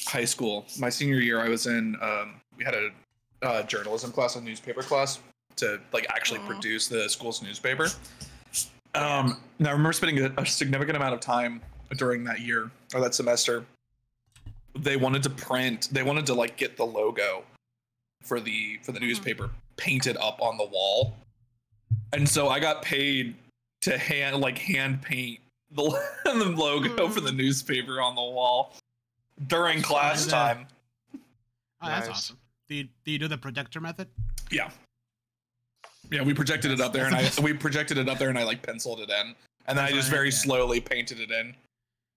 high school. My senior year, I was in. We had a journalism class, a newspaper class, to like actually produce the school's newspaper. Now I remember spending a significant amount of time during that year or that semester. They wanted to like get the logo for the newspaper painted up on the wall, and so I got paid to hand paint the logo for the newspaper on the wall during class time. Oh, that's awesome. Do you do the projector method? Yeah, we projected it up there, and I like penciled it in, and then I just very slowly painted it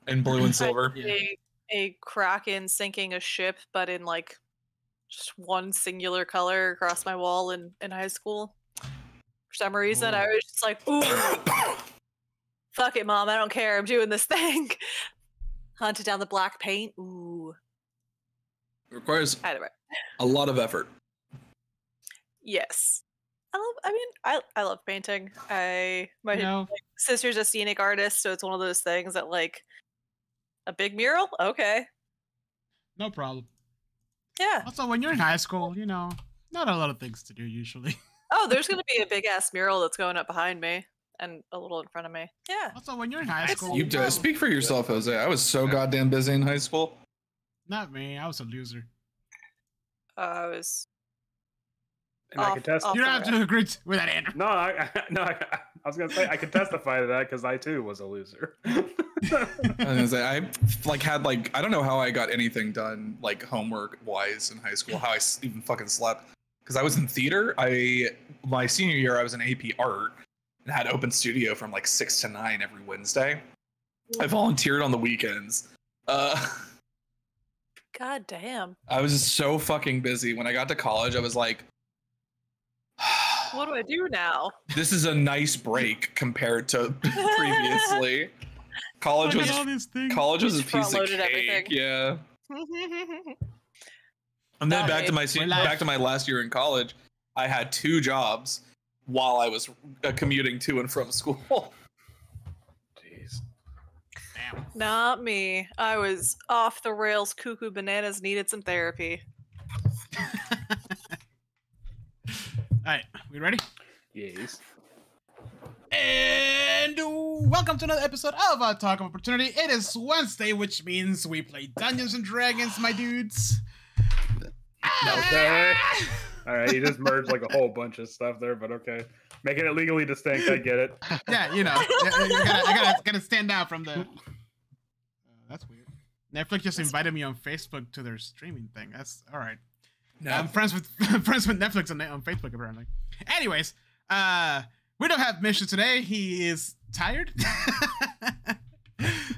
in blue and silver. A kraken sinking a ship, but in like just one singular color across my wall in high school. For some reason, I was just like, ooh, fuck it, mom, I don't care, I'm doing this thing. Hunted down the black paint. Ooh. It requires a lot of effort. Yes. I love painting. My sister's a scenic artist, so it's one of those things that like a big mural? Okay. No problem. Yeah. Also, when you're in high school, not a lot of things to do usually. Oh, there's going to be a big ass mural that's going up behind me and a little in front of me. Yeah. Also, when you're in high school, you speak for yourself, Jose. I was so goddamn busy in high school. Not me. I was a loser. I was. And I can test. You don't have to agree with that, Andrew. No, I was gonna say I can testify to that because I too was a loser. I was gonna say I don't know how I got anything done like homework wise in high school. How I even fucking slept because I was in theater. My senior year I was in AP art and had open studio from like 6 to 9 every Wednesday. I volunteered on the weekends. God damn. I was just so fucking busy. When I got to college, I was like, what do I do now? This is a nice break compared to previously. College was a piece of cake. Everything. Yeah. And then back to my last year in college, I had 2 jobs while I was commuting to and from school. Jeez. Damn. Not me. I was off the rails, cuckoo bananas, needed some therapy. Alright, we ready? Yes. And welcome to another episode of our Talk of Opportunity. It is Wednesday, which means we play Dungeons and Dragons, my dudes. Okay. Alright, you just merged like a whole bunch of stuff there, but okay. Making it legally distinct, I get it. Yeah, I gotta stand out from the... that's weird. Netflix just invited me on Facebook to their streaming thing. That's alright. No. I'm friends with Netflix on Facebook apparently. Anyways, we don't have Misha today. He is tired.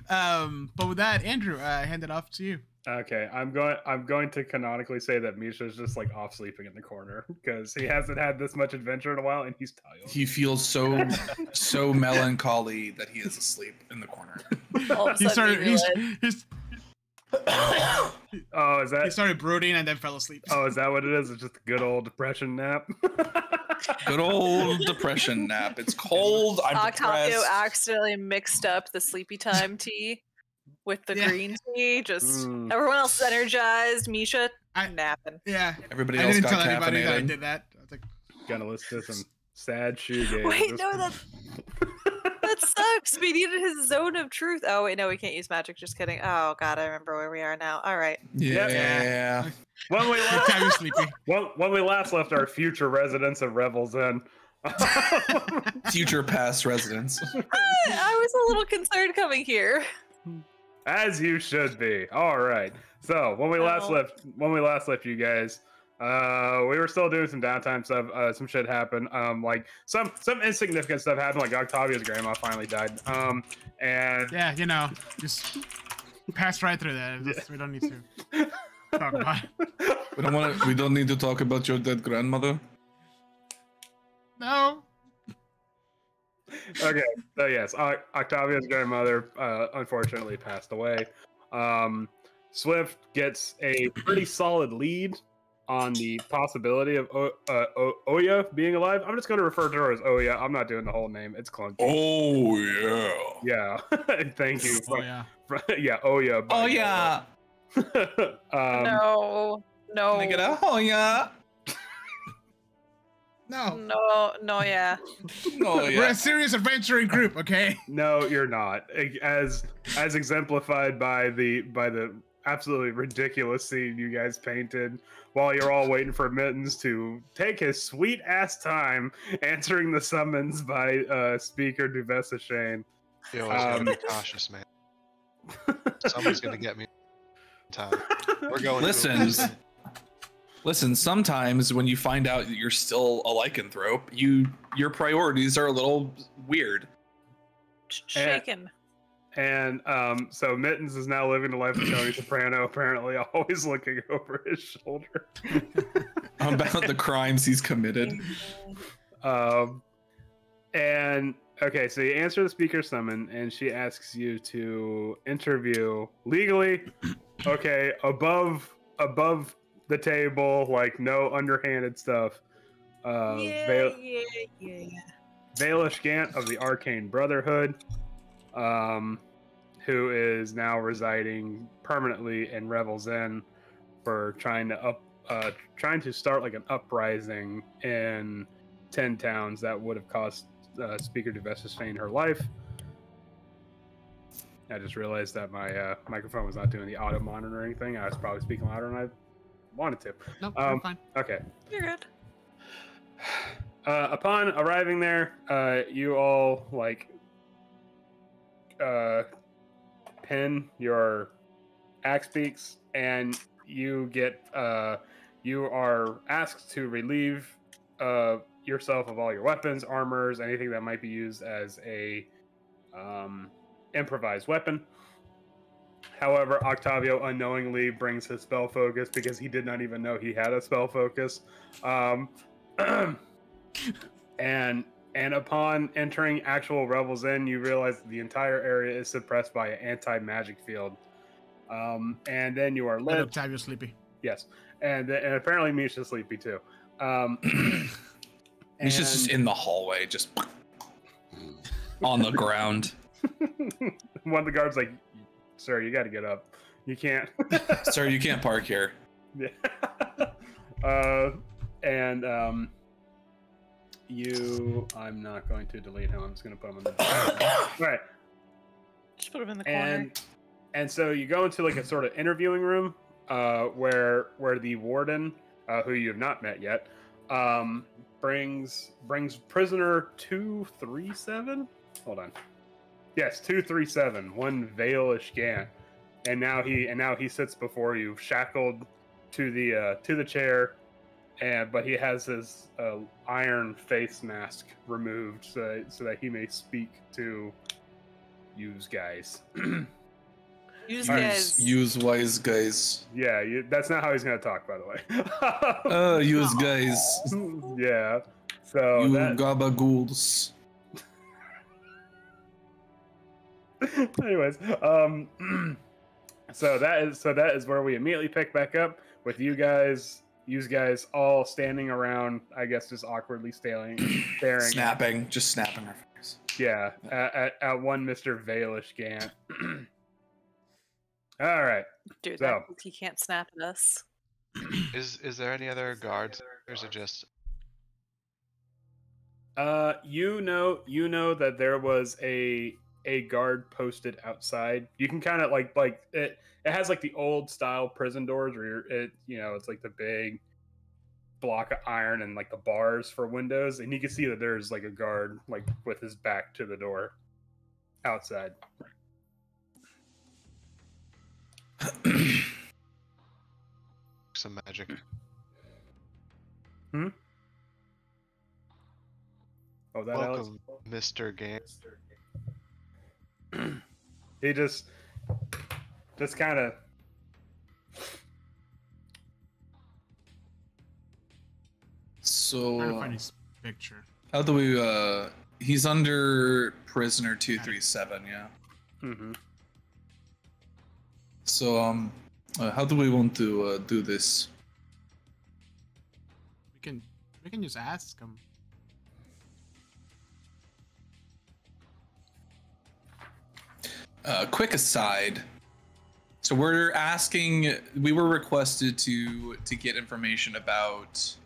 But with that, Andrew, hand it off to you. Okay, I'm going to canonically say that Misha's just like off sleeping in the corner because he hasn't had this much adventure in a while and he's tired. He feels so melancholy that he is asleep in the corner. Oh, is that? He started brooding and then fell asleep. Oh, is that what it is? It's just a good old depression nap. Good old depression nap. It's cold. I'm Octavio depressed. accidentally mixed up the sleepy time tea with the green tea. Just everyone else is energized. Misha napping. Yeah. Everybody else got caffeinated. I didn't tell anybody that I did that. I was like, gonna listen to some sad shoegaze. Wait, no, that sucks. We needed his zone of truth. Oh wait, no, we can't use magic. Just kidding. Oh god, I remember where we are now. All right. Yeah. When we last left our future residents of Revel's Inn. Future past residents. I was a little concerned coming here. As you should be. All right. So when we last left you guys, we were still doing some downtime stuff. Some shit happened. Like some insignificant stuff happened. Like Octavia's grandma finally died. And yeah, just pass right through that. We don't need to talk about it. We don't need to talk about your dead grandmother. No. Okay. So yes, Octavia's grandmother unfortunately passed away. Swift gets a pretty solid lead on the possibility of Oya being alive. I'm just going to refer to her as Oya. I'm not doing the whole name. It's clunky. Oh, yeah. Yeah. Thank you. Oh, yeah. Yeah, Oya. Oh, yeah. No. Can I get a oh yeah? No. No, yeah. Oh We're yeah. a serious adventuring group, okay? No, you're not. As exemplified by the absolutely ridiculous scene you guys painted while you're all waiting for Mittens to take his sweet ass time answering the summons by Speaker Duvessashane. You always gotta be cautious, man. Someone's gonna get me. Time. We're going. Listen. Sometimes when you find out that you're still a lycanthrope, your priorities are a little weird. Shaken. And so Mittens is now living the life of Tony Soprano, apparently always looking over his shoulder About the crimes he's committed. And okay, so you answer the speaker summon, and she asks you to interview legally. Okay, above the table, like no underhanded stuff. Yeah. Valish Gant of the Arcane Brotherhood, who is now residing permanently in Revel's Inn for trying to start like an uprising in 10 towns that would have cost Speaker Duvessashane her life. I just realized that my microphone was not doing the auto monitoring thing. I was probably speaking louder than I wanted to. Nope, you're fine. Okay. You're good. Upon arriving there, you all pin your axe beaks, and you are asked to relieve yourself of all your weapons, armors, anything that might be used as a improvised weapon. However, Octavio unknowingly brings his spell focus because he did not even know he had a spell focus. And upon entering actual Revel's Inn, you realize that the entire area is suppressed by an anti-magic field. And then you are led. Octavio's sleepy. Yes, and apparently Misha's sleepy too. Misha's just in the hallway, just on the ground. One of the guards like, "Sir, you got to get up. You can't." Sir, you can't park here. Yeah. I'm not going to delete him. I'm just going to put him in the right. Just put him in the corner. And so you go into like a sort of interviewing room where the warden, who you have not met yet, brings prisoner 237. Hold on. Yes, 237. One Valish Gant, and now he sits before you, shackled to the chair, but he has his iron face mask removed so that he may speak to yous guys. Use wise guys. Yeah, that's not how he's gonna talk, by the way. Use guys. Yeah. So you gabagools. Anyways, so that is where we immediately pick back up with you guys all standing around, I guess, just awkwardly staring, snapping our fingers. Yeah, at one Mr. Valish Gant. All right, Dude, so that he can't snap at us. Is there any other guards, or is it just? you know that there was a guard posted outside. You can kind of like it has like the old style prison doors where it's like the big block of iron and like the bars for windows, and you can see that there's like a guard like with his back to the door outside. Some magic. Oh, that Welcome, Mr. Gant. He just kind of I'm trying to find his picture. How do we he's under prisoner 237, yeah. Mm-hmm. So how do we want to do this? We can just ask him. Quick aside, So we're asking. We were requested to get information about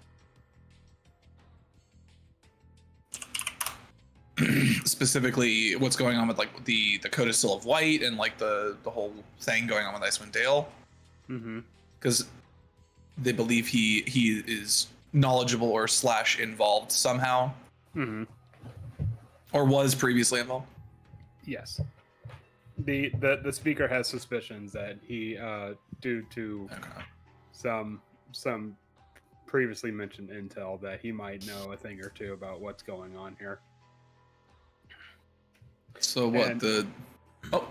specifically what's going on with like the Codicil of White and like the whole thing going on with Icewind Dale. Because they believe he is knowledgeable or / involved somehow. Or was previously involved. Yes. The speaker has suspicions that he, due to some previously mentioned intel, that he might know a thing or two about what's going on here. So what Oh,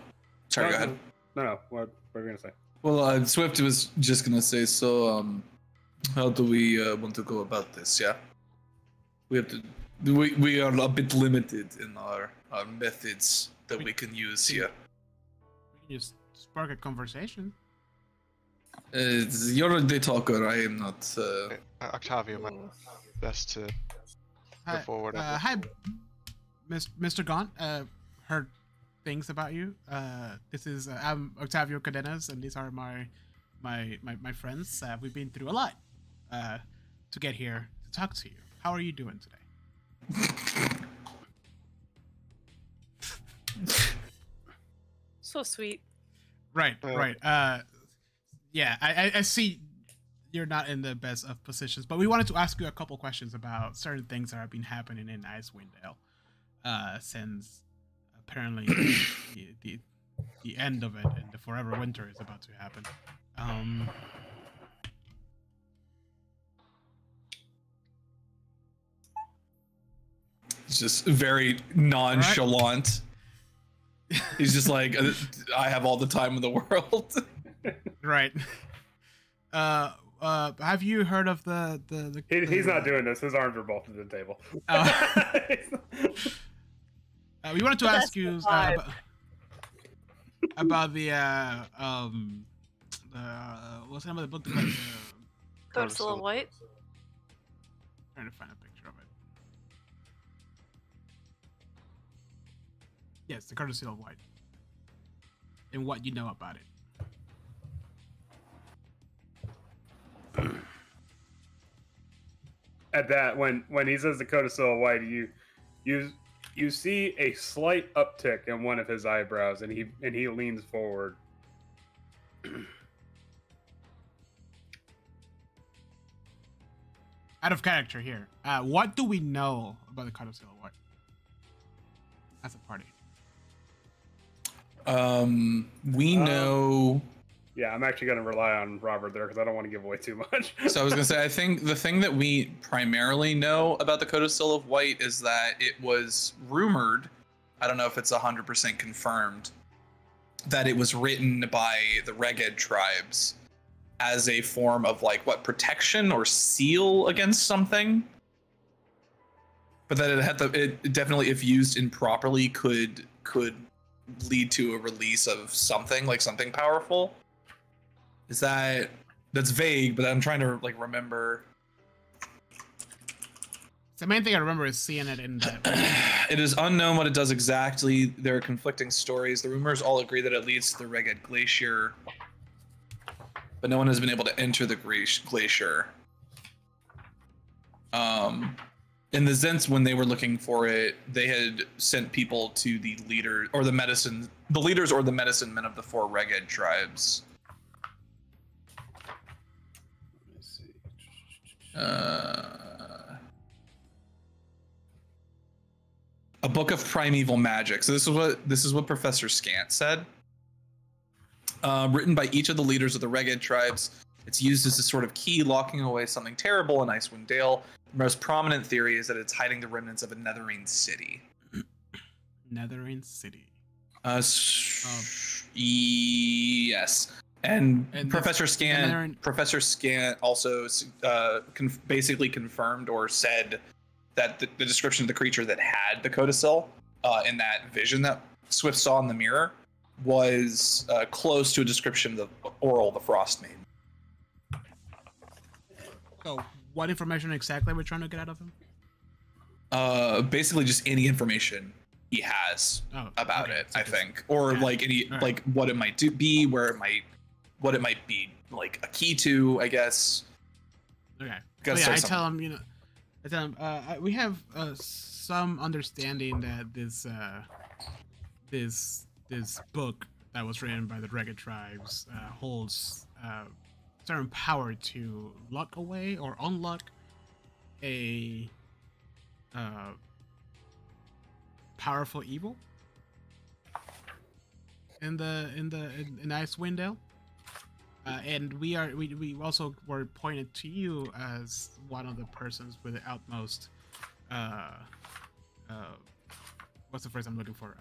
sorry. Go ahead. No. What were you gonna say? Well, Swift was just gonna say. So, how do we want to go about this? Yeah, we have to. We are a bit limited in our methods that we can use here. We can just spark a conversation. You're the talker. I am not. Octavio, my best to go forward. Hi, Mr. Gaunt. Heard things about you. This is I'm Octavio Cadenas, and these are my friends. We've been through a lot to get here to talk to you. How are you doing today? So sweet. Right. Yeah, I see you're not in the best of positions, but we wanted to ask you a couple questions about certain things that have been happening in Icewind Dale since apparently the end of it and the forever winter is about to happen. It's just very nonchalant. Right. He's just like, I have all the time in the world. Right. Have you heard of the He's not doing this. His arms are both at the table. We wanted to ask you about the what's the name of the book? Codicil of White. Trying to find a picture of it. Yes, the Codicil of White. And what you know about it. At that, when he says the Codicil of White, you see a slight uptick in one of his eyebrows, and he leans forward. Out of character here. What do we know about the Codicil of White as a party? We know. Yeah, I'm actually going to rely on Robert there because I don't want to give away too much. So I was going to say, I think the thing that we primarily know about the Codicil of White is that it was rumored, I don't know if it's 100% confirmed, that it was written by the Reged tribes as a form of like protection or seal against something. But that it definitely, if used improperly, could lead to a release of something, like something powerful. That's vague, but I'm trying to remember. The main thing I remember is seeing it in the... It is unknown what it does exactly. There are conflicting stories. The rumors all agree that it leads to the Reged Glacier, but no one has been able to enter the glacier. In the Zents, when they were looking for it, they had sent people to the leader or the leaders or the medicine men of the 4 Reged tribes. A book of primeval magic. So this is what Professor Scant said. Written by each of the leaders of the Reged tribes. It's used as a sort of key locking away something terrible in Icewind Dale. The most prominent theory is that it's hiding the remnants of a Netherine city. Netherine city. Yes. And Professor Scant also basically confirmed or said that the description of the creature that had the Codicil in that vision that Swift saw in the mirror was close to a description of the Frostmaiden. So, what information exactly we're trying to get out of him? Basically, just any information he has about it, I think, or what it might be, where it might what it might be like a key to, I guess. Okay. Gotta So say I something. tell him, I tell him, we have some understanding that this book that was written by the Dragon tribes holds certain power to lock away or unlock a powerful evil in Icewind Dale. And we also were pointed to you as one of the persons with the utmost what's the phrase I'm looking for?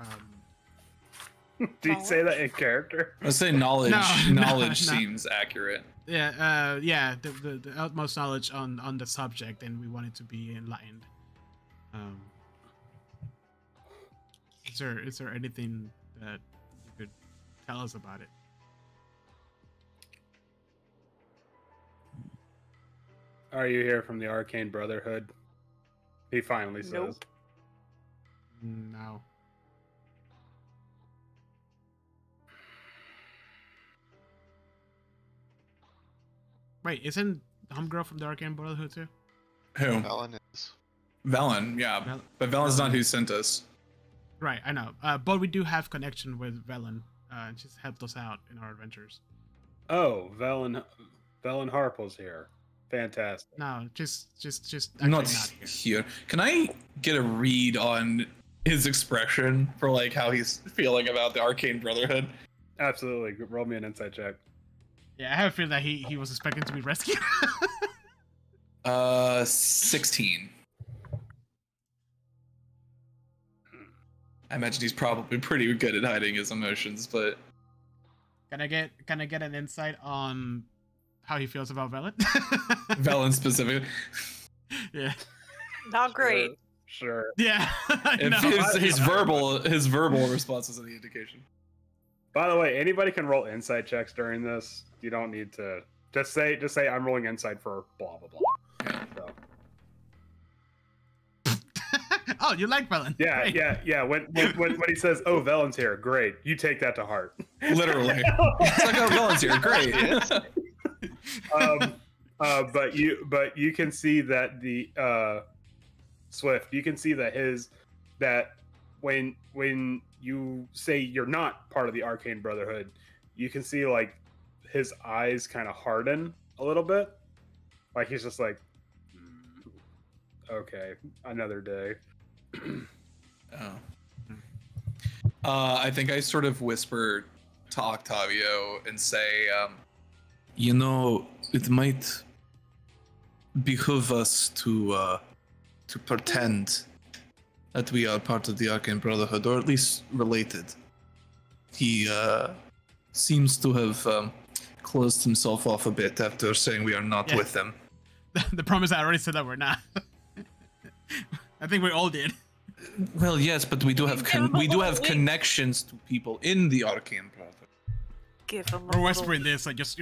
Do you say that in character? Let's say knowledge. No, knowledge no. seems accurate. Yeah, the utmost knowledge on the subject, and we wanted to be enlightened. Is there anything that you could tell us about it? Are you here from the Arcane Brotherhood? He finally says. Nope. No. Wait, isn't Homegirl from the Arcane Brotherhood too? Who? Velen is. Velen, yeah. Vel- But Velen's not Velen. who sent us. Right, I know. But we do have connection with Velen. And she's helped us out in our adventures. Oh, Velen Harple's here. Fantastic. No, just I'm actually not not here. here. Can I get a read on his expression for like how he's feeling about the Arcane Brotherhood? Absolutely. Roll me an insight check. Yeah, I have a feeling that he was expecting to be rescued. 16. I imagine he's probably pretty good at hiding his emotions, but Can I get an insight on how he feels about Velen? Velen specifically. Yeah. Not great. Sure. Yeah. If No. his verbal response is any indication. By the way, anybody can roll insight checks during this. You don't need to just say I'm rolling insight for blah blah blah. So, Oh, you like Velen? yeah, Great. yeah. When he says, "Oh, Velen's here," great. You take that to heart. Literally. It's like, oh, Velen's here. Great. But you can see that the Swift. You can see that when you say you're not part of the Arcane Brotherhood, you can see like his eyes kind of harden a little bit. Like he's just like, okay, another day. Oh. I think I sort of whisper to Octavio and say, it might behoove us to pretend that we are part of the Arcane Brotherhood, or at least related. He seems to have closed himself off a bit after saying we are not Yeah. with them. The problem is I already said that we're not. I think we all did. Well, yes, but we do have we- connections to people in the Arcane Brotherhood. Give him a We're little- whispering this, like just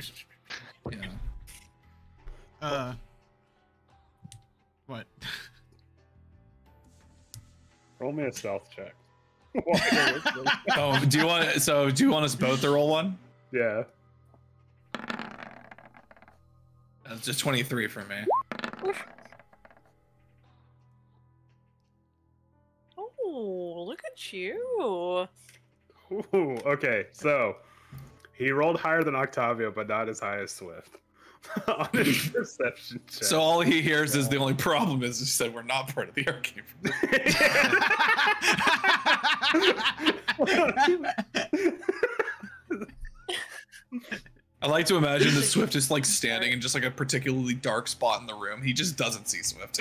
Yeah. what? Roll me a stealth check. Why are you whispering? Oh, do you want us both to roll one? Yeah. That's just 23 for me. Oh, look at you. Ooh, okay, so he rolled higher than Octavio, but not as high as Swift on his perception check. So all he hears is the only problem is he said we're not part of the Arcane Brotherhood. I like to imagine that Swift is like standing in just like a particularly dark spot in the room. He just doesn't see Swift.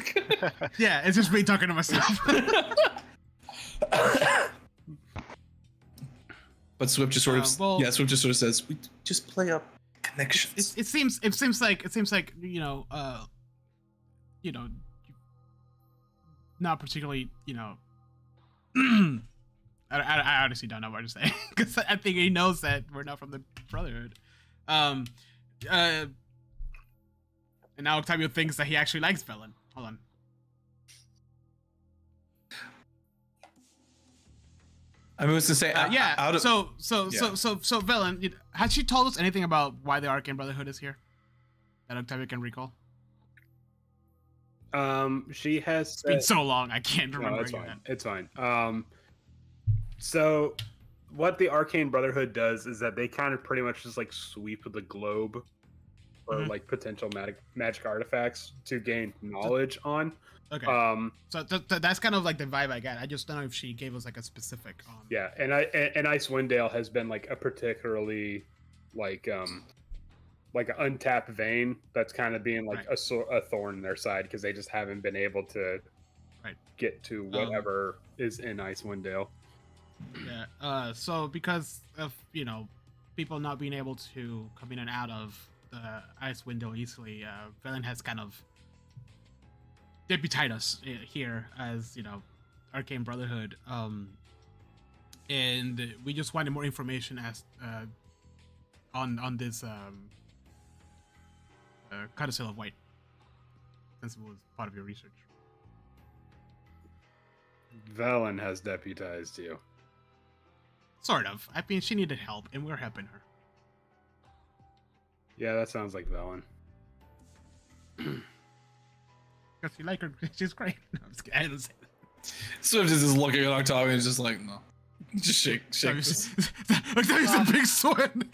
Yeah, it's just me talking to myself. But Swift just sort of Swift just sort of says, "We just play up connections." It seems like not particularly I honestly don't know what to say because I think he knows that we're not from the Brotherhood. And now Octavio thinks that he actually likes Velen. Hold on. I was to say, yeah. Out of, So, Velen, has she told us anything about why the Arcane Brotherhood is here? That Octavia can recall. She has. It's been so long, I can't remember. No, it's fine. It's fine. So what the Arcane Brotherhood does is that they kind of pretty much just like sweep the globe for like potential magic artifacts to gain knowledge on. Okay. So that's kind of like the vibe I got. I just don't know if she gave us like a specific. Yeah, and Icewind Dale has been like a particularly like an untapped vein that's kind of being like a thorn in their side because they just haven't been able to get to whatever is in Icewind Dale. Yeah. So because of people not being able to come in and out of the Icewind Dale easily, Velen has kind of deputized us here as Arcane Brotherhood, and we just wanted more information as on this Codicil of White, since it was part of your research. Velen has deputized you. Sort of. I mean, she needed help, and we're helping her. Yeah, that sounds like Velen. Because you like her, she's great. No, I'm just kidding. I didn't say that. Swift is just looking at Octavia and is just like, no. Just shake. Octavia's a big sword.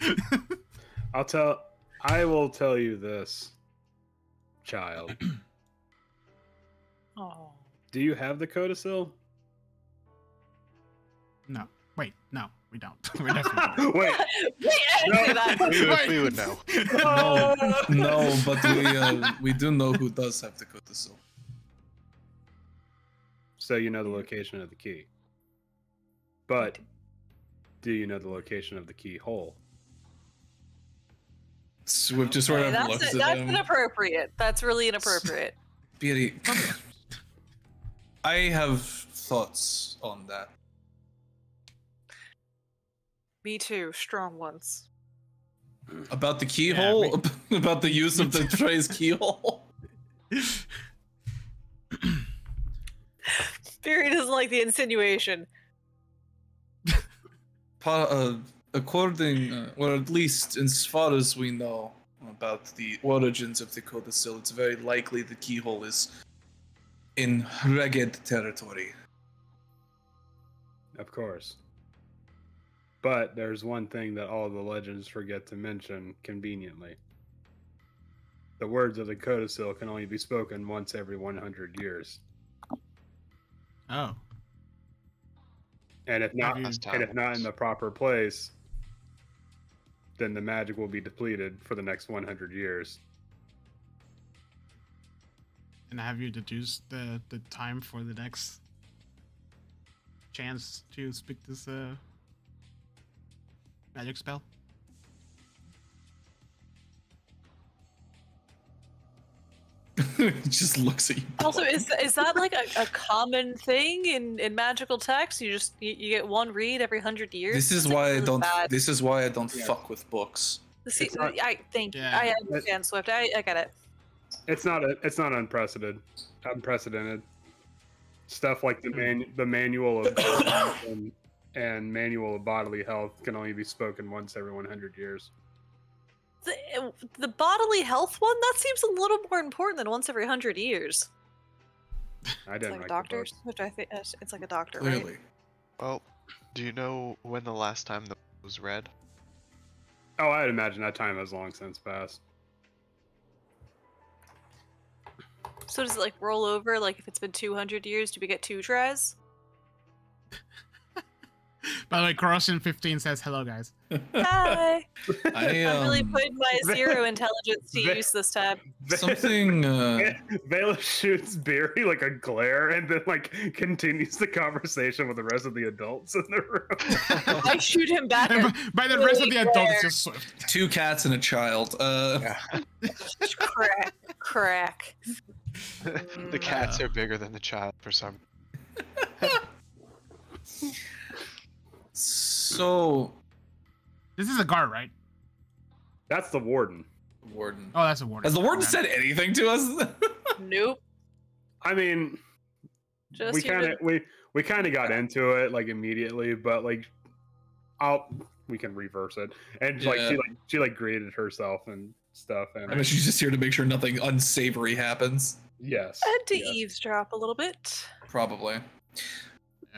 I will tell you this, child. Oh. Do you have the codicil? No. Wait, no, we don't. We're definitely Wait. We would know. No, but we do know who does have the codicil. So you know the location of the key. But do you know the location of the keyhole? Swift just sort of looks at him. That's inappropriate. That's really inappropriate. Beauty. I have thoughts on that. Me too. Strong ones. About the keyhole? Yeah, about the use of the phrase keyhole? Fury doesn't like the insinuation. According, or at least as far as we know about the origins of the codicil, it's very likely the keyhole is in rugged territory. Of course. But there's one thing that all the legends forget to mention conveniently. The words of the codicil can only be spoken once every 100 years. Oh. And if not in the proper place, then the magic will be depleted for the next 100 years. And have you deduced the time for the next chance to speak this magic spell? He just looks at you. Also, is that like a common thing in magical text? You get one read every 100 years. This is why I don't. This is why I don't fuck with books. See, I think I understand, Swift. I get it. It's not unprecedented. Stuff like the manual of and manual of bodily health can only be spoken once every 100 years. The bodily health one, that seems a little more important than once every 100 years. I didn't like like doctors, which I think it's like a doctor, Clearly. right? Well, do you know when the last time the book was read? Oh, I'd imagine that time has long since passed. So does it like roll over? Like if it's been 200 years, do we get 2 tries? By the way, Corrosion 15 says hello, guys. Hi. I'm really putting my 0 intelligence to use this time. Something. Vela shoots Barry like a glare and then like continues the conversation with the rest of the adults in the room. I shoot him back. By the rest of the adults, just Swift. 2 cats and a child. Crack. The cats are bigger than the child for some. So, this is a guard, right? That's the warden. Warden. Oh, that's a warden. Has the warden said anything to us? Nope. I mean, Just we we kind of got into it like immediately, but like we can reverse it. And she greeted herself and stuff. And I mean, she's just here to make sure nothing unsavory happens. yes. And to eavesdrop a little bit. Probably.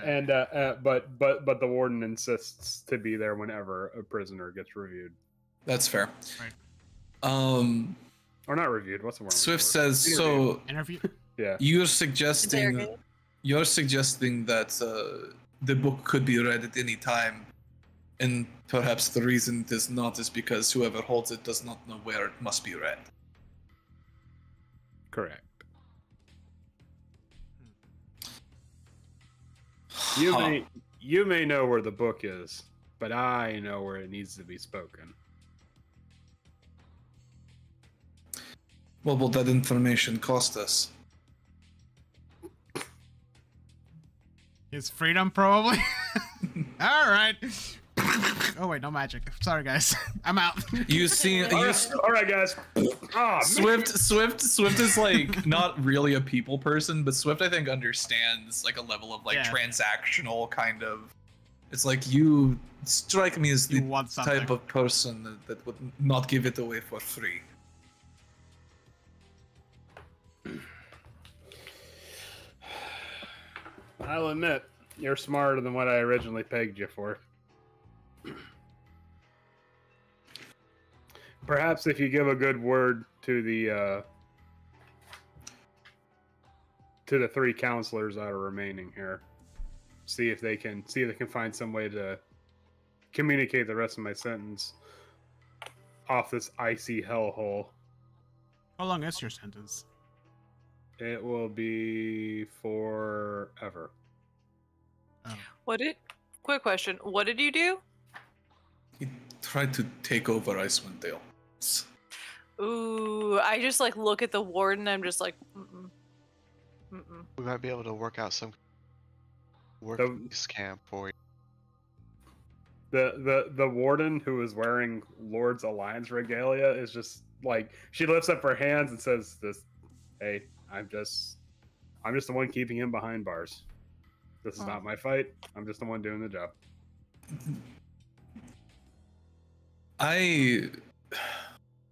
And but the warden insists to be there whenever a prisoner gets reviewed. That's fair. Right. Or not reviewed. What's the word? Swift says so. Interview. Yeah. You're suggesting Interrogate. that the book could be read at any time, and perhaps the reason it is not is because whoever holds it does not know where it must be read. Correct. You may know where the book is, but I know where it needs to be spoken. What will that information cost us? His freedom, probably. All right. Oh wait, no magic. Sorry, guys. I'm out. You see, all right, guys. Oh, Swift is like not really a people person, but Swift I think understands like a level of like transactional kind of. It's like you strike me as the type of person that would not give it away for free. I'll admit, you're smarter than what I originally pegged you for. Perhaps if you give a good word to the 3 counselors that are remaining here, see if they can find some way to communicate the rest of my sentence off this icy hellhole. How long is your sentence? It will be forever. Oh. Quick question. What did you do? He tried to take over Icewind Dale. Ooh, I just like look at the warden. I'm just like, We might be able to work out some camp for you. The warden who is wearing Lord's Alliance regalia is just like, she lifts up her hands and says this, hey, I'm just the one keeping him behind bars. This is not my fight. I'm just the one doing the job.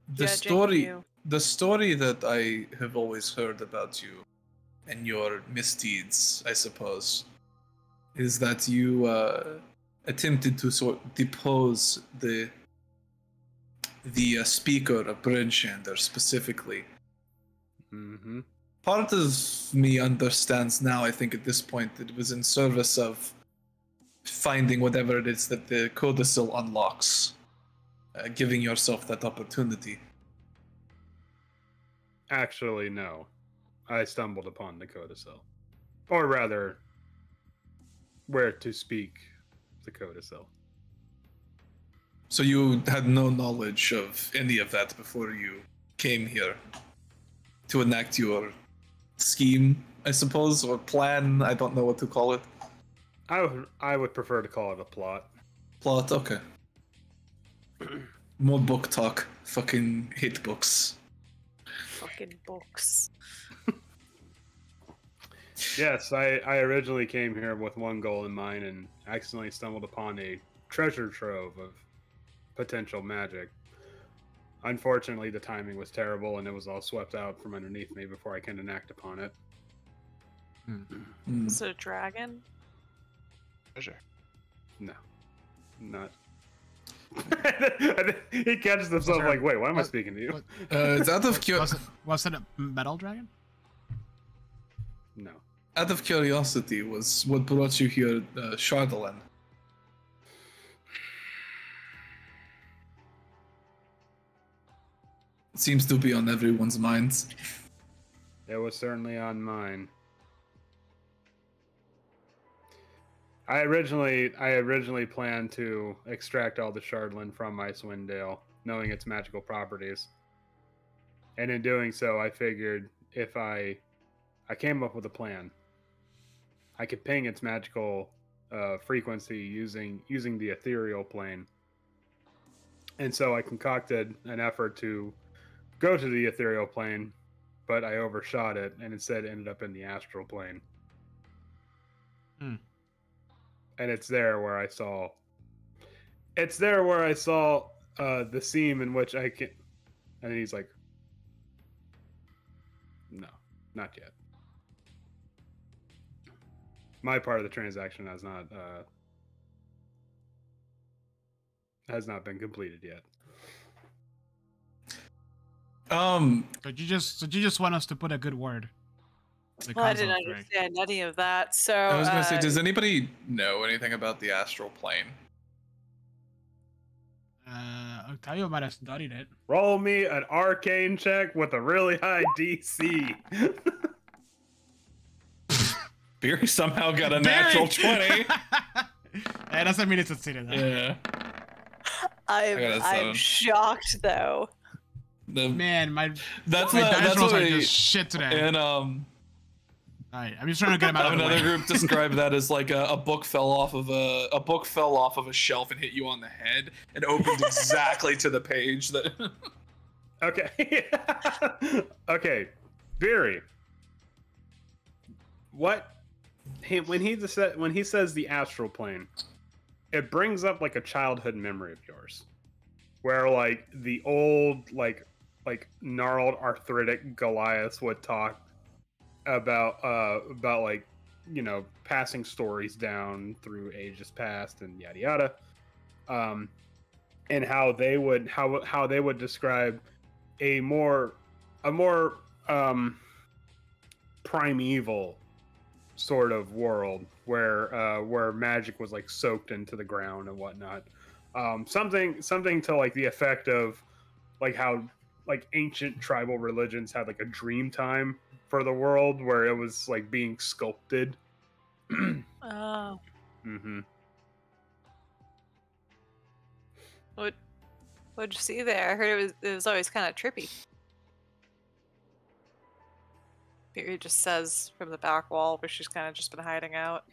The story that I have always heard about you and your misdeeds, I suppose, is that you attempted to depose the speaker of Brynchander specifically. Mm-hmm. Part of me understands now, I think at this point, that it was in service of finding whatever it is that the codicil unlocks, giving yourself that opportunity. Actually, no. I stumbled upon the codicil. Or rather, where to speak the codicil. So you had no knowledge of any of that before you came here to enact your scheme, I suppose, or plan? I don't know what to call it. I would prefer to call it a plot. Plot, okay. More book talk. Fucking hate books. fucking books. Yes, I originally came here with one goal in mind and accidentally stumbled upon a treasure trove of potential magic. Unfortunately, the timing was terrible and it was all swept out from underneath me before I can enact upon it. Is it a dragon? Treasure. No. Not. He catches himself like, wait, why am I speaking to you? It's out of Was it a metal dragon? No. Out of curiosity, was what brought you here, Chardolin? It seems to be on everyone's minds. It was certainly on mine. I originally planned to extract all the Chardolin from Icewind Dale, knowing its magical properties. And in doing so, I figured if I came up with a plan. I could ping its magical frequency using the ethereal plane. And so I concocted an effort to go to the ethereal plane, but I overshot it and instead ended up in the astral plane. Hmm. And it's there where I saw. It's there where I saw the seam in which I can. And he's like, "No, not yet. My part of the transaction has not been completed yet." But you just want us to put a good word. Well, I didn't understand any of that. So I was gonna say, does anybody know anything about the astral plane? Octavio might have studied it. Roll me an arcane check with a really high DC. Beery somehow got a natural 20. That doesn't mean it's succeeded. Yeah. I'm shocked though. Man, that's dice rolls what are just shit today. And Alright, I'm just trying to get him out of the way. Another group described that as like a book fell off of a shelf and hit you on the head and opened exactly to the page that. Okay. Okay, Beery. When he says the astral plane, it brings up like a childhood memory of yours, where like the old like gnarled arthritic Goliath would talk about like, you know, passing stories down through ages past and yada yada, and how they would describe a more primeval sort of world where magic was like soaked into the ground and whatnot. Something to like the effect of like how like ancient tribal religions had like a dream time for the world where it was like being sculpted. Oh. Mm-hmm. What'd you see there? I heard it was always kind of trippy. It just says from the back wall where she's kind of just been hiding out.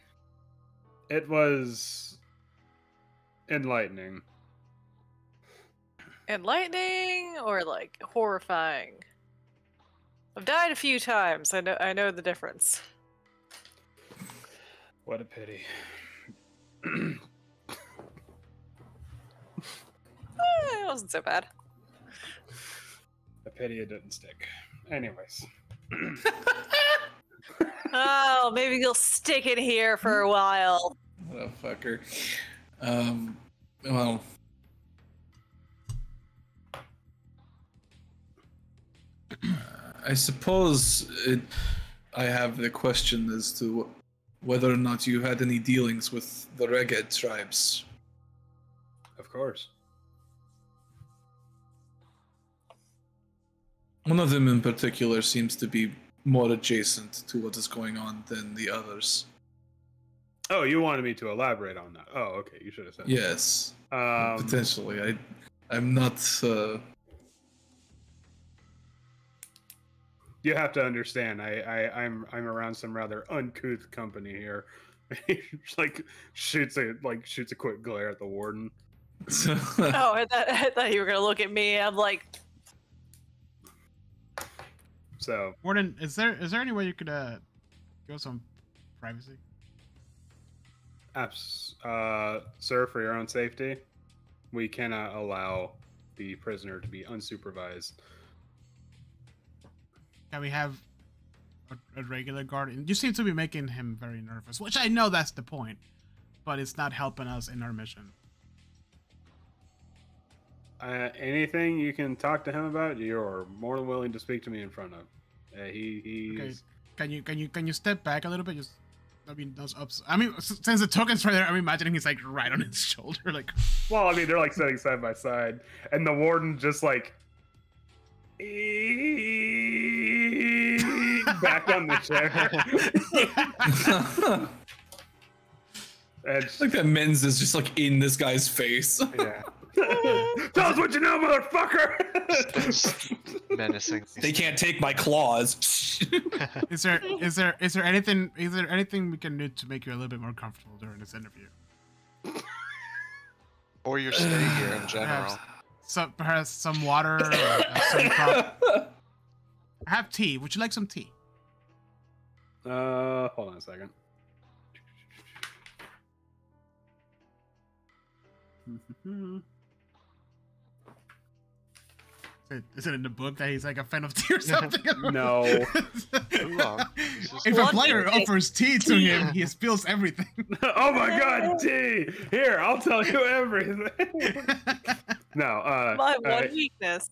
It was enlightening. Enlightening or like horrifying? I've died a few times. I know the difference. What a pity. It wasn't so bad. A pity it didn't stick. Anyways. Oh, maybe you'll stick it here for a while. What a fucker. Well. I suppose I have the question as to whether or not you had any dealings with the Reged tribes. Of course. One of them in particular seems to be more adjacent to what is going on than the others. Oh, you wanted me to elaborate on that. Oh, okay. You should have said yes. that. Potentially. I'm not... You have to understand, I'm around some rather uncouth company here. He like shoots a quick glare at the warden. Oh, I thought you were gonna look at me. I'm like, so Warden, is there any way you could give some privacy? Sir, for your own safety, we cannot allow the prisoner to be unsupervised. Can we have a regular guard? And you seem to be making him very nervous, which I know that's the point, but it's not helping us in our mission. Anything you can talk to him about, you're more than willing to speak to me in front of. He's... Okay. Can you step back a little bit? Just, I mean, those ups. I mean, since the token's right there, I'm imagining he's like right on his shoulder, like. Well, I mean, they're like sitting side by side, and the warden just like back on the chair. And like that Men's is just like in this guy's face. Yeah. Tell us what you know, motherfucker. Menacing. They can't take my claws. Is there anything we can do to make you a little bit more comfortable during this interview? Or your stay here in general. Perhaps some water or some cup. I have tea. Would you like some tea? Hold on a second. Is it in the book that he's like a fan of tea or something? No. If a player offers tea to him, he spills everything. Oh my god, tea! Here, I'll tell you everything. No, My one weakness.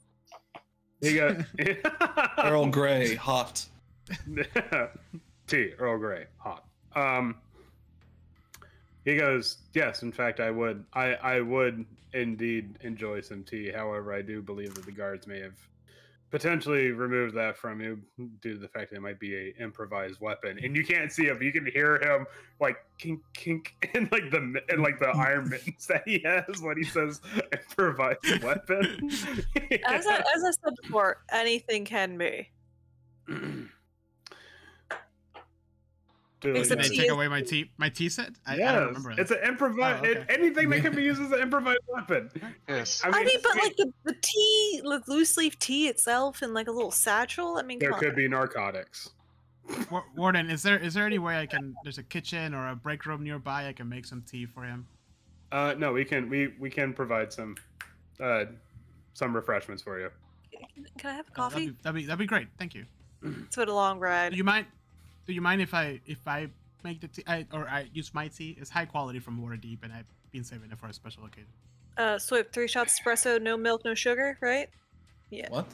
he goes Earl Grey, hot. tea, Earl Grey, hot. He goes, yes, in fact, I would. I would indeed enjoy some tea. However, I do believe that the guards may have potentially removed that from you due to the fact that it might be a improvised weapon. And you can't see him, you can hear him like kink kink in like the iron mittens that he has when he says improvised weapon. As I said before, anything can be. Did they take away my tea set? I don't remember that. It's an improvised. Anything that can be used as an improvised weapon. Yes. I mean, but like the tea, like loose leaf tea itself, in like a little satchel. I mean, there could be narcotics. Warden, is there any way I can? There's a kitchen or a break room nearby. I can make some tea for him. No, we can provide some refreshments for you. Can I have a coffee? That'd be great. Thank you. It's been a long ride. Do you mind if I make the tea I use my tea? It's high quality from Waterdeep, and I've been saving it for a special occasion. Swift, 3 shots espresso, no milk, no sugar, right? Yeah. What?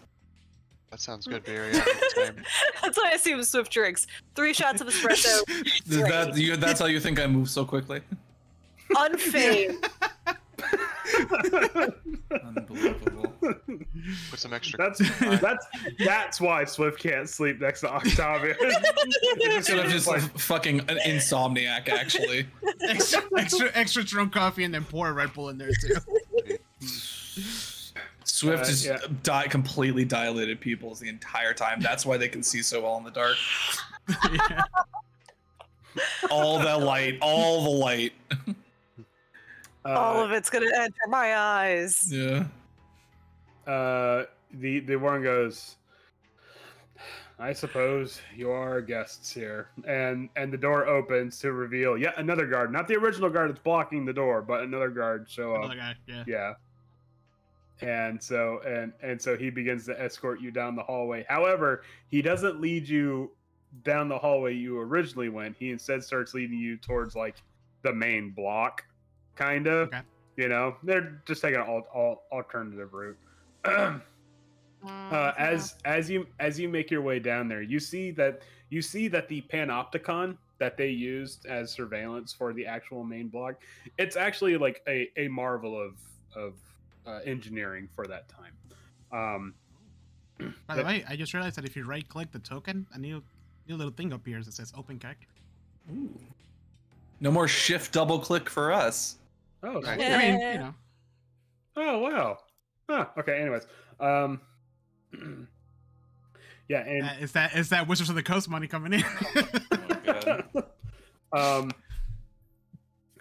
That sounds good, beer. Yeah, That's what I assume Swift drinks. 3 shots of espresso. That's how you think I move so quickly? Unfazed. Unbelievable. Put some extra. That's why Swift can't sleep next to Octavia. Instead of just like fucking an insomniac, actually. extra strong coffee and then pour a Red Bull in there too. Swift is completely dilated pupils the entire time. That's why they can see so well in the dark. Yeah. All the light. All of it's gonna enter my eyes. Yeah. The one goes, I suppose you are guests here, and the door opens to reveal yet another guard, not the original guard that's blocking the door, but another guard show up. Another guy, yeah. Yeah. And so he begins to escort you down the hallway. However, he doesn't lead you down the hallway you originally went. He instead starts leading you towards like the main block, kind of. Okay. You know, they're just taking an alternative route. As you make your way down there, you see that the panopticon that they used as surveillance for the actual main block, it's actually like a marvel of engineering for that time. By the way, I just realized that if you right click the token, a new little thing appears that says open character. Ooh. No more shift double click for us. Oh, Right. I mean, you know. Oh wow. Huh. Okay. Anyways, yeah, and Is that Wizards of the Coast money coming in? Oh, God.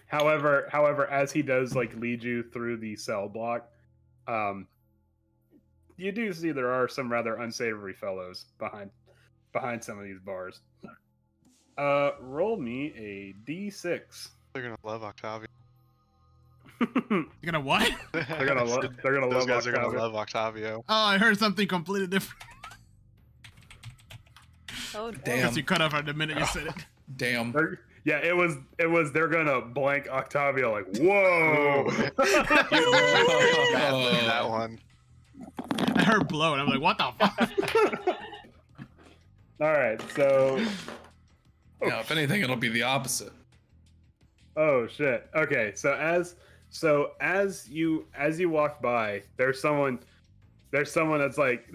however, as he does like lead you through the cell block, you do see there are some rather unsavory fellows behind some of these bars. Roll me a d6. They're gonna love Octavia. You're gonna what? They're gonna love. Those guys are gonna Octavia. love Octavio. Oh, I heard something completely different. Oh, Damn. Because you cut off at the minute you said it. Damn. Yeah, it was. They're gonna blank Octavia like, whoa. That one. I heard blow and I'm like, what the fuck? All right, so. Yeah, if anything, it'll be the opposite. Oh shit. Okay, so as you walk by, there's someone that's like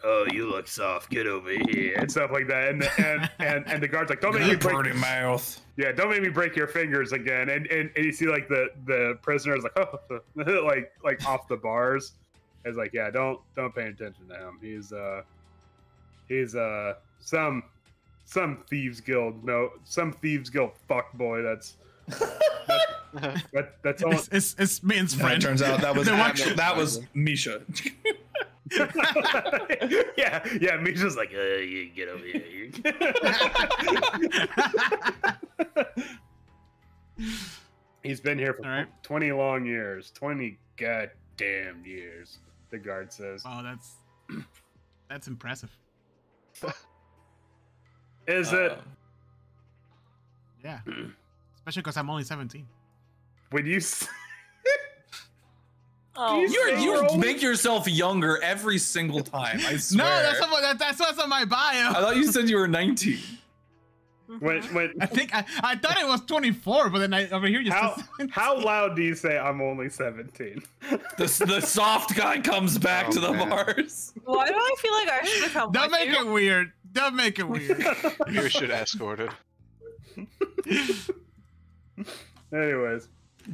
oh, you look soft, get over here and stuff like that, and the guard's like, don't make me break Pretty mouth. yeah, don't make me break your fingers again, and you see like the prisoner's like, oh, like off the bars. It's like, yeah, don't pay attention to him. He's some thieves guild fuck boy that's all. It's Min's And friend. it turns out that was Misha. yeah, Misha's like, you get over here. He's been here for All right. 20 long years. 20 goddamn years, the guard says. Oh, that's impressive. Is it? Yeah. Especially because I'm only 17. When you Oh, You make yourself younger every single time. I swear. No, that's what's on my bio. I thought you said you were 19. when I think I thought it was 24, but then over here you how loud do you say I'm only 17? The soft guy comes back to the bars. why do I feel like I should become? Don't make it weird. Don't make it weird. You should escort it. Anyways,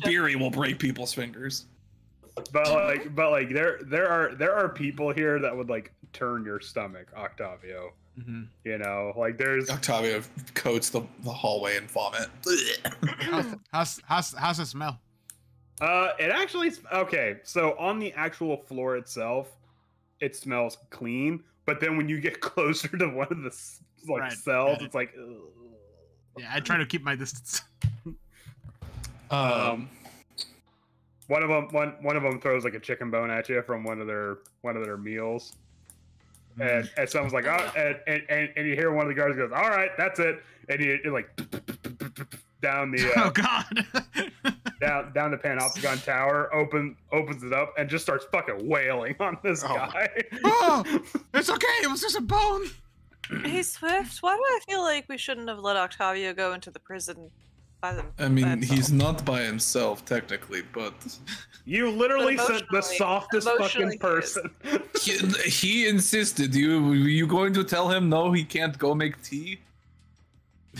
Beery will break people's fingers. but like there are people here that would like turn your stomach, Octavio. Mm-hmm. You know, like there's Octavio coats the hallway in vomit. How's it smell? it actually okay. So on the actual floor itself, it smells clean. But then when you get closer to one of the cells, it's like. Ugh. Yeah, I try to keep my distance. One of them throws like a chicken bone at you from one of their meals, and someone's like, oh, and you hear one of the guards goes, all right, that's it, and you like down the oh god, down the Panopticon tower, opens it up and just starts fucking wailing on this guy. Oh, it's okay, it was just a bone. Hey Swift, why do I feel like we shouldn't have let Octavio go into the prison by them? I mean, he's not by himself technically, but You literally sent the softest fucking person. he insisted. You going to tell him no? He can't go make tea.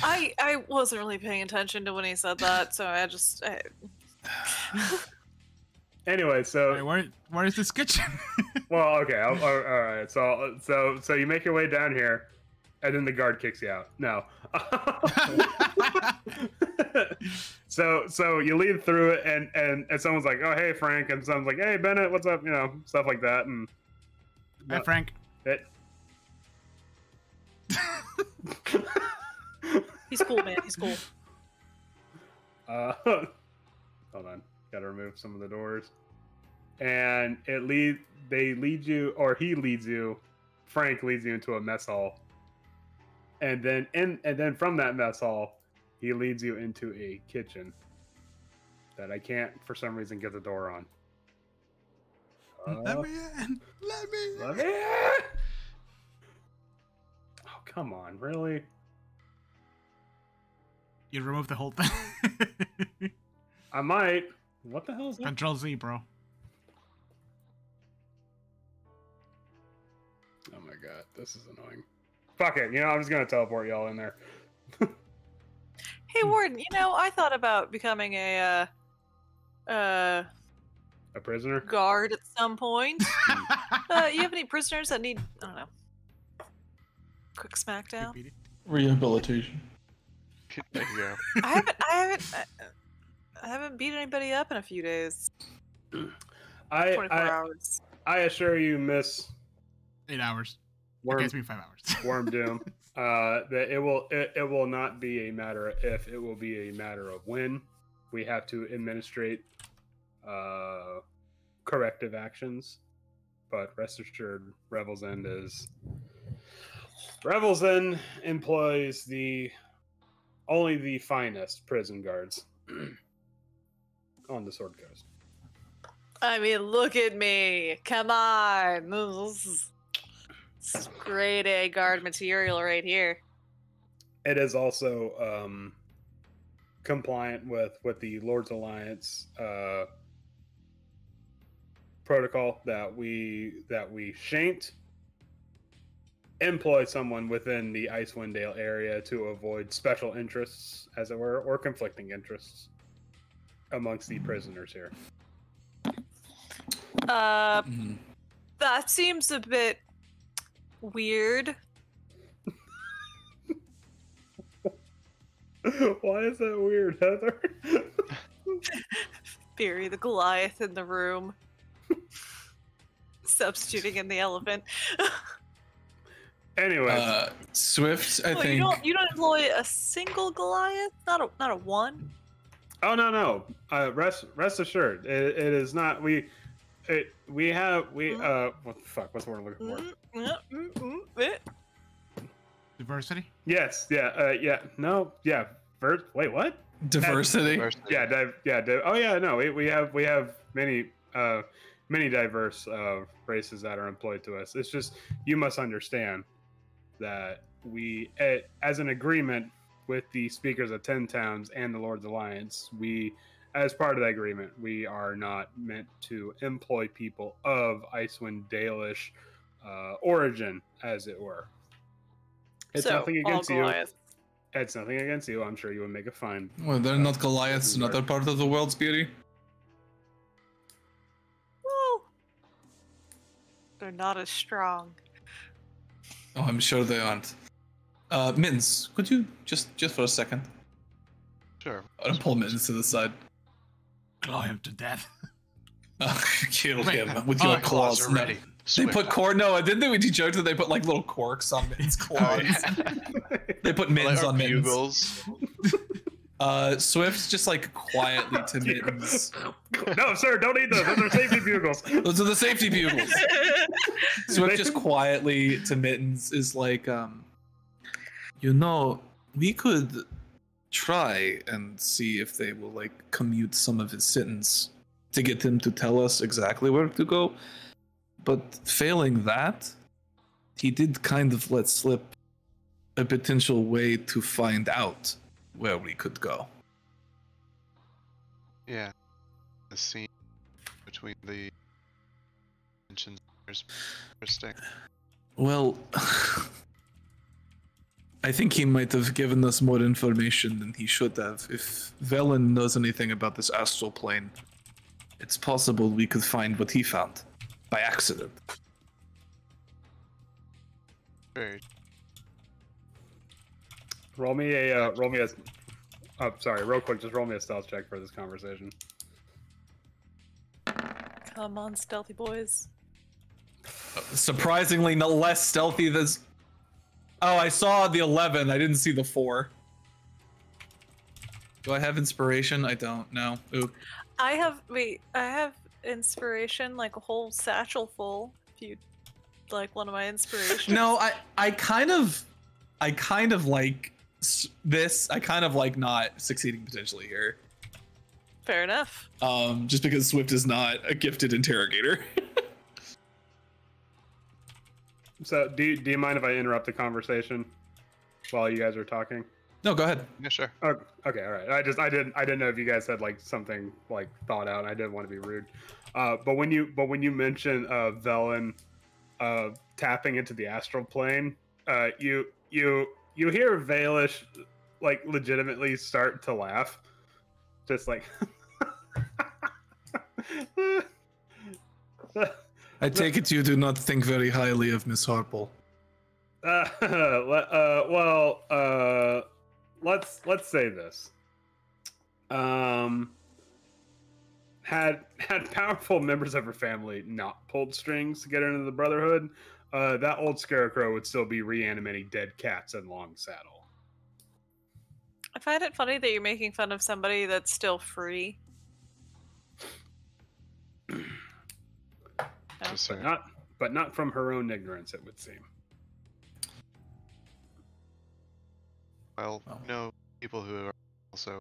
I wasn't really paying attention to when he said that, so I just. Anyway, so where is this kitchen? well, okay, all right. So you make your way down here, and then the guard kicks you out. No. so you lead through it, and someone's like, "Oh, hey, Frank," and someone's like, "Hey, Bennett, what's up?" You know, stuff like that, and. Hey, Frank. He's cool, man. He's cool. Hold on. Gotta remove some of the doors. And he leads you, Frank leads you into a mess hall. And then from that mess hall, he leads you into a kitchen that I can't for some reason get the door on. Let me in. Let me in. Oh, come on, really? You remove the whole thing. I might. What the hell is that? Control Z, bro. Oh my god, this is annoying. Fuck it, you know, I'm just gonna teleport y'all in there. Hey Warden, you know, I thought about becoming a prisoner? guard at some point. You have any prisoners that need, I don't know, quick smackdown? Rehabilitation. There you go. I haven't beat anybody up in a few days. 24 hours. I assure you, Miss 8 hours. Worm, It me 5 hours. Worm Doom, that it will not be a matter of if, it will be a matter of when. We have to administrate corrective actions, but rest assured, Revel's End employs only the finest prison guards on the Sword Coast. I mean, look at me. Come on. This is grade A guard material right here. It is also compliant with the Lord's Alliance protocol that we shan't employ someone within the Icewind Dale area to avoid special interests, as it were, or conflicting interests amongst the prisoners here. That seems a bit weird. Why is that weird, Heather? Bury the Goliath in the room. Substituting in the elephant. Anyway, Swift, I think. You don't employ a single Goliath? Not a one? Oh no. Rest assured, it is not. We have what the fuck? What's the word I'm looking for? Diversity. Yes. Yeah. No. Yeah. Wait. What? Diversity. Oh yeah. No. We have many diverse races that are employed to us. It's just you must understand that we, as an agreement with the speakers of 10 towns and the Lord's Alliance, we, as part of that agreement, we are not meant to employ people of Icewind Dalish origin, as it were. It's nothing against you. It's nothing against you. I'm sure you would make a fine. Well, they're not Goliaths in other part of the world, Speedy. Well, they're not as strong. Oh, I'm sure they aren't. Mittens, could you just for a second? Sure. I'll pull Mittens to the side. Claw him to death. Kill him with your claws. Are ready. They put cork. No, didn't they? We joked that they put like little corks on Mittens' claws. They put mittens on Mittens. Bugles. Swift's just like quietly to Mittens. No, sir, don't eat those. Those are safety bugles. Those are the safety bugles. Swift just quietly to Mittens is like, you know, we could try and see if they will like commute some of his sentence to get him to tell us exactly where to go. But failing that, he did kind of let slip a potential way to find out where we could go. Yeah. The scene between the mentions is interesting. Well, I think he might have given us more information than he should have. If Velen knows anything about this astral plane, it's possible we could find what he found by accident. Very. Roll me a oh, sorry, real quick, just roll me a stealth check for this conversation. Come on, stealthy boys. Surprisingly, no less stealthy than. Oh, I saw the 11. I didn't see the 4. Do I have inspiration? I don't know. Oop. I have inspiration, like a whole satchel full. If you like one of my inspirations. No, I kind of like this. I kind of like not succeeding potentially here. Fair enough. Just because Swift is not a gifted interrogator. So, do you mind if I interrupt the conversation while you guys are talking? No, go ahead. Yeah, sure. Oh, okay, all right. I didn't know if you guys had like something like thought out. I didn't want to be rude. But when you mention Velen tapping into the astral plane, you hear Valish like legitimately start to laugh, just like. I take it you do not think very highly of Miss Harple. Let's say this. Had powerful members of her family not pulled strings to get her into the Brotherhood, that old scarecrow would still be reanimating dead cats in Long Saddle. I find it funny that you're making fun of somebody that's still free. But not from her own ignorance, it would seem. Well, no people who are also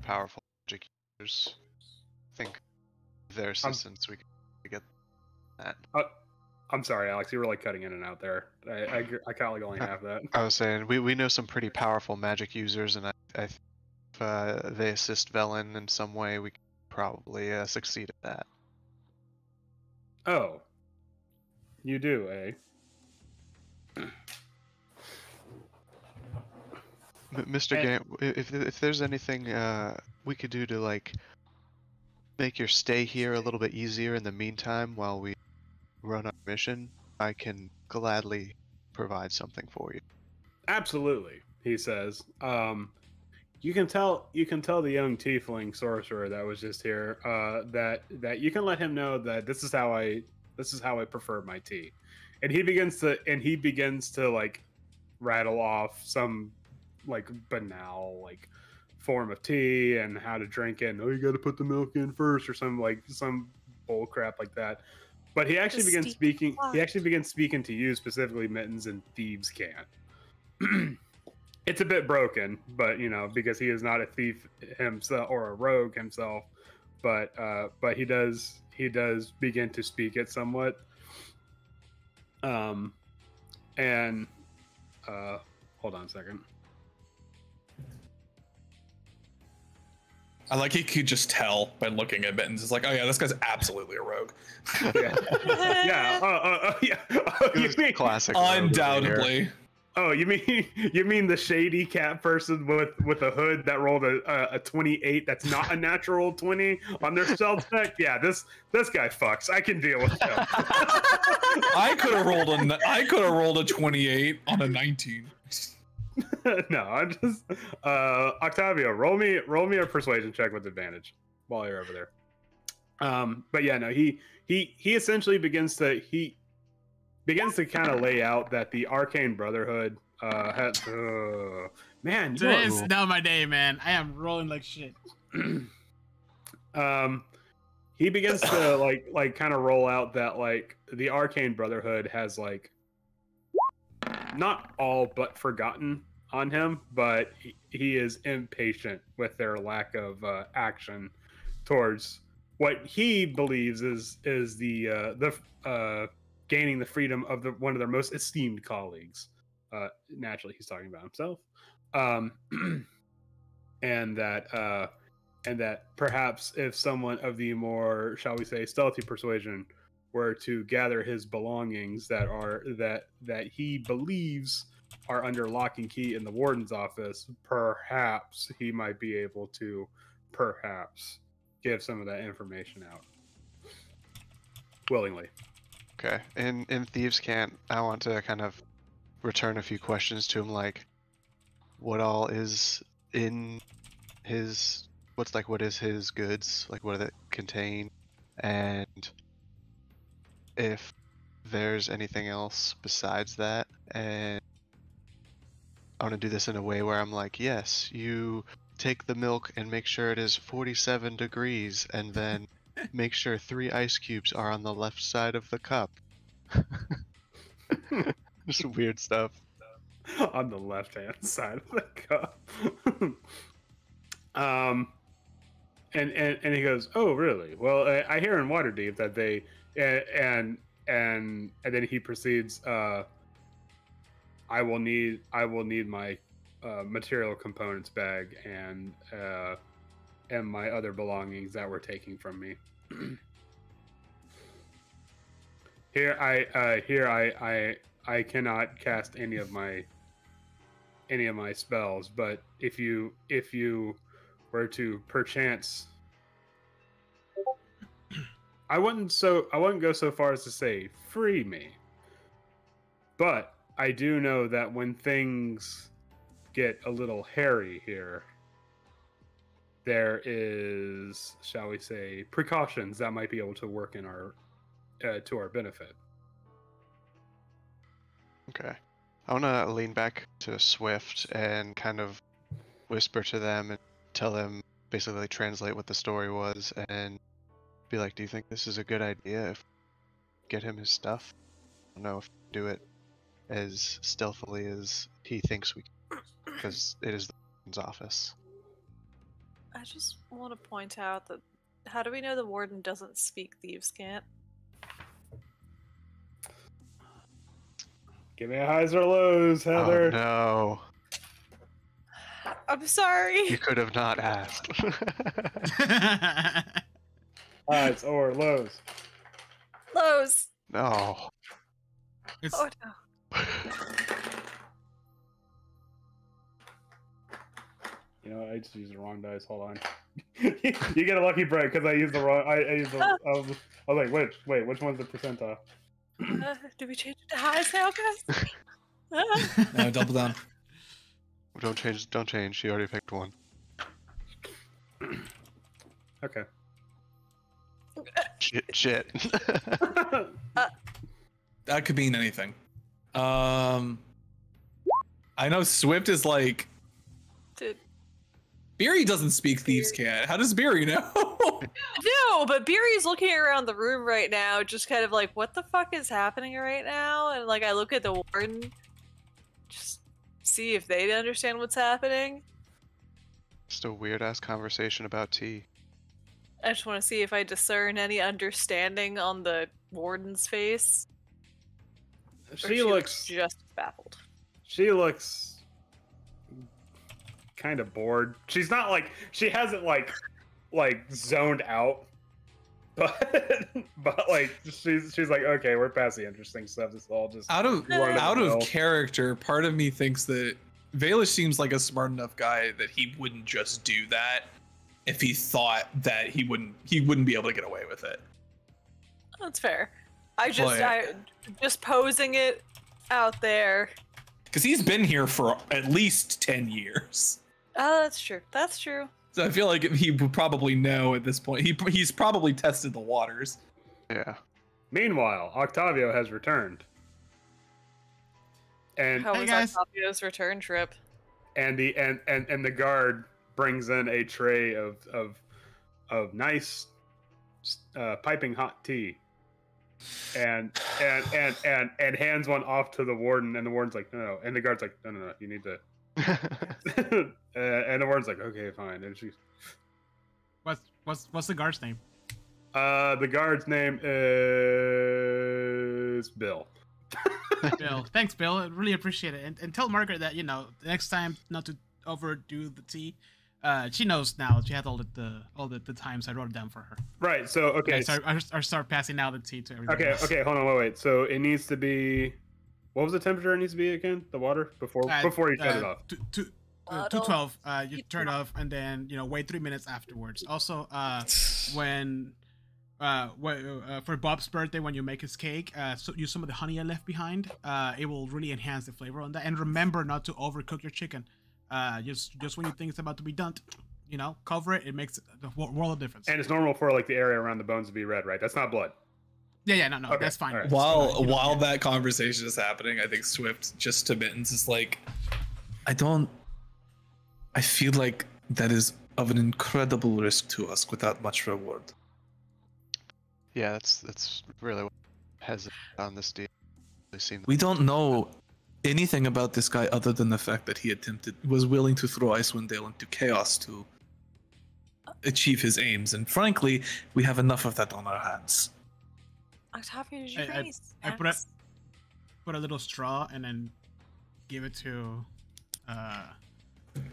powerful magic users. I think their assistance we could get that. I'm sorry, Alex. You were like cutting in and out there. I kind of like only have that. I was saying we know some pretty powerful magic users, and I think if they assist Velen in some way, we could probably succeed at that. Oh, you do, eh? Mr. Gant, if there's anything we could do to like make your stay here a little bit easier in the meantime while we run our mission, I can gladly provide something for you. Absolutely, he says. You can tell the young tiefling sorcerer that was just here that you can let him know that this is how I prefer my tea, and he begins to like rattle off some like banal like form of tea and how to drink it. And, oh, you got to put the milk in first, or some bull crap like that. But he actually begins speaking. He actually begins speaking to you specifically, Mittens, and Thieves Can't. It's a bit broken, but because he is not a thief himself or a rogue himself, but he does begin to speak it somewhat. And hold on a second. I like he could just tell by looking at Mittens. It's like, oh yeah, this guy's absolutely a rogue. Yeah, you mean Classic. Undoubtedly. Oh, you mean the shady cat person with a hood that rolled a 28? That's not a natural 20 on their stealth check. Yeah, this guy fucks. I can deal with him. I could have rolled a 28 on a 19. No, I'm just Octavio. Roll me a persuasion check with advantage while you're over there. But yeah, no, he essentially begins to kind of lay out that the Arcane Brotherhood has. Man, today is not my day, man. I am rolling like shit. He begins to like kind of roll out that like the Arcane Brotherhood has like not all but forgotten on him, but he is impatient with their lack of action towards what he believes is the gaining the freedom of one of their most esteemed colleagues. Naturally, he's talking about himself, and that perhaps if someone of the more, shall we say, stealthy persuasion were to gather his belongings that he believes are under lock and key in the warden's office, perhaps he might be able to give some of that information out willingly. Okay. In Thieves Can't, I want to kind of return a few questions to him, like what all is in his what is his goods, like what do they contain, and if there's anything else besides that. And I want to do this in a way where I'm like, yes, you take the milk and make sure it is 47 degrees, and then make sure 3 ice cubes are on the left side of the cup. Just weird stuff. On the left-hand side of the cup. And he goes, oh, really? Well, I hear in Waterdeep that they, and then he proceeds, I will need my material components bag and my other belongings that were taken from me. Here I cannot cast any of my spells, but if you were to perchance, I wouldn't go so far as to say free me, but I do know that when things get a little hairy here, there is, shall we say, precautions that might be able to work in our to our benefit. Okay. I want to lean back to Swift and kind of whisper to them and tell them, basically translate what the story was, and be like, do you think this is a good idea if we get him his stuff? I don't know if we do it as stealthily as he thinks we can, because it is the warden's office. I just want to point out that how do we know the warden doesn't speak Thieves Can't? Give me a highs or lows, Heather. Oh no. I'm sorry. You could have not asked. Highs or lows? Lows. No. It's, Oh no. You know, I just used the wrong dice. Hold on. You get a lucky break because I used the wrong. I used the. I was like, wait, which one's the percentile? Do we change it to highs now, guys? No, double down. Don't change. She already picked one. Okay. Shit. That could mean anything. I know Swift is like, Did Beery doesn't speak thieves' cat. How does Beery know? No, but Beery's looking around the room right now, just kind of like, what the fuck is happening right now? And like, I look at the warden, just see if they understand what's happening. Just a weird ass conversation about tea. I just want to see if I discern any understanding on the warden's face. She looks just baffled. She looks kind of bored. She's not like, she hasn't like zoned out, but like she's like, okay, we're past the interesting stuff. This is all just out of character. Part of me thinks that Valish seems like a smart enough guy that he wouldn't just do that if he thought that he wouldn't be able to get away with it. That's fair. I just posing it out there. Because he's been here for at least 10 years. Oh, that's true. That's true. So I feel like he would probably know at this point. He's probably tested the waters. Yeah. Meanwhile, Octavio has returned. And how was Octavio's return trip? And the guard brings in a tray of nice piping hot tea. And hands one off to the warden, and the warden's like, no, and the guard's like, no, you need to. And the warden's like, okay, fine. And she's, what's the guard's name? The guard's name is Bill. Bill, thanks, Bill. I really appreciate it. And tell Margaret that the next time not to overdo the tea. She knows now. She had all the times I wrote it down for her. Right. So okay. So I start passing out the tea to everybody. Okay. Okay. Hold on. Wait. So it needs to be. What was the temperature it needs to be again? The water before you shut it off. 212. You turn off and then wait 3 minutes afterwards. Also, when for Bob's birthday, when you make his cake, so use some of the honey I left behind. It will really enhance the flavor on that. And remember not to overcook your chicken. Just when you think it's about to be done, cover it. It makes the world of difference. And it's normal for like the area around the bones to be red, right? That's not blood. Yeah, no, okay. That's fine. Right. While that conversation is happening, I think Swift just to Mittens is like, I feel like that is of an incredible risk to us without much reward. Yeah, that's really what has on this deal. We don't know anything about this guy other than the fact that he was willing to throw Icewind Dale into chaos to achieve his aims, and frankly, we have enough of that on our hands. Octavio, I put a little straw and then give it to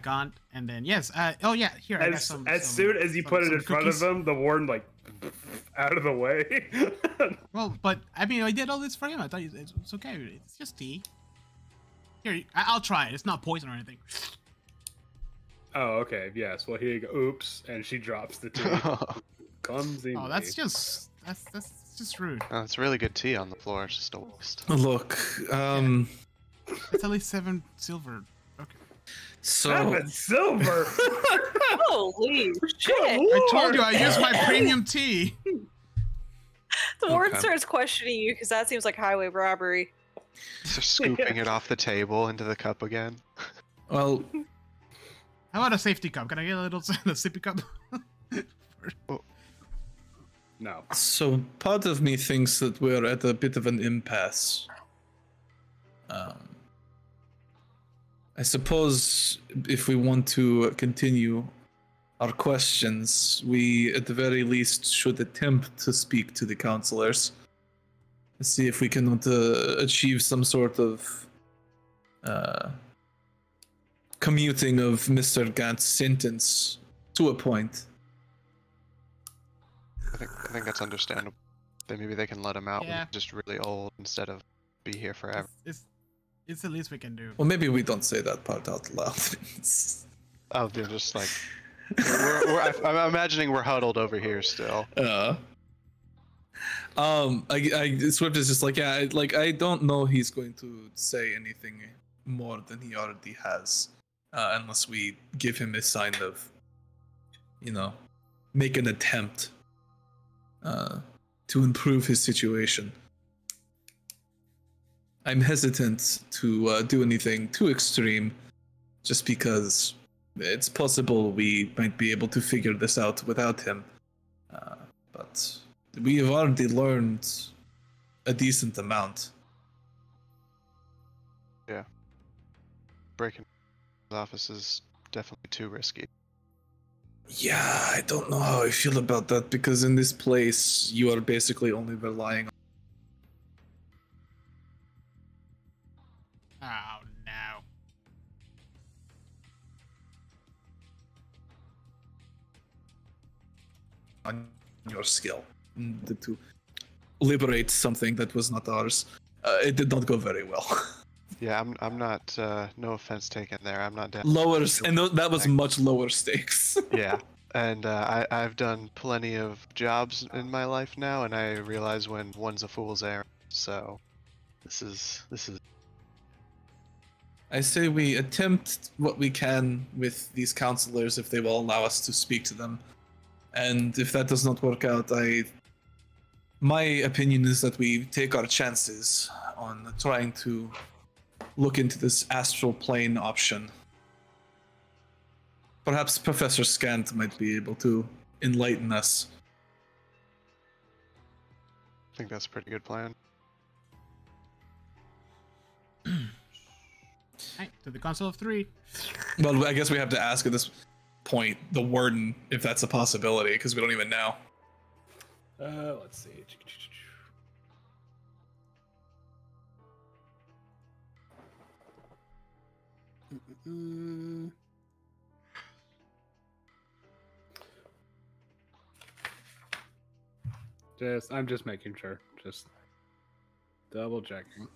Gaunt, and then yes. Oh yeah, here I got some. As soon as you put it in front of him, the warden like out of the way. Well, but I mean, I did all this for him. I thought it's okay. It's just tea. Here, I'll try it. It's not poison or anything. Oh, okay. Yes. Well, here you go. Oops, and she drops the tea. Clumsy. Oh, that's just rude. Oh, it's really good tea on the floor. It's just a waste. Look, it's at least 7 silver. Okay. So 7 silver. Holy shit! I told you I use my premium tea. The warden starts questioning you because that seems like highway robbery. Just scooping it off the table into the cup again. Well, how about a safety cup? Can I get a little sippy cup? No. So part of me thinks that we're at a bit of an impasse. I suppose if we want to continue our questions, we at the very least should attempt to speak to the counselors. See if we can achieve some sort of commuting of Mr. Gant's sentence to a point. I think that's understandable. Maybe they can let him out when he's just really old instead of be here forever. It's the least we can do. Well, maybe we don't say that part out loud. Oh, they're just like... I'm imagining we're huddled over here still. Swift is just like, yeah, I don't know he's going to say anything more than he already has, unless we give him a sign of, make an attempt to improve his situation. I'm hesitant to do anything too extreme, just because it's possible we might be able to figure this out without him. But we have already learned a decent amount. Yeah. Breaking his office is definitely too risky. Yeah, I don't know how I feel about that, because in this place, you are basically only relying Oh no. on your skill to liberate something that was not ours. It did not go very well. Yeah, I'm not. No offense taken there. I'm not down. Lower, and that was much lower stakes. Yeah, and I've done plenty of jobs in my life now, and I realize when one's a fool's errand. So, this is. I say we attempt what we can with these counselors if they will allow us to speak to them. And if that does not work out, my opinion is that we take our chances on trying to look into this astral plane option. Perhaps Professor Scant might be able to enlighten us. I think that's a pretty good plan. Alright, to the Council of Three. Well, I guess we have to ask at this point the warden if that's a possibility, because we don't even know. Let's see. I'm just making sure. Just double checking.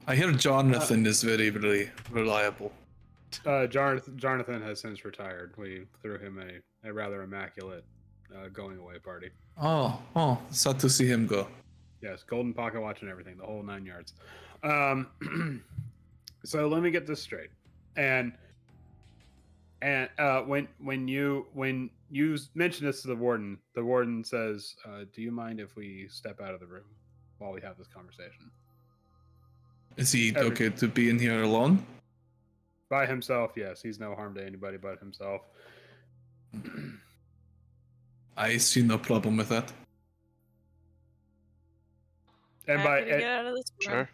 I hear Jonathan is very, very reliable. Jonathan has since retired. We threw him a rather immaculate going away party. Oh, sad to see him go. Yes, golden pocket watch and everything, the whole 9 yards. So let me get this straight. And when you mention this to the warden says, "Do you mind if we step out of the room while we have this conversation?" Is he okay to be in here alone? By himself, yes. He's no harm to anybody but himself. I see no problem with that. And Happy to get out of this room. Sure.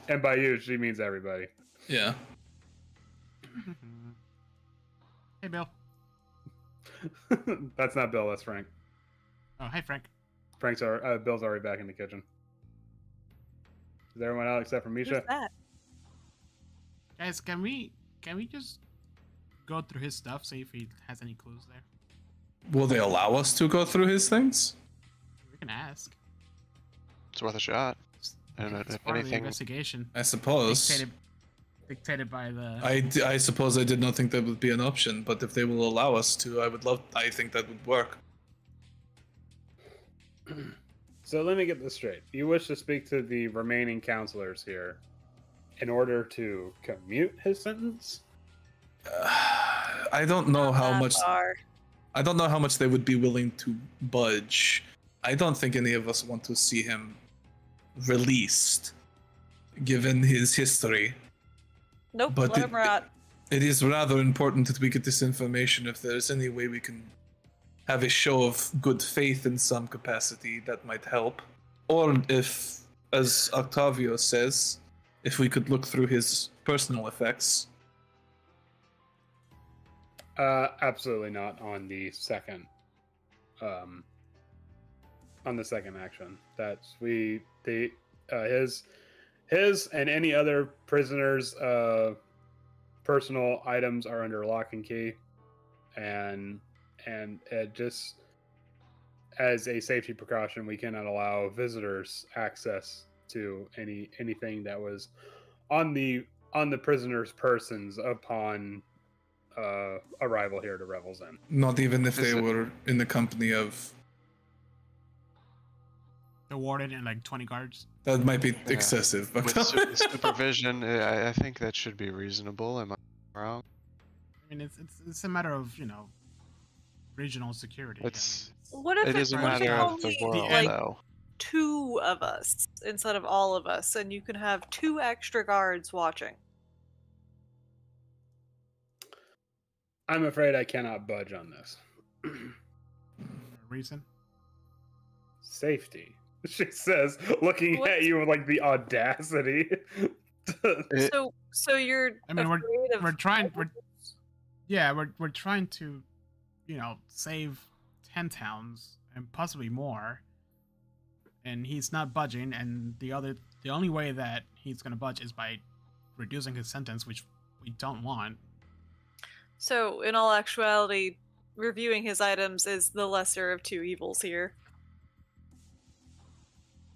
And by you, she means everybody. Yeah. Hey, Bill. That's not Bill. That's Frank. Oh, hey, Frank. Bill's already back in the kitchen. Is everyone out except for Misha? Who's that? Guys, can we just go through his stuff, see if he has any clues there? Will they allow us to go through his things? We can ask. It's worth a shot. And It's if part of the anything, investigation. I suppose. Dictated by the. I suppose I did not think that would be an option, but if they will allow us to, I think that would work. So let me get this straight. You wish to speak to the remaining counselors here in order to commute his sentence? I don't know how Not much. far. I don't know how much they would be willing to budge. I don't think any of us want to see him released, given his history. Nope, But let him rot. It is rather important that we get this information. If there's any way we can have a show of good faith in some capacity, that might help. Or if, as Octavio says, if we could look through his personal effects. Absolutely not on the second. On the second action. That's his and any other prisoners' personal items are under lock and key, and just as a safety precaution, we cannot allow visitors access to anything that was on the prisoner's persons upon arrival here to Revel's Inn. Not even if they were in the company of... The warden and like 20 guards. That might be excessive. But with supervision, I think that should be reasonable. Am I wrong? I mean, it's a matter of, regional security. It's What if it is a what if matter of only, the world, like, though. 2 of us instead of all of us, and you can have 2 extra guards watching. I'm afraid I cannot budge on this. Reason? Safety, she says, looking What? at you with like the audacity. So you're. I mean, afraid of we're trying to, save 10 towns and possibly more. And he's not budging, and the only way that he's gonna budge is by reducing his sentence, which we don't want. So, in all actuality, reviewing his items is the lesser of 2 evils here.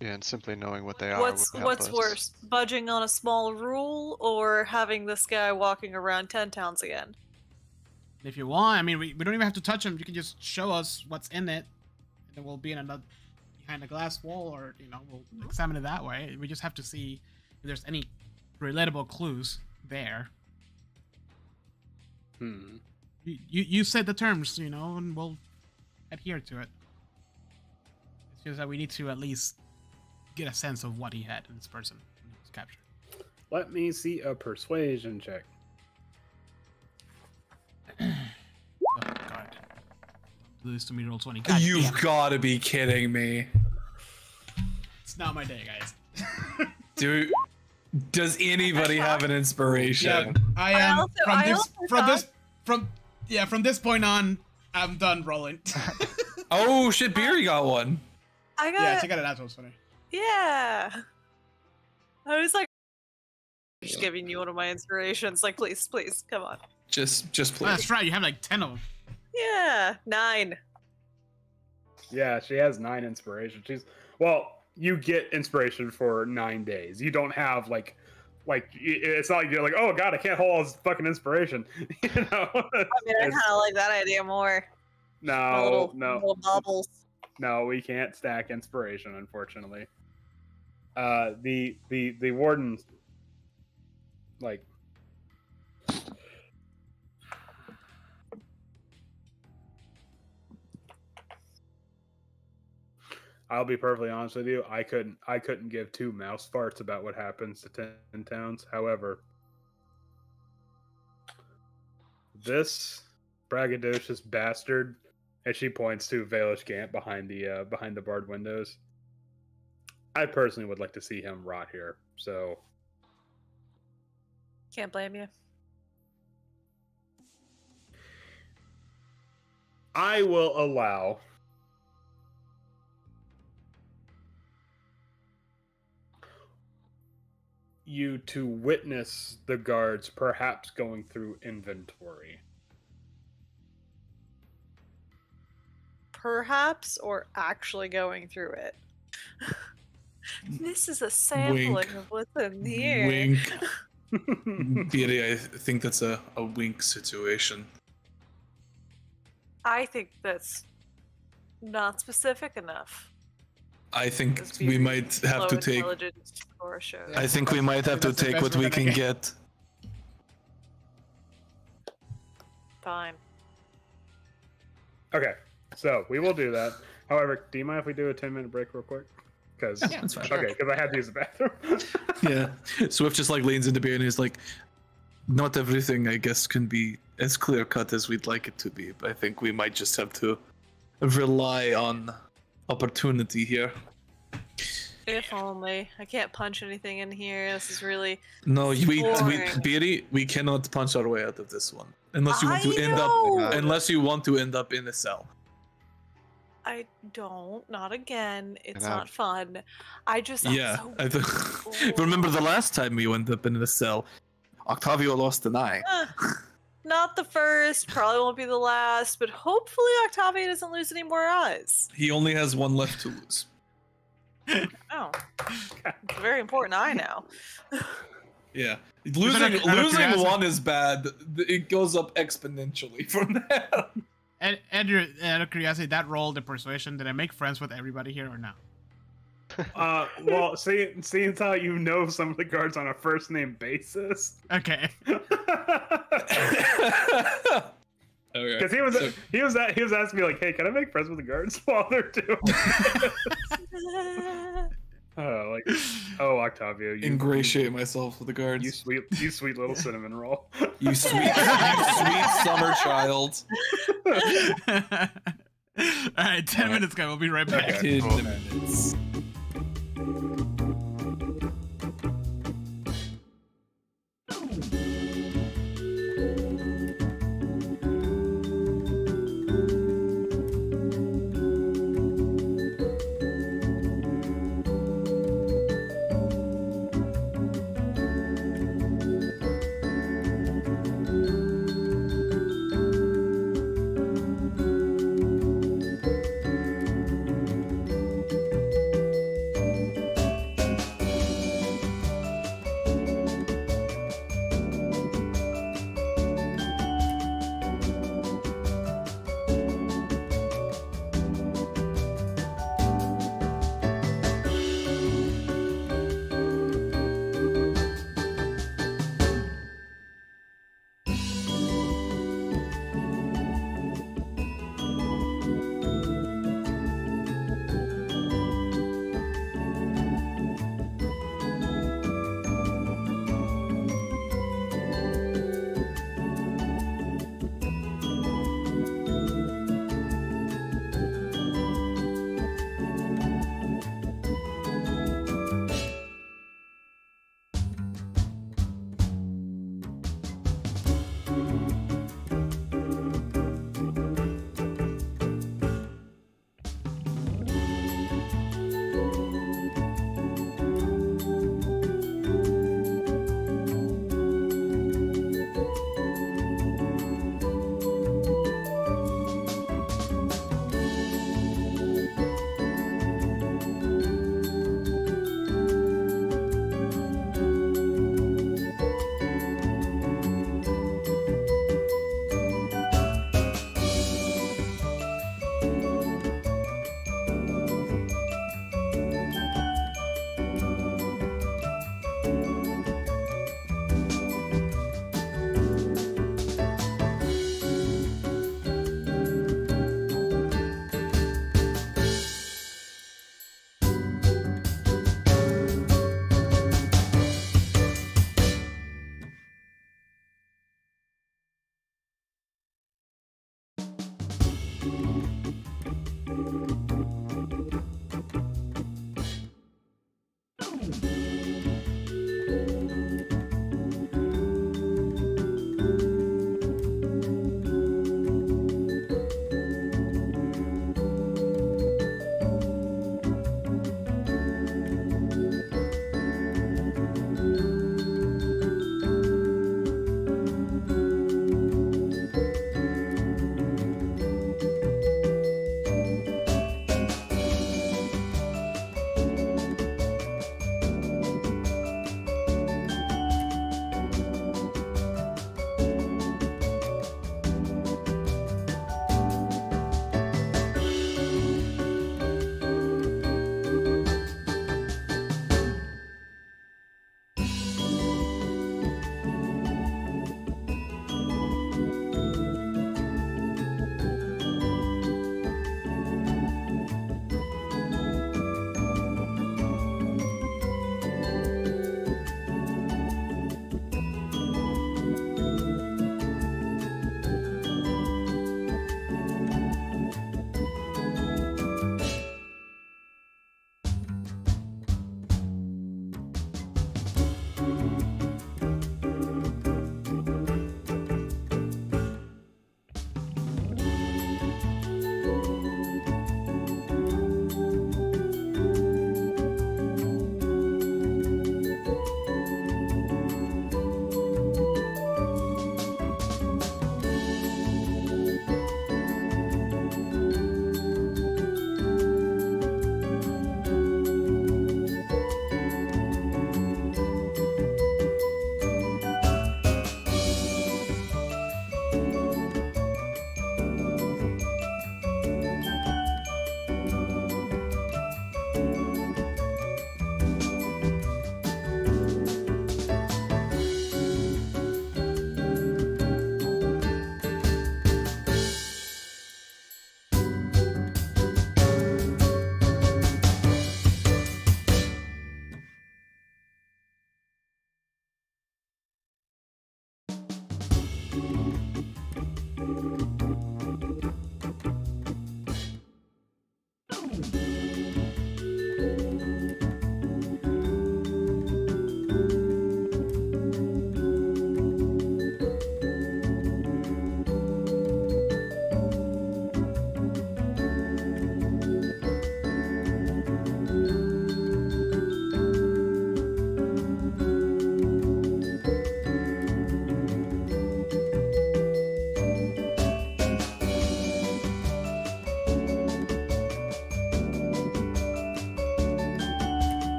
Yeah, and simply knowing what they are. What's would help us. worse, budging on a small rule or having this guy walking around 10 towns again? If you want, I mean, we don't even have to touch him. You can just show us what's in it, and then we'll be behind a glass wall, or we'll examine it that way. We just have to see if there's any relatable clues there. You said the terms, and we'll adhere to it. It's just that we need to at least get a sense of what he had in this person when he was captured. Let me see a persuasion check. Oh god. Do this to me, roll 20. God You've damn it. got to be kidding me. It's not my day, guys. Dude, does anybody have an inspiration? Yeah, I am from this point on. I'm done rolling. Oh shit, Beery got one. I got. Yeah, check out that was funny. Yeah. I was like, just giving you one of my inspirations. Like, please, come on. Just Oh, please. that's right. You have like 10 of them. Yeah, 9. Yeah, she has 9 inspiration. You get inspiration for 9 days. You don't have like it's not like you're like, oh god, I can't hold all this fucking inspiration. I mean, I kind of like that idea more. No, Little bubbles. no, we can't stack inspiration, unfortunately. The warden, like, I'll be perfectly honest with you. I couldn't give 2 mouse farts about what happens to 10 towns. However, this braggadocious bastard, and she points to Valish Gant behind the barred windows. I personally would like to see him rot here. So Can't blame you. I will allow you to witness the guards perhaps going through inventory. Perhaps, or actually going through it. This is a sampling Wink. of what's in here. Wink. Beery, I think that's a wink situation. I think that's not specific enough. I think This we Beery might have low to take. intelligence score shows. I think we might have to That's the take best what we're we gonna can get. get. Fine. Okay, so we will do that. However, do you mind if we do a 10-minute break real quick? Because Yeah, that's fine. okay, because I had to use the bathroom. Yeah. Swift just like leans into Beery and he's like, not everything I guess can be as clear cut as we'd like it to be, but I think we might just have to rely on opportunity here. If only. I can't punch anything in here. This is really. No, boring. Beery, we cannot punch our way out of this one unless you want to I end know! up in a cell. I don't. Not again. It's And not fun. I just. Yeah, I'm so remember the last time we went up in the cell, Octavio lost an eye. Not the first. Probably won't be the last. But hopefully Octavia doesn't lose any more eyes. He only has one left to lose. Oh, it's a very important eye now. Yeah, out losing of curiosity- one is bad. It goes up exponentially from there. And Andrew, out of curiosity, that roll, the persuasion, did I make friends with everybody here or no? Well, seeing how you know some of the guards on a first name basis. Okay. Because he was asking me like, hey, can I make friends with the guards while they're doing this? Octavio, you Ingratiate myself with the guards. you sweet little cinnamon roll. You sweet summer child. All right, 10 minutes, guys. We'll be right back. Okay. 10 minutes.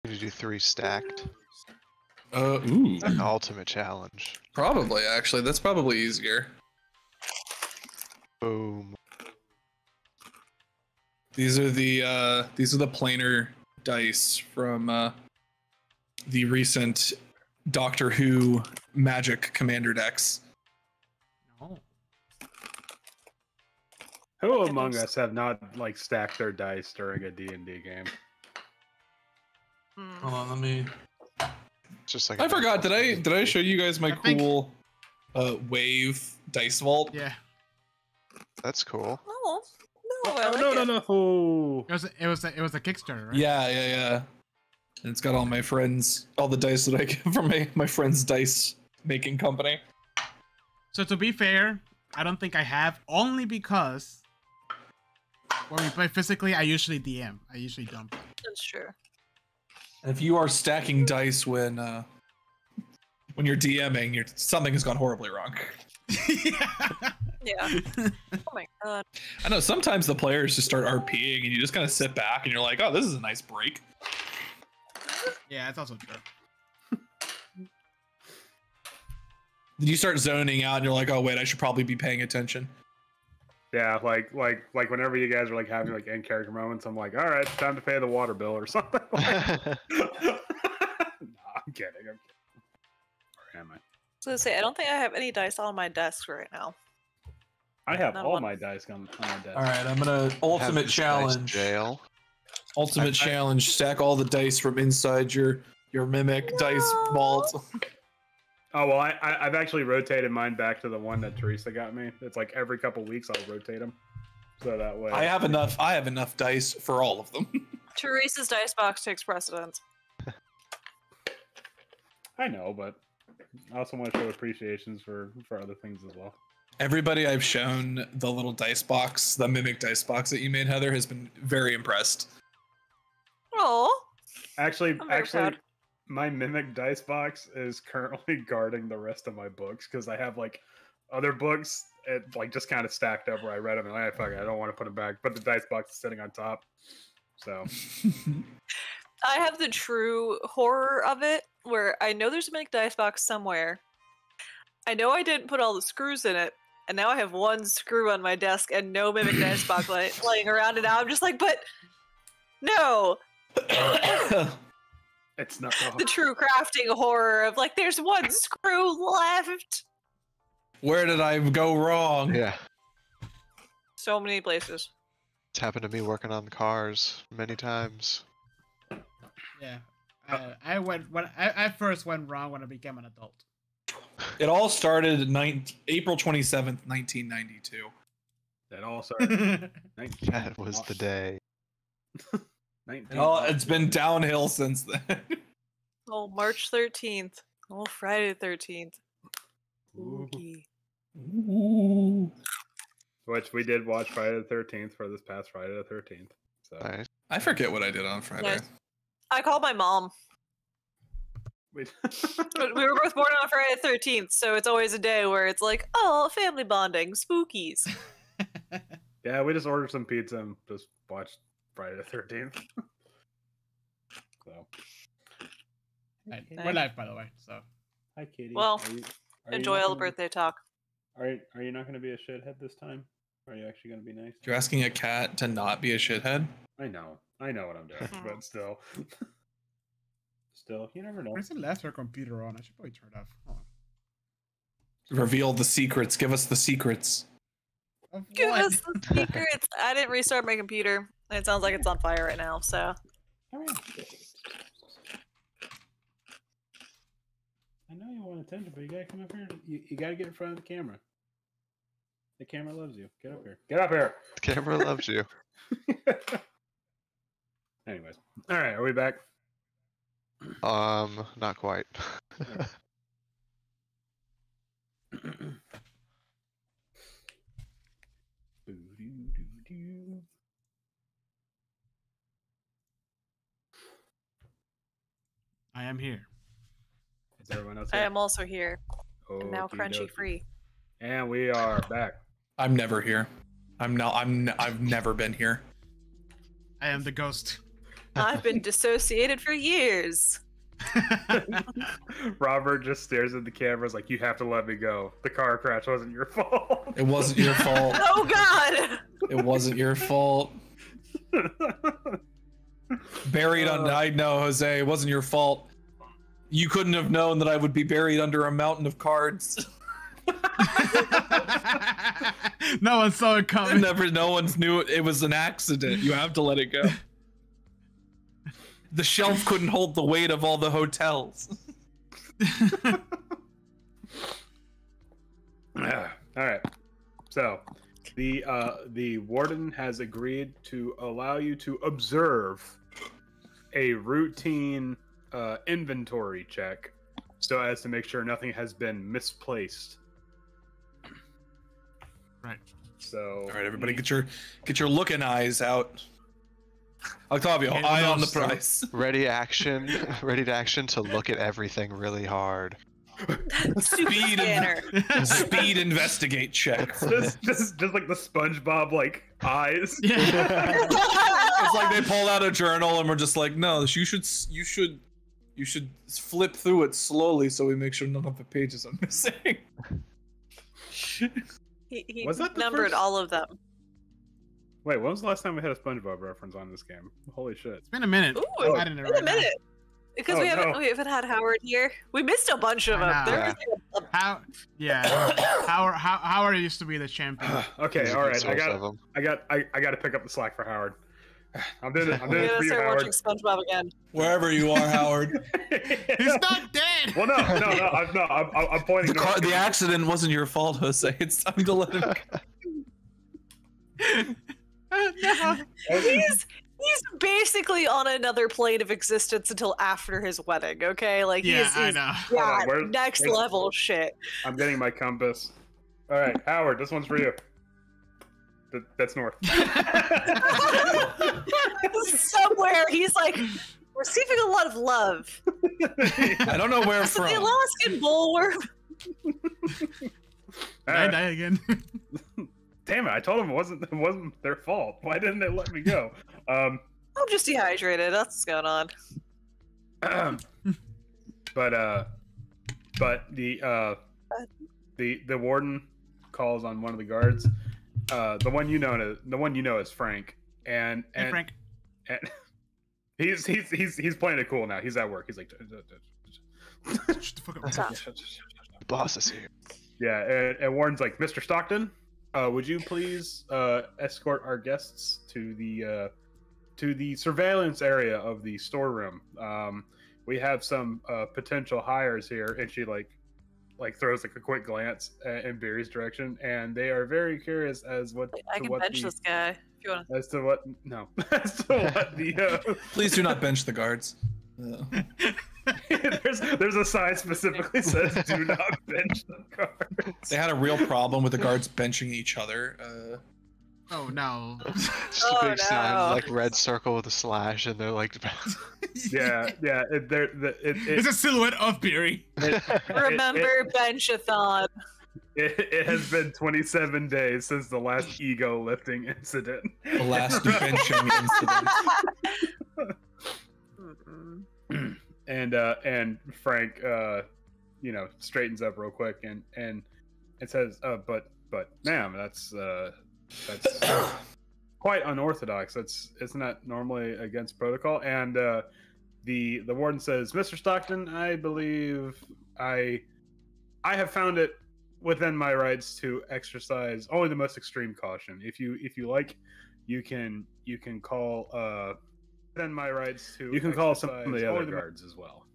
Do 3 stacked. Ooh. An ultimate challenge. Probably, actually. That's probably easier. Boom. These are the planar dice from the recent Doctor Who Magic Commander decks. Oh. Who among us have not like stacked their dice during a D&D game? Hold on, let me. Just like I forgot. Did I show you guys my I think- cool wave dice vault? Yeah. That's cool. Oh, no, I like no, it. no, no. Oh. It was a Kickstarter, right? Yeah. And it's got all my friends, all the dice that I get from my friend's dice making company. So to be fair, I don't think I have, only because when we play physically, I usually DM. I usually don't play. That's true. If you are stacking dice when you're DMing, something has gone horribly wrong. Yeah. Oh my god. I know sometimes the players just start RPing and you just kind of sit back and you're like, oh, this is a nice break. Yeah, that's also true. Then you start zoning out and you're like, oh wait, I should probably be paying attention. Yeah, like whenever you guys are like having like in character moments, I'm like, all right, it's time to pay the water bill or something. Like, no, I'm kidding. Or am I? So to say, I don't think I have any dice on my desk right now. I have Not all one. my dice on my desk. All right, I'm gonna Have ultimate this nice challenge. jail. Ultimate challenge. Stack all the dice from inside your Your mimic dice vault. Oh well, I've actually rotated mine back to the one that Teresa got me. It's like every couple weeks I'll rotate them, so that way. I have enough dice for all of them. Teresa's dice box takes precedence. I know, but I also want to show appreciations for other things as well. Everybody I've shown the little dice box, the mimic dice box that you made, Heather, has been very impressed. Oh. Actually, proud. my mimic dice box is currently guarding the rest of my books because I have like other books like just kind of stacked up where I read them and fuck it, I don't want to put them back, but the dice box is sitting on top. So I have the true horror of it where I know there's a mimic dice box somewhere. I know I didn't put all the screws in it, and now I have one screw on my desk and no mimic dice box laying around, and now I'm just like, but no. it's not wrong. The true crafting horror of like, there's one screw left. Where did I go wrong? Yeah. So many places. It's happened to me working on cars many times. Yeah. I first went wrong when I became an adult. It all started April 27th, 1992. That all started. That was the day. It's been downhill since then. Oh, March 13th. Oh, Friday the 13th. Spooky. Ooh. Which we did watch Friday the 13th for this past Friday the 13th. So Nice. I forget what I did on Friday. Nice. I called my mom. we We were both born on Friday the 13th, so it's always a day where it's like, oh, family bonding, spookies. yeah, we just ordered some pizza and just watched Friday the 13th. So Right. We're live, by the way. So hi, Katie. Well, Are enjoy you all not the gonna- birthday talk. Are you not going to be a shithead this time? Or are you actually going to be nice? You're asking a cat to not be a shithead? I know what I'm doing, but still, you never know. where's the left her computer on? I should probably turn it off. Hold Reveal the secrets. Give us the secrets. on. Of Give what? us the secrets. I didn't restart my computer, and it sounds like it's on fire right now, so. I know you want attention, but you gotta come up here. You gotta get in front of the camera. The camera loves you. Get up here. Get up here. The camera loves you. Anyways, all right. Are we back? Not quite. I am here. Is everyone else I here? am also here. I'm now Okey crunchy dokey. free. And we are back. I'm never here. I've never been here. I am the ghost. I've been dissociated for years. Robert just stares at the cameras like, you have to let me go. The car crash wasn't your fault. It wasn't your fault. Oh God! It wasn't your fault. Buried under. I know, Jose. It wasn't your fault. You couldn't have known that I would be buried under a mountain of cards. No one saw it coming. No one knew it. It was an accident. You have to let it go. The shelf couldn't hold the weight of all the hotels. All right. So, the warden has agreed to allow you to observe a routine inventory check, so as to make sure nothing has been misplaced. Right. So, All right, everybody, get your looking eyes out. Octavio, eye on the prize. Ready to action to look at everything really hard. Speed Scanner. Speed investigate check. just like the SpongeBob like eyes. Yeah. It's like they pull out a journal and we're just like, no, you should flip through it slowly so we make sure none of the pages are missing. He Was that the numbered first- all of them. Wait, when was the last time we had a SpongeBob reference on this game? Holy shit! It's been a minute. Ooh, I'm adding it in a right now. minute. Because Oh, we haven't no. had Howard here. We missed a bunch of I them. know. There was Howard used to be the champion. Okay, There's a all good right. source of 'em. I got to pick up the slack for Howard. I'm doing it I'm for gonna you, start Howard. watching SpongeBob again. Wherever you are, Howard. He's not dead. Well, no, I'm pointing. The accident wasn't your fault, Jose. It's time to let him go. No. He's basically on another plane of existence until after his wedding. Okay, like Yeah, he's I know. yeah, Hold on, next where's- level shit. I'm getting my compass. All right, Howard, this one's for you. That's north. Somewhere he's like receiving a lot of love. I don't know where So the from. Alaskan bullworm. I die again. Damn it! I told them it wasn't their fault. Why didn't they let me go? I'm just dehydrated. That's what's going on. But the warden calls on one of the guards. The one you know is Frank, and Hey, Frank. and he's playing it cool now. He's at work. He's like, Shut the fuck up. Stop. The boss is here. yeah. And Warden's like, Mr. Stockton, would you please escort our guests to the surveillance area of the storeroom? We have some potential hires here, and she like throws like a quick glance in Barry's direction, and they are very curious as I can bench this guy if you want. as to what the Please do not bench the guards. there's a sign specifically says do not bench the guards. They had a real problem with the guards benching each other. Oh no. Just Oh, a big sign, no. like red circle with a slash, and they're like, Yeah. It's a silhouette of Beery. Remember bench-a-thon. It has been 27 days since the last ego lifting incident. The last benching incident. Mm-mm. And Frank straightens up real quick and says, but ma'am, that's quite unorthodox. It's not normally against protocol. And the warden says, Mr. Stockton, I believe I have found it within my rights to exercise only the most extreme caution. If you like, you can call within my rights to call some of the other guards as well.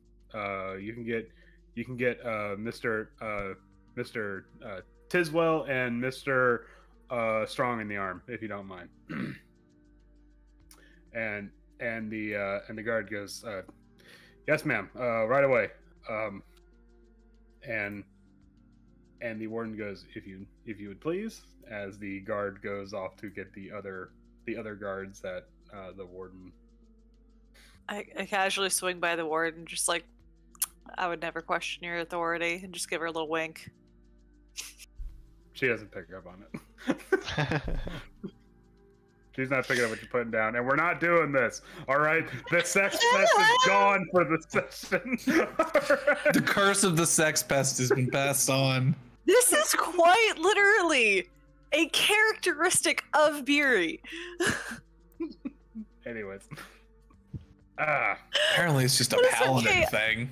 You can get Mr. Tiswell and Mr. Strong in the arm, if you don't mind. and the guard goes, yes, ma'am, right away. And the warden goes, if you would please, as the guard goes off to get the other guards that the warden. I casually swing by the warden, just like, I would never question your authority, and just give her a little wink. She doesn't pick up on it. She's not picking up what you're putting down, and we're not doing this. All right, the sex pest is gone for the session. Right. The curse of the sex pest has been passed on. This is quite literally a characteristic of Beery. Anyways, Apparently, it's just a What is paladin okay? thing.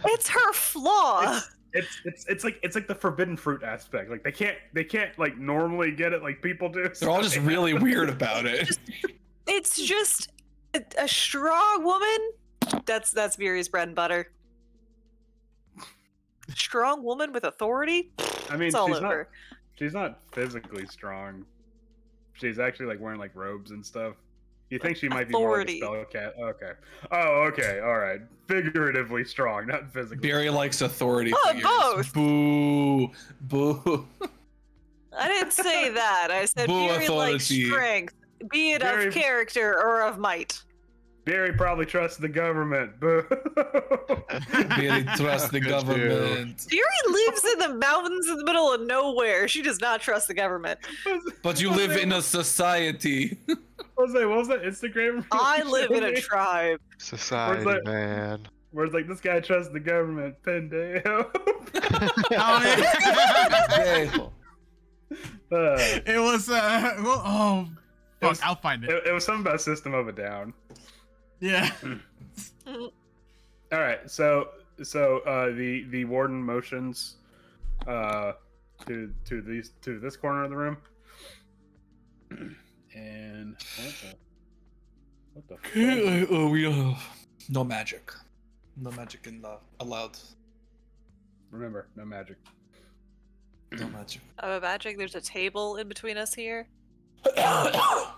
It's her flaw. it's like the forbidden fruit aspect. Like they can't like normally get it like people do. They're all just really weird about it. It's just a strong woman. That's Beery's bread and butter. Strong woman with authority. I mean, It's all over. she's not physically strong. She's actually like wearing like robes and stuff. You think she might be more like a Authority. spell cat? Okay. Oh, okay. All right. Figuratively strong, not physically. Barry likes authority Oh, figures. both. Boo. Boo. I didn't say that. I said Boo Beery likes authority. strength, be it Very- of character or of might. Barry probably trusts the government. Boo. Barry trusts the Good government. Beery lives in the mountains in the middle of nowhere. She does not trust the government. But you live in a society. What was that Instagram? I live in a tribe. Society, that? man. Where it's like, this guy trusts the government. Pendejo. Oh, yeah. It was It fuck, was- I'll find it. It was something about System of a Down. Yeah. All right, so the warden motions to this corner of the room, and What the? No magic. No magic allowed. Remember, no magic. No magic. Oh, magic. There's a table in between us here. No,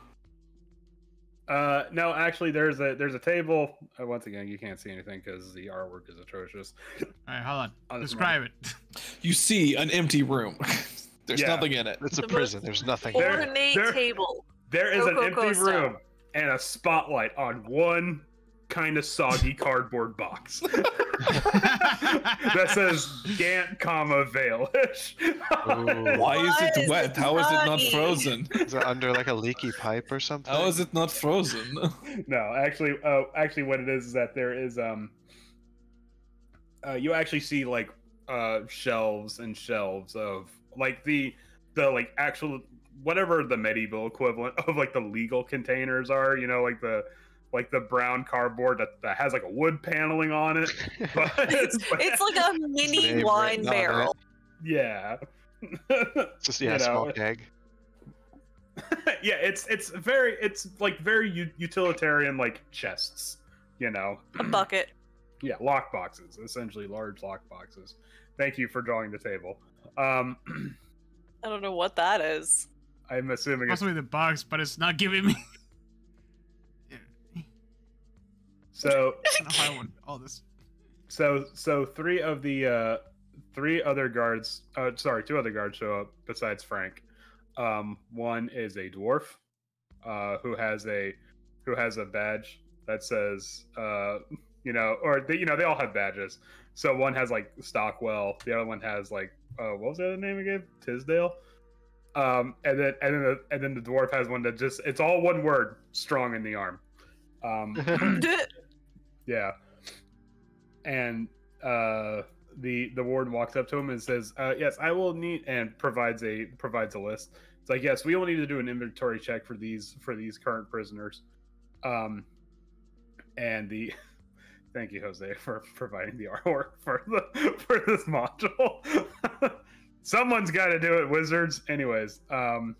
actually, there's a table. Once again, you can't see anything because the artwork is atrocious. All right, hold on. this Describe it. You see an empty room. There's nothing in it. It's a The prison. most There's nothing. Ornate table. There is an Rococo empty style. room and a spotlight on one kind of soggy cardboard box that says Gant, Veilish. Why is Why it is wet? it How is it not soggy? frozen? Is it under like a leaky pipe or something? How is it not frozen? No, actually, what it is that there is you actually see like shelves and shelves of like the like actual whatever the medieval equivalent of like the legal containers are, you know, like the brown cardboard that has like a wood paneling on it. But It's like a mini name wine written on it. barrel. yeah. It's just a small keg. Yeah, it's very utilitarian like chests, you know. A bucket. Yeah, lock boxes, essentially large lock boxes. Thank you for drawing the table. I don't know what that is. I'm assuming it's Possibly the box, but it's not giving me. so. I don't know how I want all this. So three other guards show up besides Frank. One is a dwarf, who has a badge that says, they all have badges. So one has like Stockwell, the other one has like, what was the other name again? Tisdale. And then the dwarf has one that just, it's all one word, strong in the arm. Yeah. And the warden walks up to him and says, yes, I will need, and provides a list. It's like, yes, we will need to do an inventory check for these current prisoners. And the thank you, Jose, for providing the artwork for this module. Someone's got to do it, wizards. Anyways, and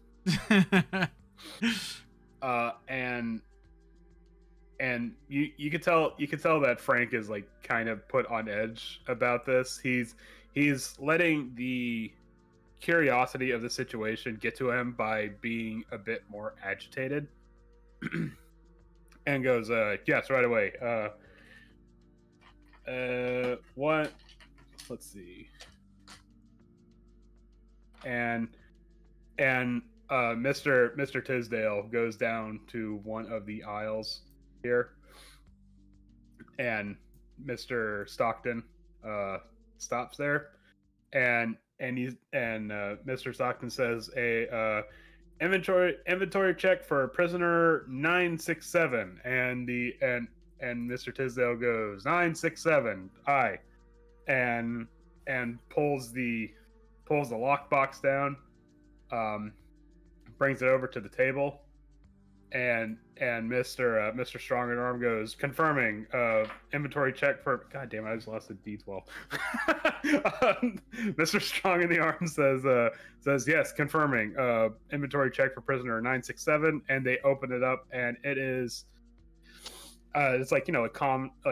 you could tell that Frank is like kind of put on edge about this. He's letting the curiosity of the situation get to him by being a bit more agitated, and goes, yes, right away. What? Let's see. And Mr. Tisdale goes down to one of the aisles here, and Mr. Stockton stops there, and Mr. Stockton says a inventory check for prisoner 967, and Mr. Tisdale goes 967, aye, and pulls the lockbox down, brings it over to the table, and Mr. Strong in Arm goes, confirming inventory check for, god damn it, I just lost a D12. Mr. Strong in the Arm says yes, confirming inventory check for prisoner 967, and they open it up, and it is it's like,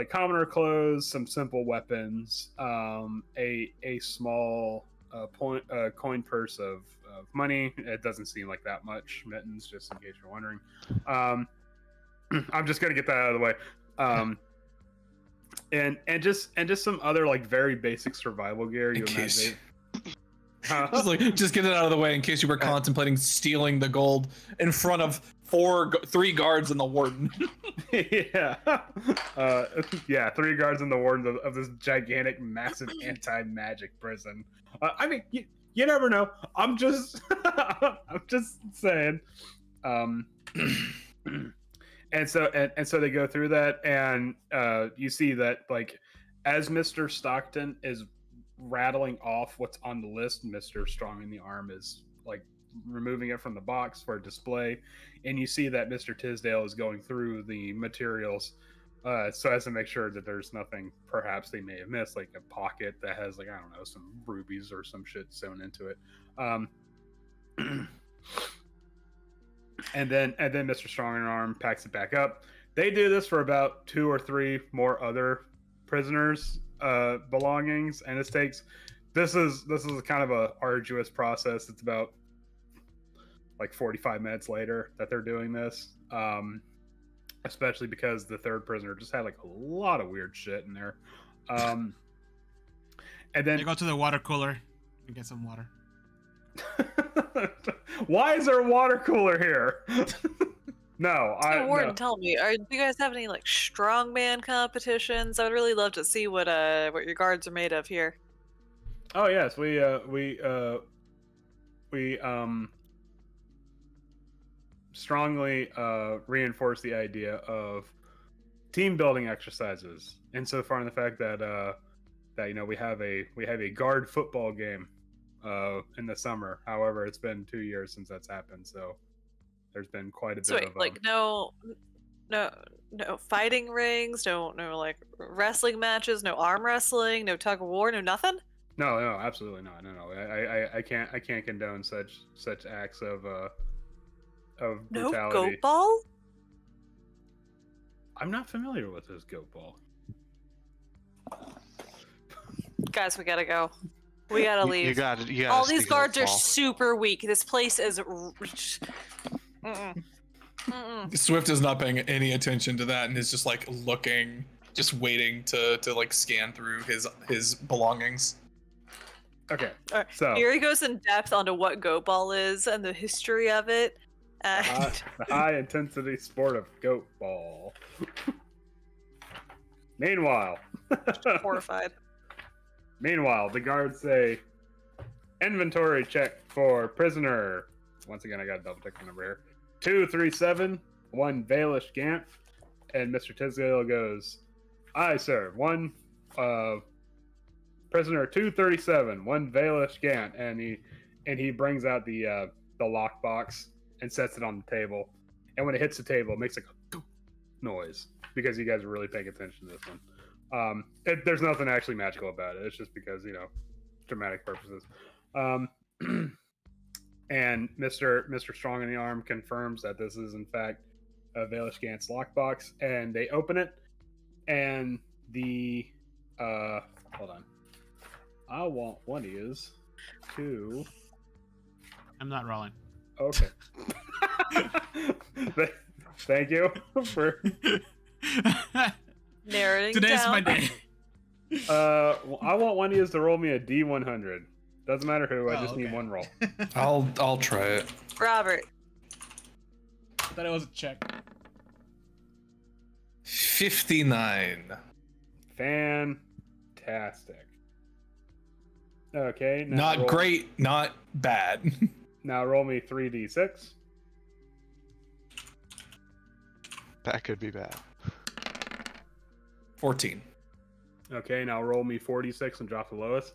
commoner clothes, some simple weapons, a small coin purse of money. It doesn't seem like that much mittens, just in case you're wondering. I'm just gonna get that out of the way. And just some other like very basic survival gear. You imagine. Just get it out of the way in case you were contemplating stealing the gold in front of three guards and the warden. Yeah. 3 guards and the warden of this gigantic, massive anti-magic prison. I mean, you never know. I'm just saying. And so they go through that, and you see that, like, as Mr. Stockton is rattling off what's on the list, Mr. Strong in the Arm is like removing it from the box for display, and you see that Mr. Tisdale is going through the materials so as to make sure that there's nothing perhaps they may have missed, like a pocket that has, like, I don't know, some rubies or some shit sewn into it. And then Mr. Strong in Arm packs it back up, They do this for about 2 or 3 more other prisoners' belongings, and this is kind of a arduous process. It's about like 45 minutes later that they're doing this, especially because the third prisoner just had like a lot of weird shit in there. And then You go to the water cooler and get some water. Why is there a water cooler here? No, Warden, no. tell me, do you guys have any like strongman competitions? I would really love to see what your guards are made of here. Oh yes, we strongly reinforce the idea of team building exercises, insofar in the fact that we have a guard football game in the summer. However, it's been 2 years since that's happened, so there's been quite a bit of like no fighting rings, no like wrestling matches, no arm wrestling, no tug of war, no nothing. No, absolutely not. No. I can't condone such acts of brutality. No goat ball? I'm not familiar with this goat ball. Guys, we gotta go. We gotta leave. You got it. All these guards are super weak. This place is. Mm-mm. Mm-mm. Swift is not paying any attention to that and is just like looking, just waiting to like scan through his belongings. Okay, Right. so Here he goes in depth onto what goat ball is and the history of it. And the high intensity sport of goat ball. Meanwhile, horrified. the guards say, inventory check for prisoner. Once again, I got to double check the number here. 237, 1 Baelish Gant. And Mr. Tisdale goes, aye, sir. 1 prisoner 237, 1 Baelish Gant. And he brings out the lockbox and sets it on the table. And when it hits the table, it makes like a noise, because you guys are really paying attention to this one. There's nothing actually magical about it. It's just because, dramatic purposes. And Mr. Strong in the Arm confirms that this is in fact a Baelish Gant's lockbox, and they open it, and the hold on. I want one of yous to. I'm not rolling. Okay. Thank you for Narrating Today's down. my day. I want one of yous to roll me a D100. Doesn't matter who. I just need okay. one roll. I'll try it. Robert. I thought it was a check. 59. Fantastic. Okay. Now Not roll, great, not bad. Now roll me 3d6. That could be bad. 14. Okay, now roll me 46 and drop the lowest.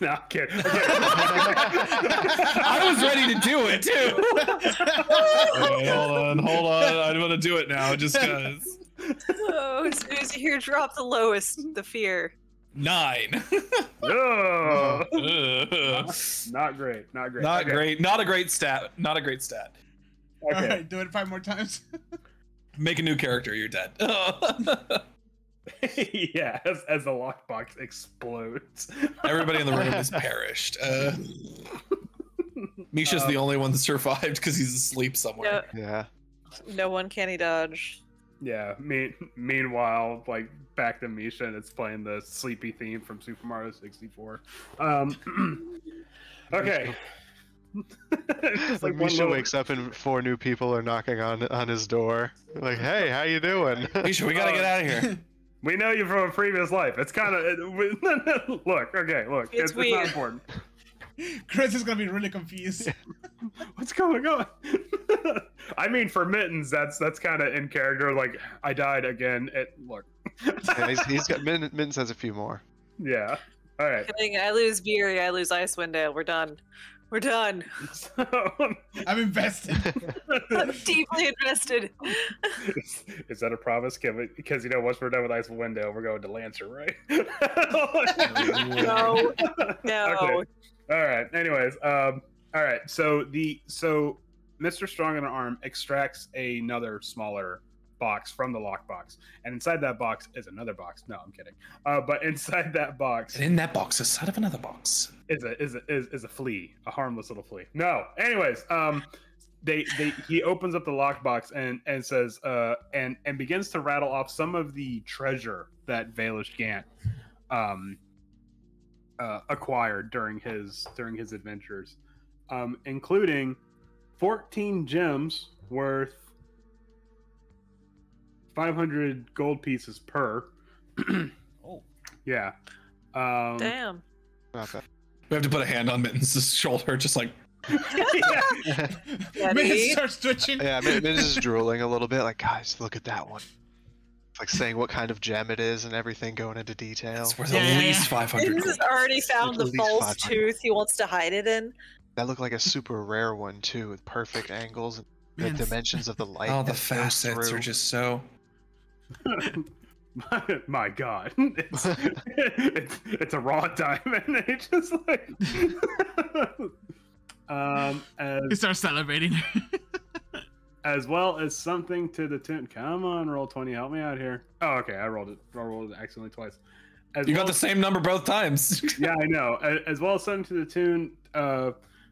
No, I'm kidding. I was ready to do it too. Wait, hold on. I'm gonna do it now, just cause. Oh, as soon as you hear drop the lowest, the fear. 9. No. Ugh. Not great. Not great. Not Okay. great. Not a great stat. Not a great stat. Okay. All right, do it 5 more times. Make a new character. You're dead. Yeah, as the lockbox explodes. Everybody in the room has perished. Misha's the only one that survived because he's asleep somewhere. Yeah. No uncanny dodge. Yeah. Meanwhile, like back to Misha, and it's playing the sleepy theme from Super Mario 64. Okay. Just Like one Misha little- wakes up and 4 new people are knocking on his door. Like, hey, how you doing? Misha, we gotta get out of here. We know you from a previous life. It's kind of look. It's It's not weird. important. Chris is gonna be really confused. What's going on? I mean, for Mittens, that's kind of in character. Like, I died again. Look. Yeah, he's got Mittens has a few more. Yeah. All right. Kidding, I lose Beery, I lose Icewind Dale. We're done. We're done. So, I'm invested. I'm deeply invested. is that a promise? Because once we're done with Icewind Dale, we're going to Lancer, right? No. Okay. All right. Anyways, all right. So Mr. Strong in the Arm extracts another smaller box from the lockbox, and inside that box is another box. No, I'm kidding. But inside that box, And in that box, inside of another box, is a flea, a harmless little flea. No, anyways, he opens up the lockbox and says and begins to rattle off some of the treasure that Valish Gant acquired during his adventures, including 14 gems worth 500 gold pieces per. Oh. Yeah. Damn. Not bad. we have to put a hand on Mittens' shoulder, just like, Yeah. Mittens starts twitching. Yeah, Mittens is drooling a little bit. Like, guys, look at that one. It's like saying what kind of gem it is and everything, going into detail. it's worth Yeah, at yeah, least yeah. 500 He's gold. already found At the least false 500. tooth he wants to hide it in. That looked like a super rare one too, with perfect angles and the Man, dimensions of the light. Oh, the that goes facets through. are just so. My God, it's a raw diamond. It's just like, he starts salivating. as well as something to the tune. Come on, roll20, help me out here. Oh, okay, I rolled it accidentally twice. As You well got the same number both times. yeah, I know. As well as something to the tune,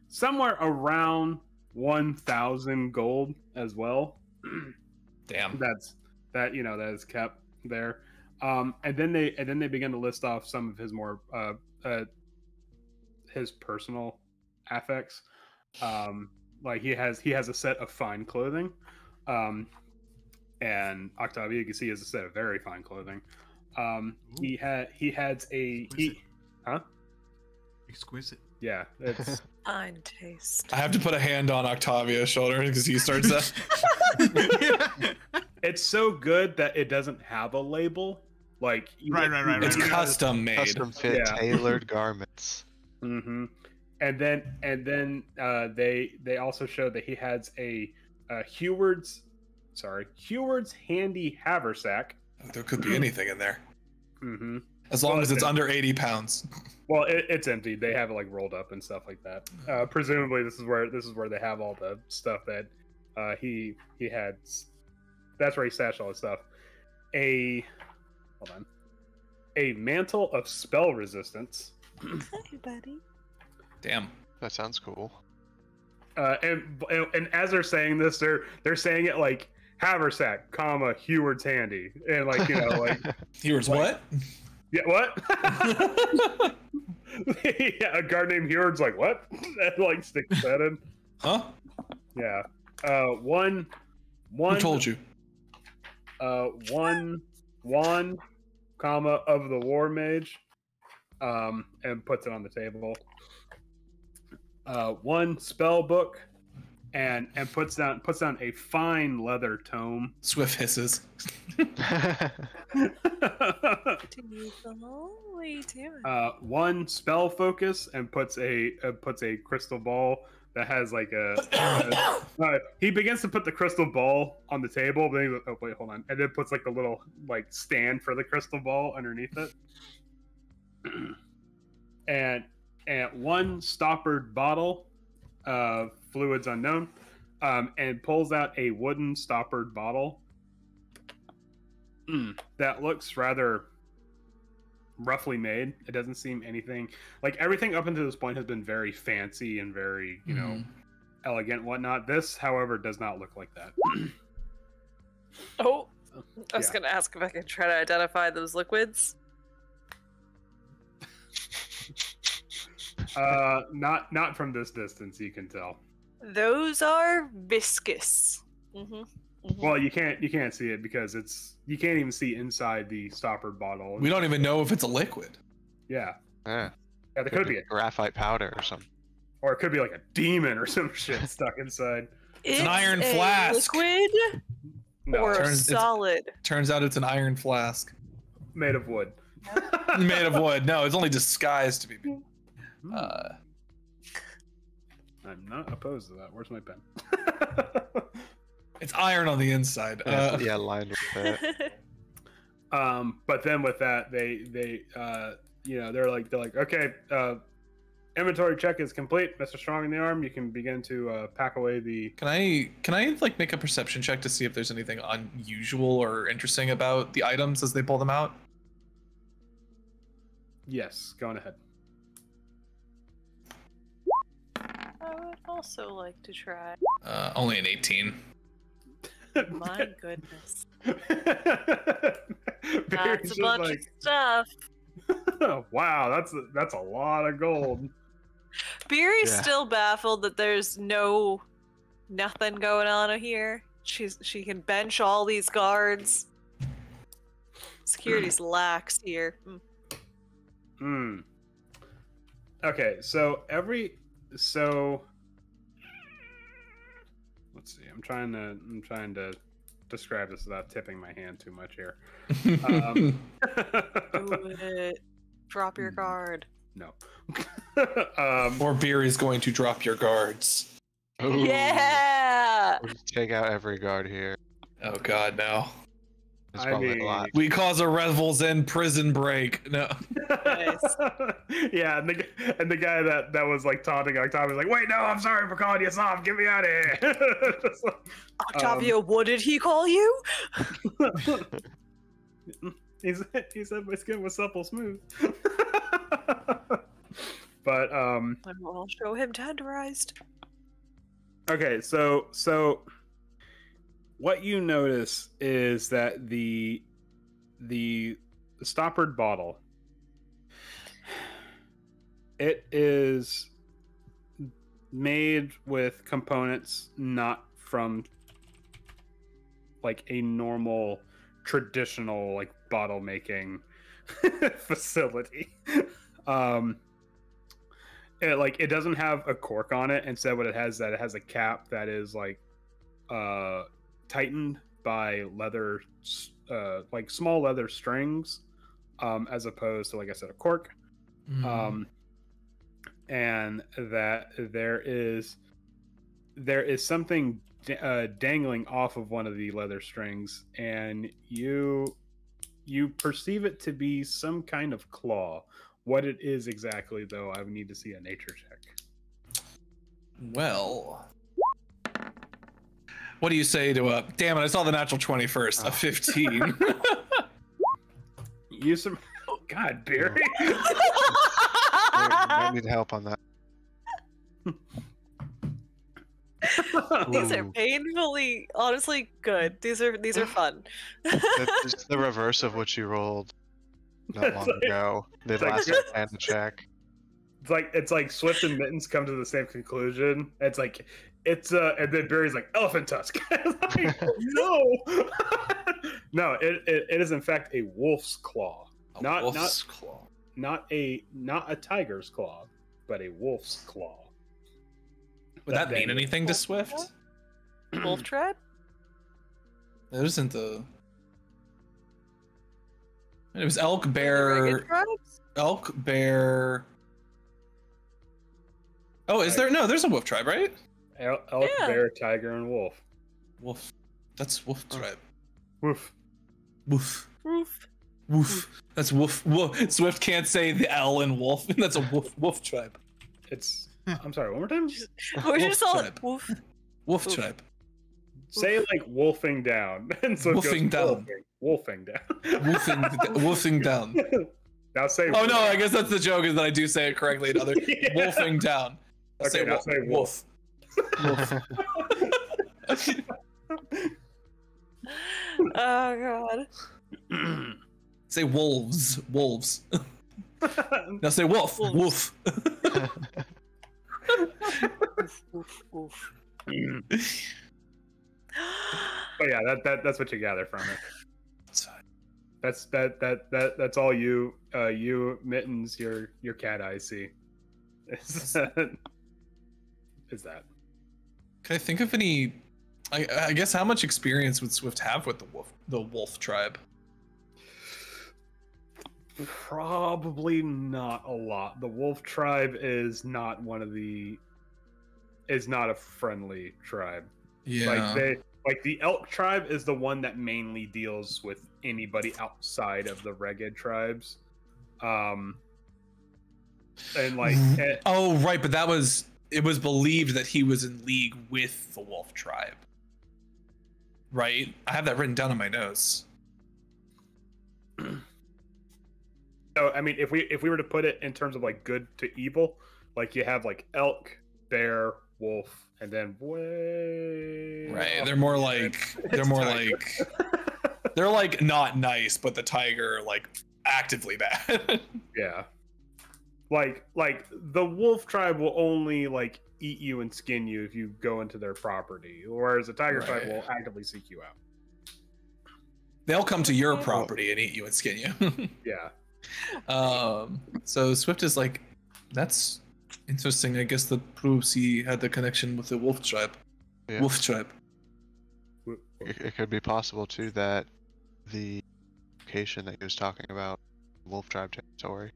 somewhere around 1,000 gold as well. Damn. That is kept there. And then they begin to list off some of his more his personal affects. Like he has a set of fine clothing, and Octavia, you can see, has a set of very fine clothing. He has a Exquisite. yeah, it's Fine taste. I have to put a hand on Octavia's shoulder because he starts to. it's so good that it doesn't have a label. Like Right. It's you know, custom made. Custom fit, Yeah. tailored garments. Mm-hmm. And then they also showed that he has a Heward's handy haversack. There could be anything in there, Mm-hmm. as long Well, as it's then- under 80 pounds. Well, it's empty. They have it like rolled up and stuff like that. Presumably, this is where they have all the stuff that he had. That's where he stashed all his stuff. A mantle of spell resistance. Hey, buddy. Damn. That sounds cool. And as they're saying this, they're saying it like haversack, comma, Heward's handy, and like like Here's what? yeah, what? Yeah, a guard named Heward's like what? And like sticks that in. Huh? Yeah. One. Who told you? One, comma, of the war mage, and puts it on the table. One spell book, and puts down a fine leather tome. Swift hisses. One spell focus, and puts a crystal ball that has like he begins to put the crystal ball on the table, but then he's like, oh wait, hold on, and then puts like a little like stand for the crystal ball underneath it. and one stoppered bottle of fluids unknown, and pulls out a wooden stoppered bottle that looks rather roughly made. It doesn't seem anything like everything up until this point has been very fancy and very elegant and whatnot. This, however, does not look like that. Oh, I was Yeah. gonna ask if I could try to identify those liquids. Not from this distance, you can tell. Those are viscous. Well, you can't see it because you can't even see inside the stoppered bottle. We don't even know if it's a liquid. Yeah, Yeah, there could be graphite powder or something. or it could be like a demon or some shit stuck inside. It's an iron a flask. liquid No, or a Turns- it's- solid. Turns out it's an iron flask. made of wood. Made of wood. No, it's only disguised to be. I'm not opposed to that. Where's my pen? It's iron on the inside. Yeah, lined with it. But then with that, they they're like, okay, inventory check is complete, Mr. Strong in the arm. You can begin to pack away the. Can I like make a perception check to see if there's anything unusual or interesting about the items as they pull them out? Yes, go on ahead. I would also like to try. Only an 18. My goodness. Barry's That's a just bunch of stuff. Wow, that's a lot of gold. Beery's Yeah. still baffled that there's nothing going on here. She can bench all these guards. Security's lax here. Hmm. Okay, so let's see. I'm trying to describe this without tipping my hand too much here. Do it. Drop your guard. No. Or beer is going to drop your guards. Ooh. Yeah! We'll just take out every guard here. Oh god, no. It's I probably mean- a lot. We cause a Revels End prison break. No. Nice. Yeah, and the guy that was like taunting Octavia was like, "Wait, no, I'm sorry for calling you soft. Get me out of here." Just like, Octavia, what did he call you? he said my skin was supple smooth. But I'll show him tenderized. okay, so what you notice is that the stoppered bottle, it is made with components not from like a normal traditional like bottle making facility. It doesn't have a cork on it. Instead, what it has a cap that is like tightened by leather, like small leather strings, as opposed to, like I said, a cork. And that there is something dangling off of one of the leather strings, and you perceive it to be some kind of claw. What it is exactly, though, I would need to see a nature check. Well, what do you say to damn it, I saw the natural 20 first, a 15. Use some. God, Barry. Might need help on that. These are Ooh. painfully, honestly good. These are fun. That's the reverse of what you rolled not long ago. The it's like- last hand check. It's like Swift and Mittens come to the same conclusion. It's like and then Barry's like elephant tusk. It's like, no, no. It is in fact a wolf's claw, Wolf's claw. not a tiger's claw, but a wolf's claw. Would that mean dangles. anything to Swift? Wolf tribe? It wasn't the. It was elk, Dragon bear, tribes? elk, bear. Oh, is there? No, there's a wolf tribe, right? Elk, Yeah. bear, tiger, and wolf. Wolf. That's wolf tribe. Woof. Woof. Roof. Woof. That's woof. Woof. Swift can't say the L in wolf. That's a wolf tribe. It's. I'm sorry. One more time. We're Wolf just all tribe. woof. Wolf Oof. tribe. Say like wolfing down, and so it goes Wolfing down. Wolfing down. Wolfing down. Now say. Oh no, I guess that's the joke is that I do say it correctly in other. Yeah. Wolfing down. I'll Okay, now say wolf. Oh god. Say wolves. Wolves. Now say wolf. Wolves. Wolf. Oof, oof. But yeah, that's what you gather from it. That's all you Mittens, your cat eyes see. Is that? Can I think of any? I guess how much experience would Swift have with the wolf tribe? Probably not a lot. The wolf tribe is not a friendly tribe. Yeah. Like the elk tribe is the one that mainly deals with anybody outside of the Reged tribes. and like. Oh, right, but it was believed that he was in league with the wolf tribe. Right? I have that written down in my notes. So I mean, if we were to put it in terms of like good to evil, like you have like elk, bear, wolf, and then right. They're more like they're like not nice, but the tiger like actively bad. Yeah. Like the wolf tribe will only like eat you and skin you if you go into their property, whereas the tiger tribe will actively seek you out. They'll come to your property and eat you and skin you. Yeah. So Swift is like, that's interesting. I guess that proves he had a connection with the wolf tribe. Yeah. Wolf tribe. It could be possible too that the location that he was talking about, wolf tribe territory,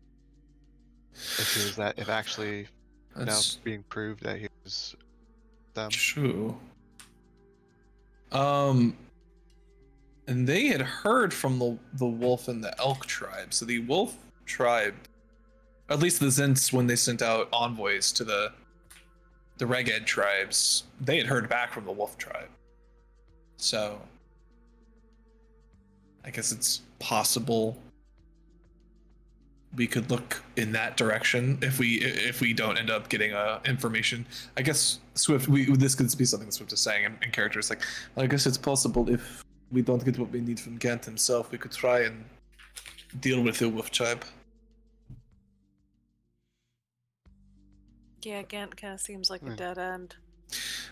if actually That's now being proved that he was them. true. And they had heard from the wolf and the elk tribe. So the wolf tribe, at least the Zents, when they sent out envoys to the Reged tribes, they had heard back from the wolf tribe. So I guess it's possible we could look in that direction if we don't end up getting information. I guess Swift, this could be something Swift is saying in characters like, I guess it's possible if we don't get what we need from Gant himself, we could try and deal with the wolf tribe. Yeah, Gant kind of seems like a dead end.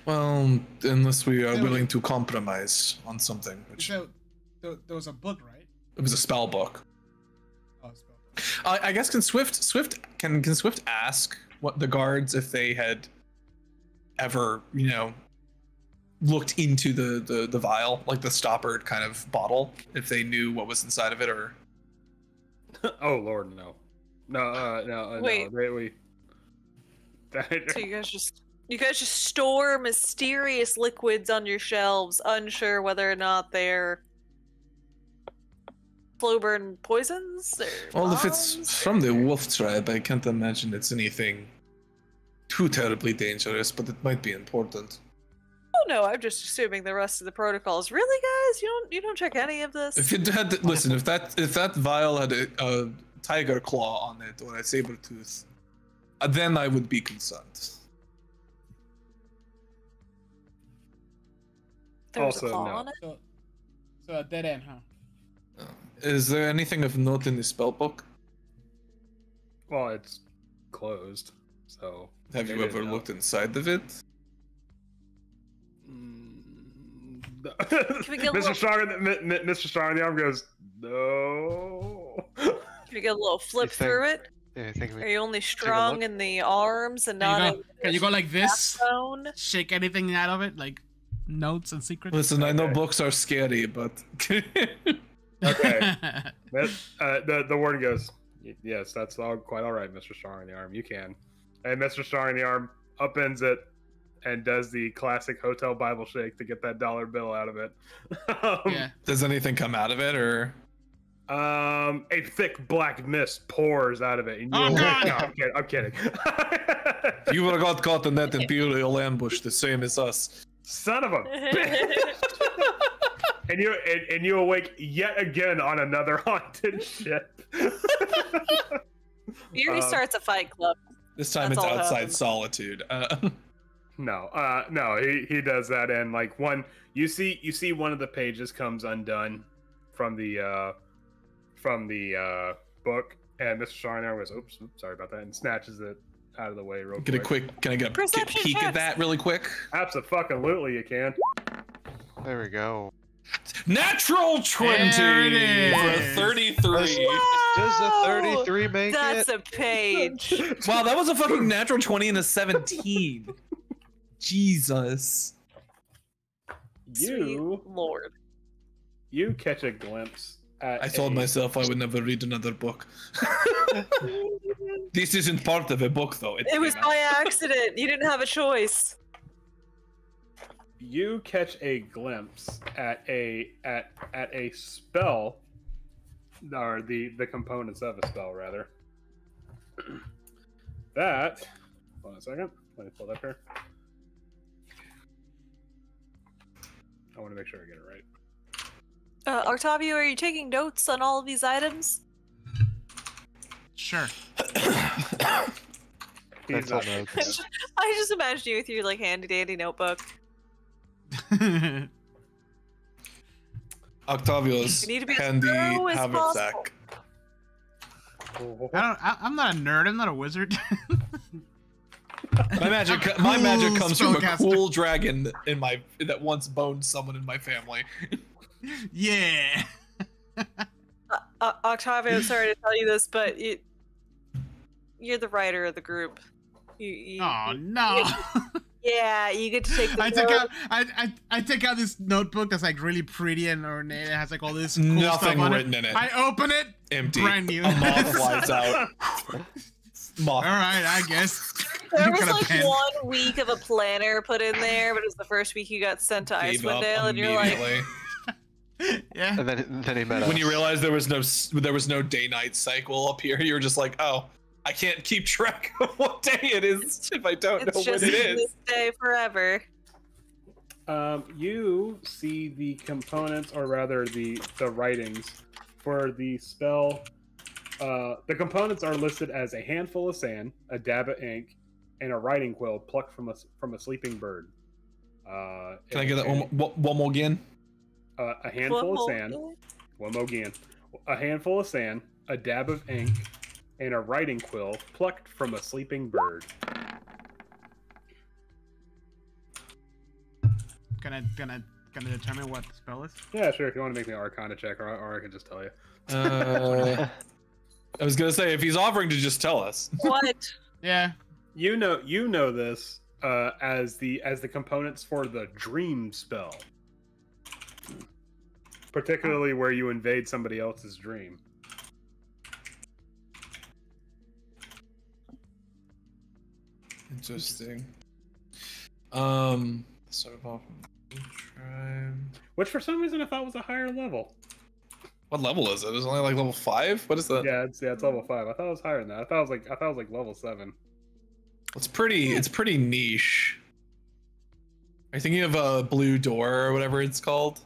Well, unless we are willing to compromise on something. Which So, there was a book, right? it was a spell book. Oh, a spell book. I guess can Swift ask what the guards if they had ever looked into the vial, like the stoppered kind of bottle, if they knew what was inside of it, or Oh Lord, no. Wait. No. So you guys just store mysterious liquids on your shelves, unsure whether or not they're slow burn poisons or well, if it's from the wolf tribe, I can't imagine it's anything too terribly dangerous, but it might be important. Oh no, I'm just assuming the rest of the protocols. Really, guys? You don't check any of this? If it had, listen, if that vial had a tiger claw on it or a saber tooth, then I would be concerned. There was Also, a claw no. on it? So a dead end, huh? Is there anything of note in the spell book? Well, it's closed, so. Have you ever looked inside of it? Can we get a Mr. Strong in the arm goes, no. Can we get a little flip through it? Yeah, I think Are you only strong in the arms and not Can you go like this? backbone? Shake anything out of it, like notes and secrets. Listen, I know books are scary, but Okay. The warden goes, yes, that's all quite all right, Mr. Strong in the arm. You can. And Mr. Strong in the arm upends it and does the classic hotel Bible shake to get that dollar bill out of it. Yeah. does anything come out of it, or? A thick black mist pours out of it. And Oh, God! No, I'm kidding. You would have got caught in that imperial ambush, the same as us. Son of a bitch! and you awake yet again on another haunted ship. Yuri starts a fight club. This time That's it's all that outside happens. solitude. No, he does that, and like you see one of the pages comes undone from the book, and Mr. Sharnar goes, oops, sorry about that, and snatches it out of the way real Can quick. I get a Perception peek at checks. that really quick? Absolutely, you can. There we go. Natural 20 There it is. for a 33. Does the Wow! 33 make That's it? a page. Wow, that was a fucking natural 20 and a 17. Jesus. Sweet Lord. You catch a glimpse at I told myself I would never read another book. This isn't part of a book, though. It was by accident. You didn't have a choice. You catch a glimpse at a spell, or the components of a spell rather. that, hold on a second. Let me pull it up here. I want to make sure I get it right. Octavio, are you taking notes on all of these items? Sure. He's not I just imagine you with your like handy dandy notebook. Octavio's You need to be as handy thorough as haversack. I'm not a nerd. I'm not a wizard. My magic comes from a spellcaster. cool dragon that once boned someone in my family. Yeah. Octavio, sorry to tell you this, but you're the writer of the group. Oh no. Yeah, you get to take the I take out this notebook that's like really pretty and ornate. It has like all this cool Nothing stuff on written in it. I open it, Empty. brand new. A moth flies out. Moth. All right, I guess. There was Got a like pen. 1 week of a planner put in there, but it was the first week you got sent to Gave up Icewind Dale, and you're like, immediately. Yeah. And then he met us. When you realized there was no day-night cycle up here, you were just like, oh, I can't keep track of what day it is if I don't know it's what just it is. this day forever. You see the components, or rather the writings for the spell. The components are listed as a handful of sand, a dab of ink, and a writing quill plucked from a sleeping bird. Can I get that one more again? A handful of sand. One more again. A handful of sand, a dab of ink, and a writing quill plucked from a sleeping bird. Gonna determine what the spell is. Yeah, sure. If you want to make me an Arcana check, or I can just tell you. I was gonna say, if he's offering to just tell us. What? Yeah. You know this as the components for the dream spell, particularly where you invade somebody else's dream. Interesting. Sort of off. Which for some reason I thought was a higher level. What level is it? Is it only like level 5? What is that? Yeah, it's level 5. I thought it was higher than that. I thought it was like level 7. It's pretty niche. Are you thinking of a blue door or whatever it's called?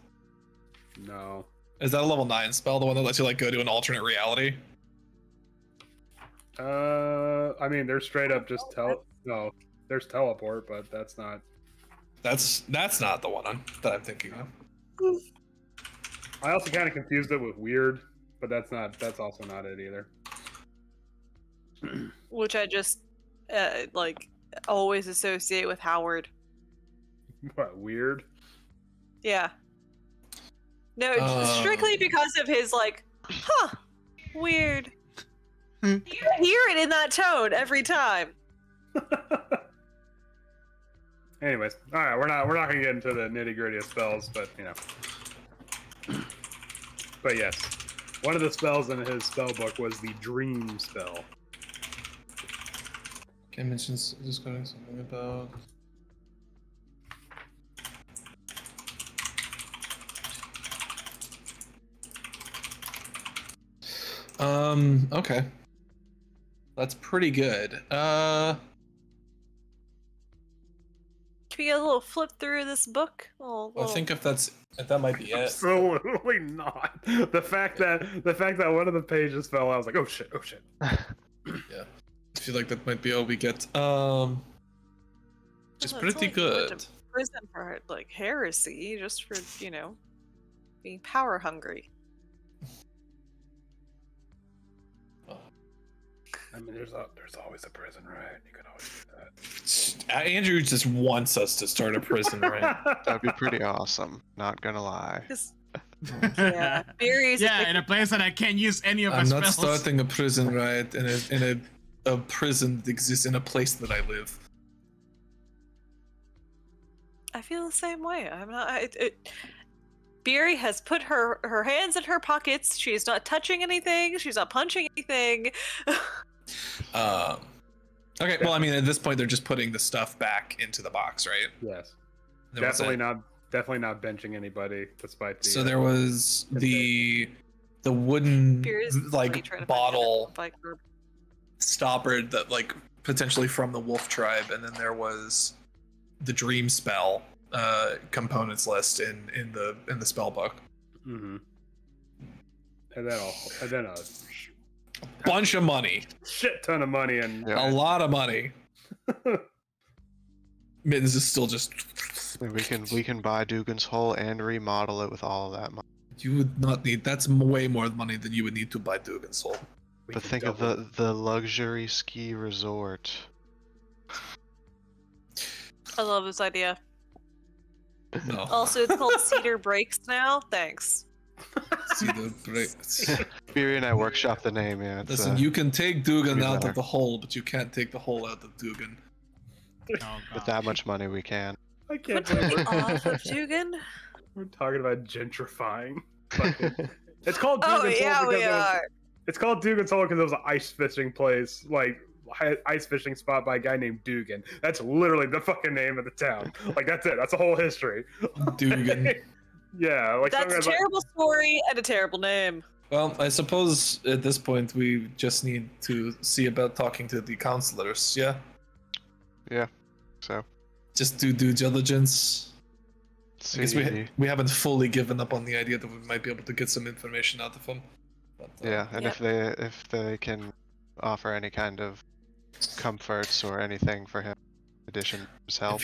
No. Is that a level 9 spell, the one that lets you like go to an alternate reality? I mean, there's straight up just no, there's teleport, but that's not. That's not the one that I'm thinking of. I also kind of confused it with weird, but that's also not it either. Which I just like always associate with Howard. What, weird? Yeah. No, strictly because of his like, weird. You hear it in that tone every time. Anyways, all right, we're not gonna get into the nitty gritty of spells, but you know. But yes, one of the spells in his spell book was the dream spell. Can I mention just going something about? Okay. That's pretty good. Can we get a little flip through this book? I think if that might be it. Absolutely not. The fact that one of the pages fell, I was like, oh shit. Yeah. I feel like that might be all we get. Just pretty good. Went to prison for like heresy, just for being power hungry. I mean, there's always a prison, right? You can always do that. Andrew just wants us to start a prison, right? That'd be pretty awesome. Not gonna lie. Yeah, in a place that I can't use any of my I'm spells. not starting a prison, right? In a prison that exists in a place that I live. I feel the same way. I'm not. Beery has put her hands in her pockets. She's not touching anything. She's not punching anything. Okay, well, I mean, at this point, they're just putting the stuff back into the box, right? Yes. There was Definitely not benching anybody, despite the. So there was the wooden Beery's like trying to find bottle. like, stoppered that like potentially from the wolf tribe, and then there was the dream spell components list in the spell book. Mm-hmm. And then a Bunch of money, shit ton of money, and a lot of money. Mittens is still just. We can buy Dugan's Hole and remodel it with all of that money. You would not need. That's way more money than you would need to buy Dugan's Hole. But think of the luxury ski resort. I love this idea. No. Also, it's called Cedar Breaks now. Thanks. Cedar Breaks. Fury and I workshop the name, yeah. Listen, you can take Dugan out better. of the hole, but you can't take the hole out of Dugan. Oh, With God. that much money, we can. I can't What believe took you off of Dugan? we're talking about gentrifying. Fucking- it's called Oh Dugan's yeah, Hole we because are. it's called Dugan's Hole because it was an ice fishing place, like ice fishing spot by a guy named Dugan. That's literally the fucking name of the town. Like that's it. That's the whole history. Dugan. Yeah, like some That's a guy's like, terrible story and a terrible name. Well, I suppose at this point we just need to see about talking to the counselors. Yeah. So, Just do due diligence. I guess see. we haven't fully given up on the idea that we might be able to get some information out of him. But, Yeah, and Yep. if they can offer any kind of comforts or anything for him, in addition to his help.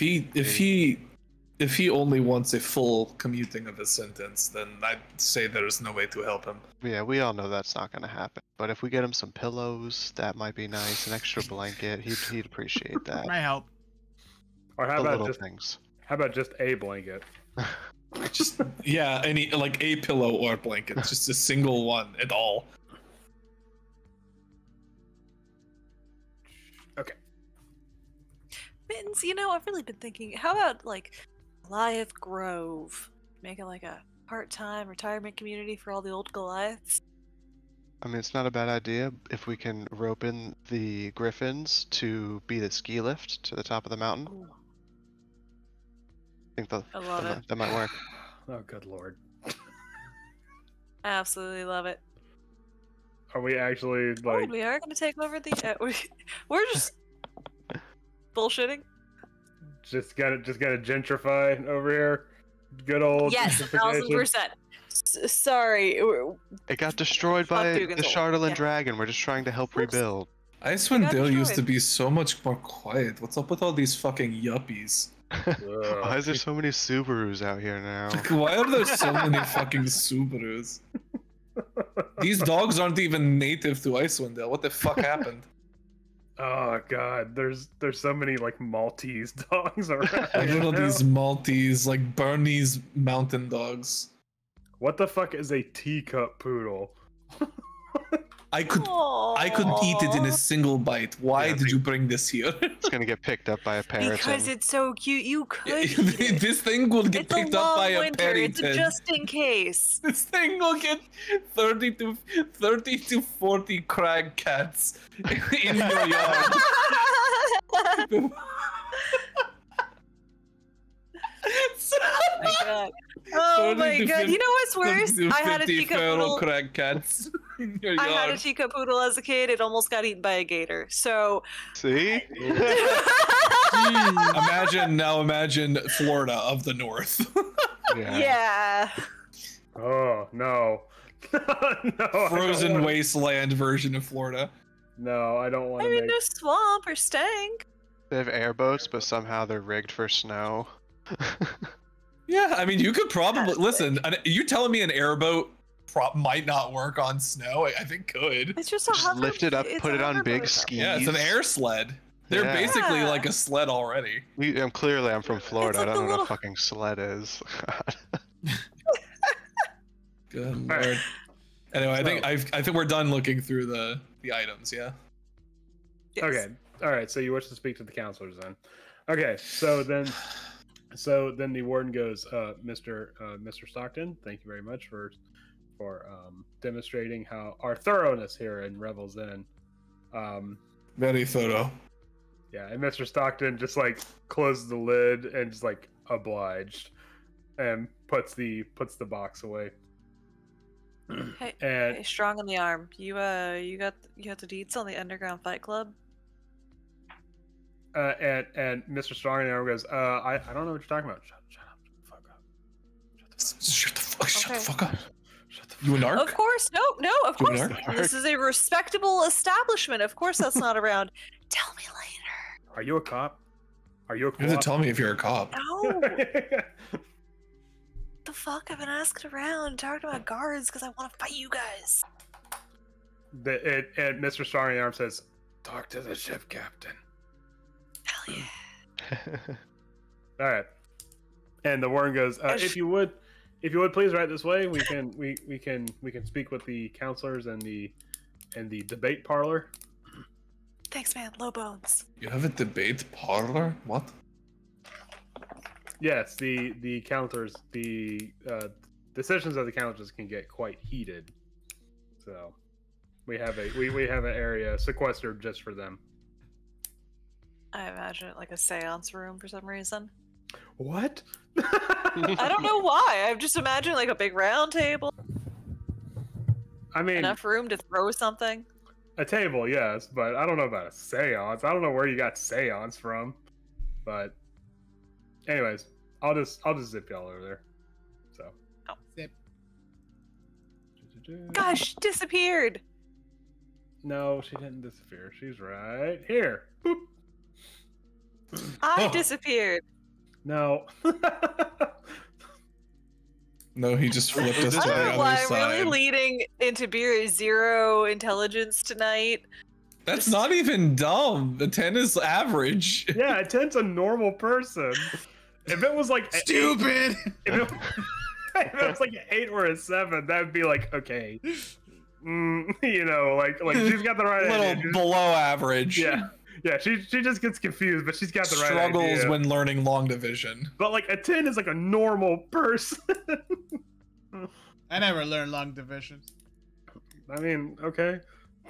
If he only wants a full commuting of his sentence, then I'd say there's no way to help him. Yeah, we all know that's not going to happen. But if we get him some pillows, that might be nice. An extra blanket, he'd appreciate that. Might help. or how The about little just things. a blanket? Just yeah, any like a pillow or a blanket, just a single one at all. Okay. Mittens, I've really been thinking, how about like Goliath Grove? Make it like a part-time retirement community for all the old Goliaths. I mean, it's not a bad idea if we can rope in the griffins to be the ski lift to the top of the mountain. Ooh, I think I love it. that might work. Oh, good lord. I absolutely love it. Are we actually Oh, like? we are going to take over the... we're just bullshitting. Just gotta gentrify over here. Good old Yes, gentrification. 1000%. Sorry. It got destroyed Fuck by the Dugan's Hole. Charlatan Yeah. Dragon. We're just trying to help Whoops. rebuild. Icewind got Dale used to destroyed. be so much more quiet. What's up with all these fucking yuppies? Why is there so many Subarus out here now? Like, why are there so many fucking Subarus? These dogs aren't even native to Icewind Dale. What the fuck happened? Oh god, there's so many like Maltese dogs around. I don't know here now. these Maltese, like Bernese mountain dogs. What the fuck is a teacup poodle? I could eat it in a single bite. Why Yeah, did you bring this here? It's gonna get picked up by a parrot. Because and- it's so cute. You could eat it. This thing will get It's a picked up by long a winter. It's a Perrington. just in case. This thing will get 30 to 40 crag cats in your yard. Oh 30 my to god. 50 You know what's worse? I had a 50 teacup feral poodle. crag cats in your I had a yard. teacup poodle as a kid. It almost got eaten by a gator. So See? Imagine Florida of the North. yeah. Oh no. No, I don't Frozen wanna- wasteland version of Florida. No, I don't want I to mean, make. no swamp or stank. They have airboats, but somehow they're rigged for snow. Yeah, I mean, you could probably listen. You telling me an airboat might not work on snow? I think could. It's just a Just hover. lift it up, it's put a it on big hoverboard. skis. Yeah, it's an air sled. They're Yeah. basically Yeah. like a sled already. Clearly I'm from Florida. like I don't the know what little- a fucking sled is. Good All right. lord. Anyway, So- I think we're done looking through the items. Yeah. Yes. Okay. All right. So you wish to speak to the counselors then? Okay. So then the warden goes, Mr. Stockton, thank you very much for demonstrating how our thoroughness here in Rebels Inn. Very thorough. Yeah, and Mr. Stockton just like closes the lid and just like obliged, and puts the box away. Hey, And hey, strong on the arm. You got the deets on the underground fight club? and Mr. Strong in the arm goes, I don't know what you're talking about. Shut up. Shut the fuck up. Shut the fuck up. Okay. Shut the fuck up. You a narc? Of course, no, of You a course. narc? This is a respectable establishment. Of course, that's not around. Tell me later. Are you a cop? Are you a cop? You have to tell me if you're a cop. No. The fuck? I've been asking around, talking to my guards because I want to fight you guys. And Mr. Strong in the arm says, talk to the ship captain. Hell yeah. All right. And the warden goes, if you would please right this way, we can speak with the counselors and the debate parlor. Thanks, man. Low bones. You have a debate parlor? What? Yes, the counselors, the decisions of the counselors can get quite heated. So we have an area sequestered just for them. I imagine it like a seance room for some reason. What? I don't know why. I've just imagined like a big round table. I mean, Enough room to throw something. a table, yes, but I don't know about a seance. I don't know where you got seance from. But anyways, I'll just zip y'all over there. So. Oh. Zip. Gosh, she disappeared. No, she didn't disappear. She's right here. Boop. I Oh. disappeared. No. No, he just flipped us to I the don't know other why I'm side. really leading into beer 0 intelligence tonight. That's not even dumb. The 10 is average. Yeah, a 10's a normal person. If it was like Stupid. if it was like an 8 or a 7, that would be like, okay. You know, like she's got the A right little idea. below average. Yeah, she just gets confused, but she's got the right Struggles idea. when learning long division. But like a 10 is like a normal person. I never learned long divisions. I mean, okay.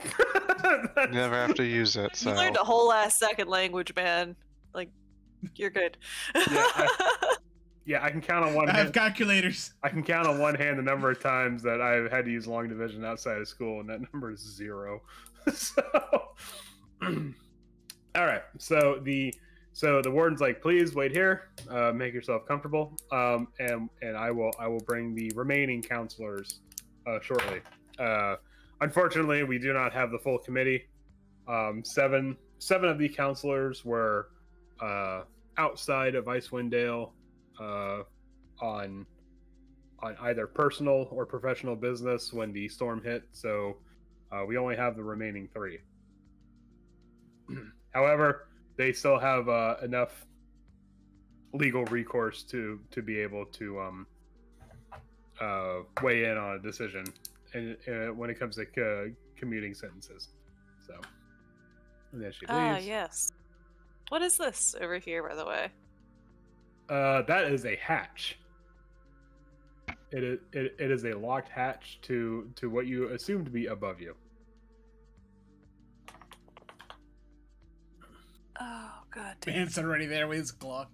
You never have to use it, so. You learned a whole ass second language, man. Like, you're good. Yeah, I can count on one I have hand. calculators. I can count on one hand the number of times that I've had to use long division outside of school, and that number is 0. So, all right. So the warden's like, please wait here, make yourself comfortable, and I will bring the remaining counselors shortly. Unfortunately, we do not have the full committee. Seven of the counselors were outside of Icewind Dale on either personal or professional business when the storm hit. So we only have the remaining 3. However, they still have enough legal recourse to be able to weigh in on a decision and when it comes to commuting sentences. So, and then she leaves. Ah, yes. What is this over here, by the way? That is a hatch. It is a locked hatch to what you assume to be above you. Oh, god damn. Man's already there with his Glock.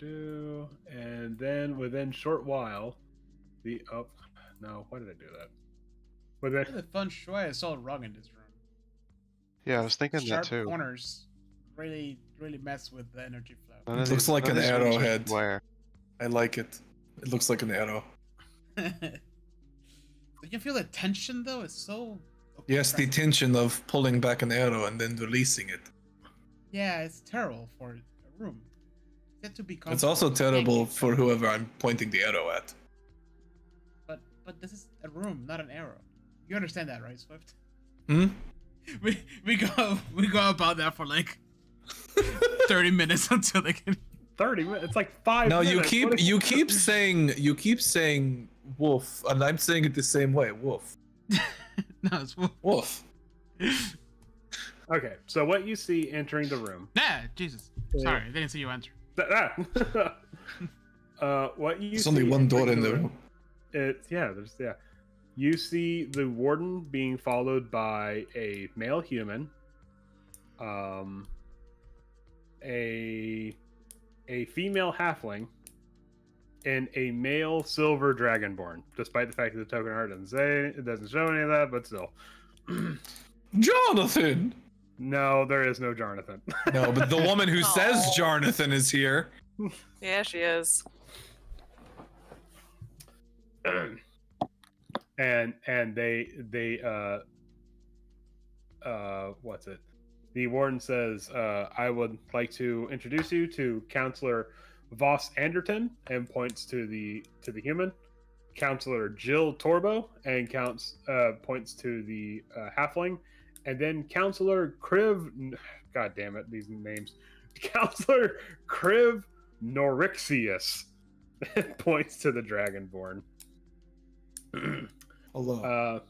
Okay, and then within short while, why did I do that? What the fun shui is all wrong in this room. Yeah, I was thinking Sharp that too. corners really mess with the energy flow. None of It looks these- like none an of these rooms are arrowhead. square. I like it. It looks like an arrow. You can feel the tension though. It's so. Yes, the oppressive. tension of pulling back an arrow and then releasing it. Yeah, it's terrible for a room. Get to be. It's also comfortable. terrible for whoever I'm pointing the arrow at. But this is a room, not an arrow. You understand that, right, Swift? Hmm? We go about that for like 30 minutes until they can. 30 minutes. It's like 5 No, minutes. you keep saying wolf, and I'm saying it the same way. Wolf. No, it's Wolf. Okay, so what you see entering the room. Yeah, Jesus. Sorry, I didn't see you enter. What you There's see only one door entering in the room. You see the warden being followed by a male human, a female halfling, in a male silver dragonborn, despite the fact that the token art doesn't show any of that, but still. Jonathan! No, there is no Jonathan. No, but the woman who says Jonathan is here. Yeah, she is. and they what's it? The warden says, I would like to introduce you to Counselor Voss Anderton, and points to the human. Counselor Jill Torbo, and points to the halfling, and then Counselor Kriv. God damn it, these names. Counselor Kriv Norixius points to the Dragonborn. Hello.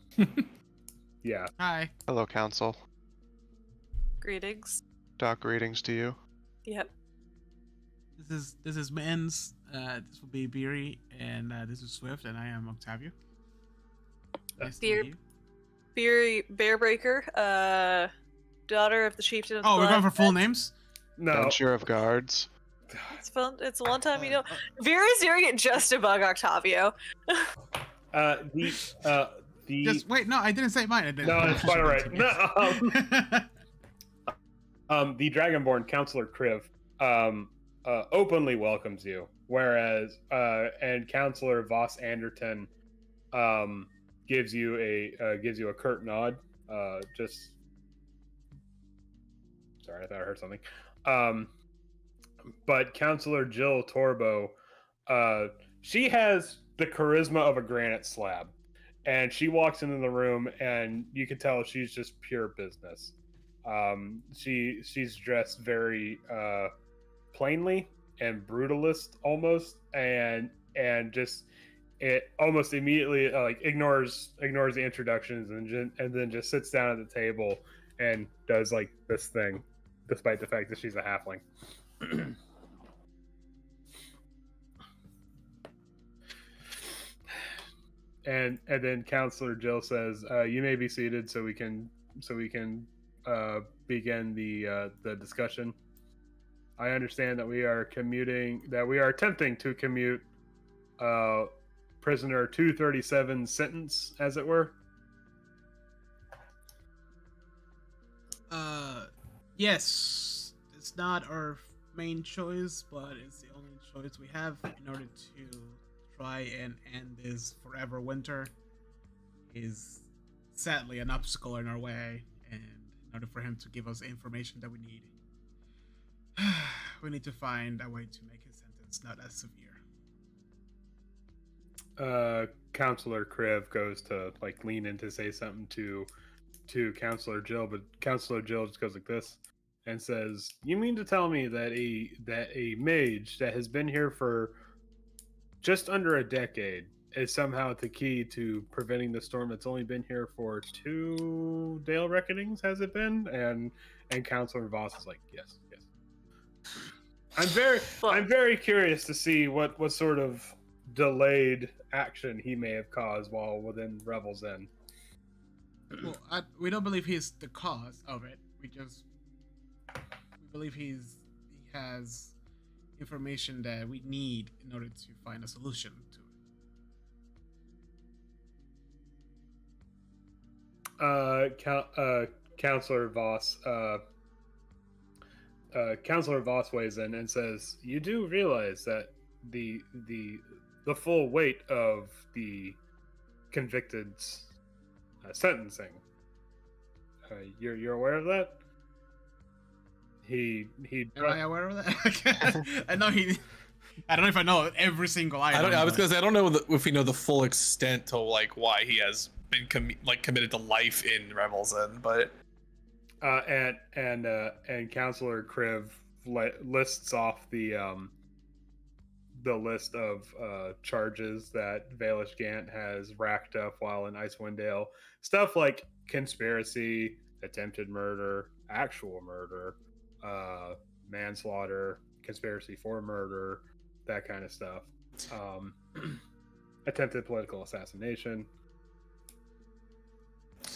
Yeah. Hi. Hello, Council. Greetings. Doc, greetings to you. Yep. This is Mittens. This will be Beery, and this is Swift, and I am Octavio. Nice to meet you. Bearbreaker, daughter of the chieftain of the Oh, we're going for full Black names? No. Buncher of guards. It's fun. It's one time you know. Vera's doing it just to bug Octavio. Just wait, no, I didn't say mine. I didn't. No, it's quite all right. No, the Dragonborn Counselor Kriv openly welcomes you, whereas and Counselor Voss Anderton gives you a curt nod. Just sorry, I thought I heard something. But Counselor Jill Torbo, she has the charisma of a granite slab, and she walks into the room, and you can tell she's just pure business. She's dressed very plainly and brutalist almost, and just it almost immediately like ignores the introductions and then just sits down at the table and does like this thing, despite the fact that she's a halfling. and then Counselor Jill says, "You may be seated, so we can begin the discussion. I understand that we are attempting to commute prisoner 237's sentence, as it were." Yes. It's not our main choice, but it's the only choice we have in order to try and end this forever winter. Is sadly an obstacle in our way, and in order for him to give us the information that we need, we need to find a way to make his sentence not as severe. Counselor Kriv goes to like lean in to say something to Counselor Jill, but Counselor Jill just goes like this and says, "You mean to tell me that a mage that has been here for just under a decade is somehow the key to preventing the storm that's only been here for 2 Dale Reckonings, has it been?" And Counselor Voss is like, yes. I'm very curious to see what sort of delayed action he may have caused while within Revel's Inn. Well, we don't believe he's the cause of it. We believe he has information that we need in order to find a solution to it. Counselor Voss. Counselor Voss weighs in and says, "You do realize that the full weight of the convicted's sentencing. You're aware of that?" Am I aware of that? I know he. I don't know if I know every single item. I was gonna say I don't know if we know the full extent to like why he has been committed to life in Revel's Inn, but and Counselor Kriv lists off the list of charges that Baelish Gant has racked up while in Icewind Dale. Stuff like conspiracy, attempted murder, actual murder, manslaughter, conspiracy for murder, that kind of stuff. Attempted political assassination.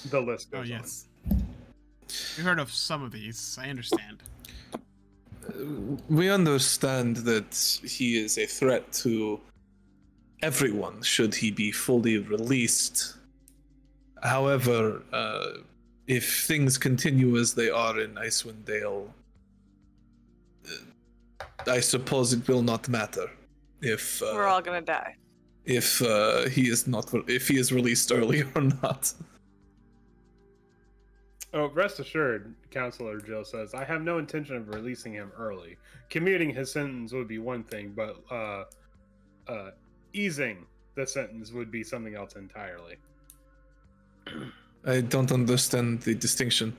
The list goes on. Yes. We heard of some of these. I understand. We understand that he is a threat to everyone should he be fully released. However, if things continue as they are in Icewind Dale, I suppose it will not matter if We're all gonna die. if he is released early or not. Oh, rest assured, Counselor Jill says, I have no intention of releasing him early. Commuting his sentence would be one thing, but easing the sentence would be something else entirely. I don't understand the distinction.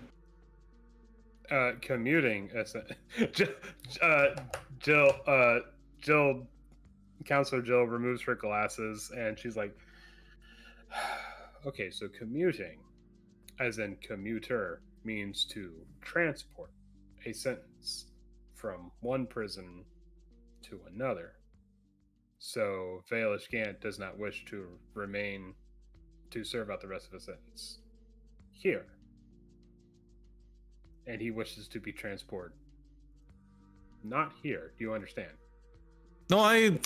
Commuting, Jill, Counselor Jill removes her glasses and she's like, okay, so commuting, as in commuter, means to transport a sentence from one prison to another. So Vaelish Gant does not wish to remain to serve out the rest of his sentence here. And he wishes to be transported not here. Do you understand? No, I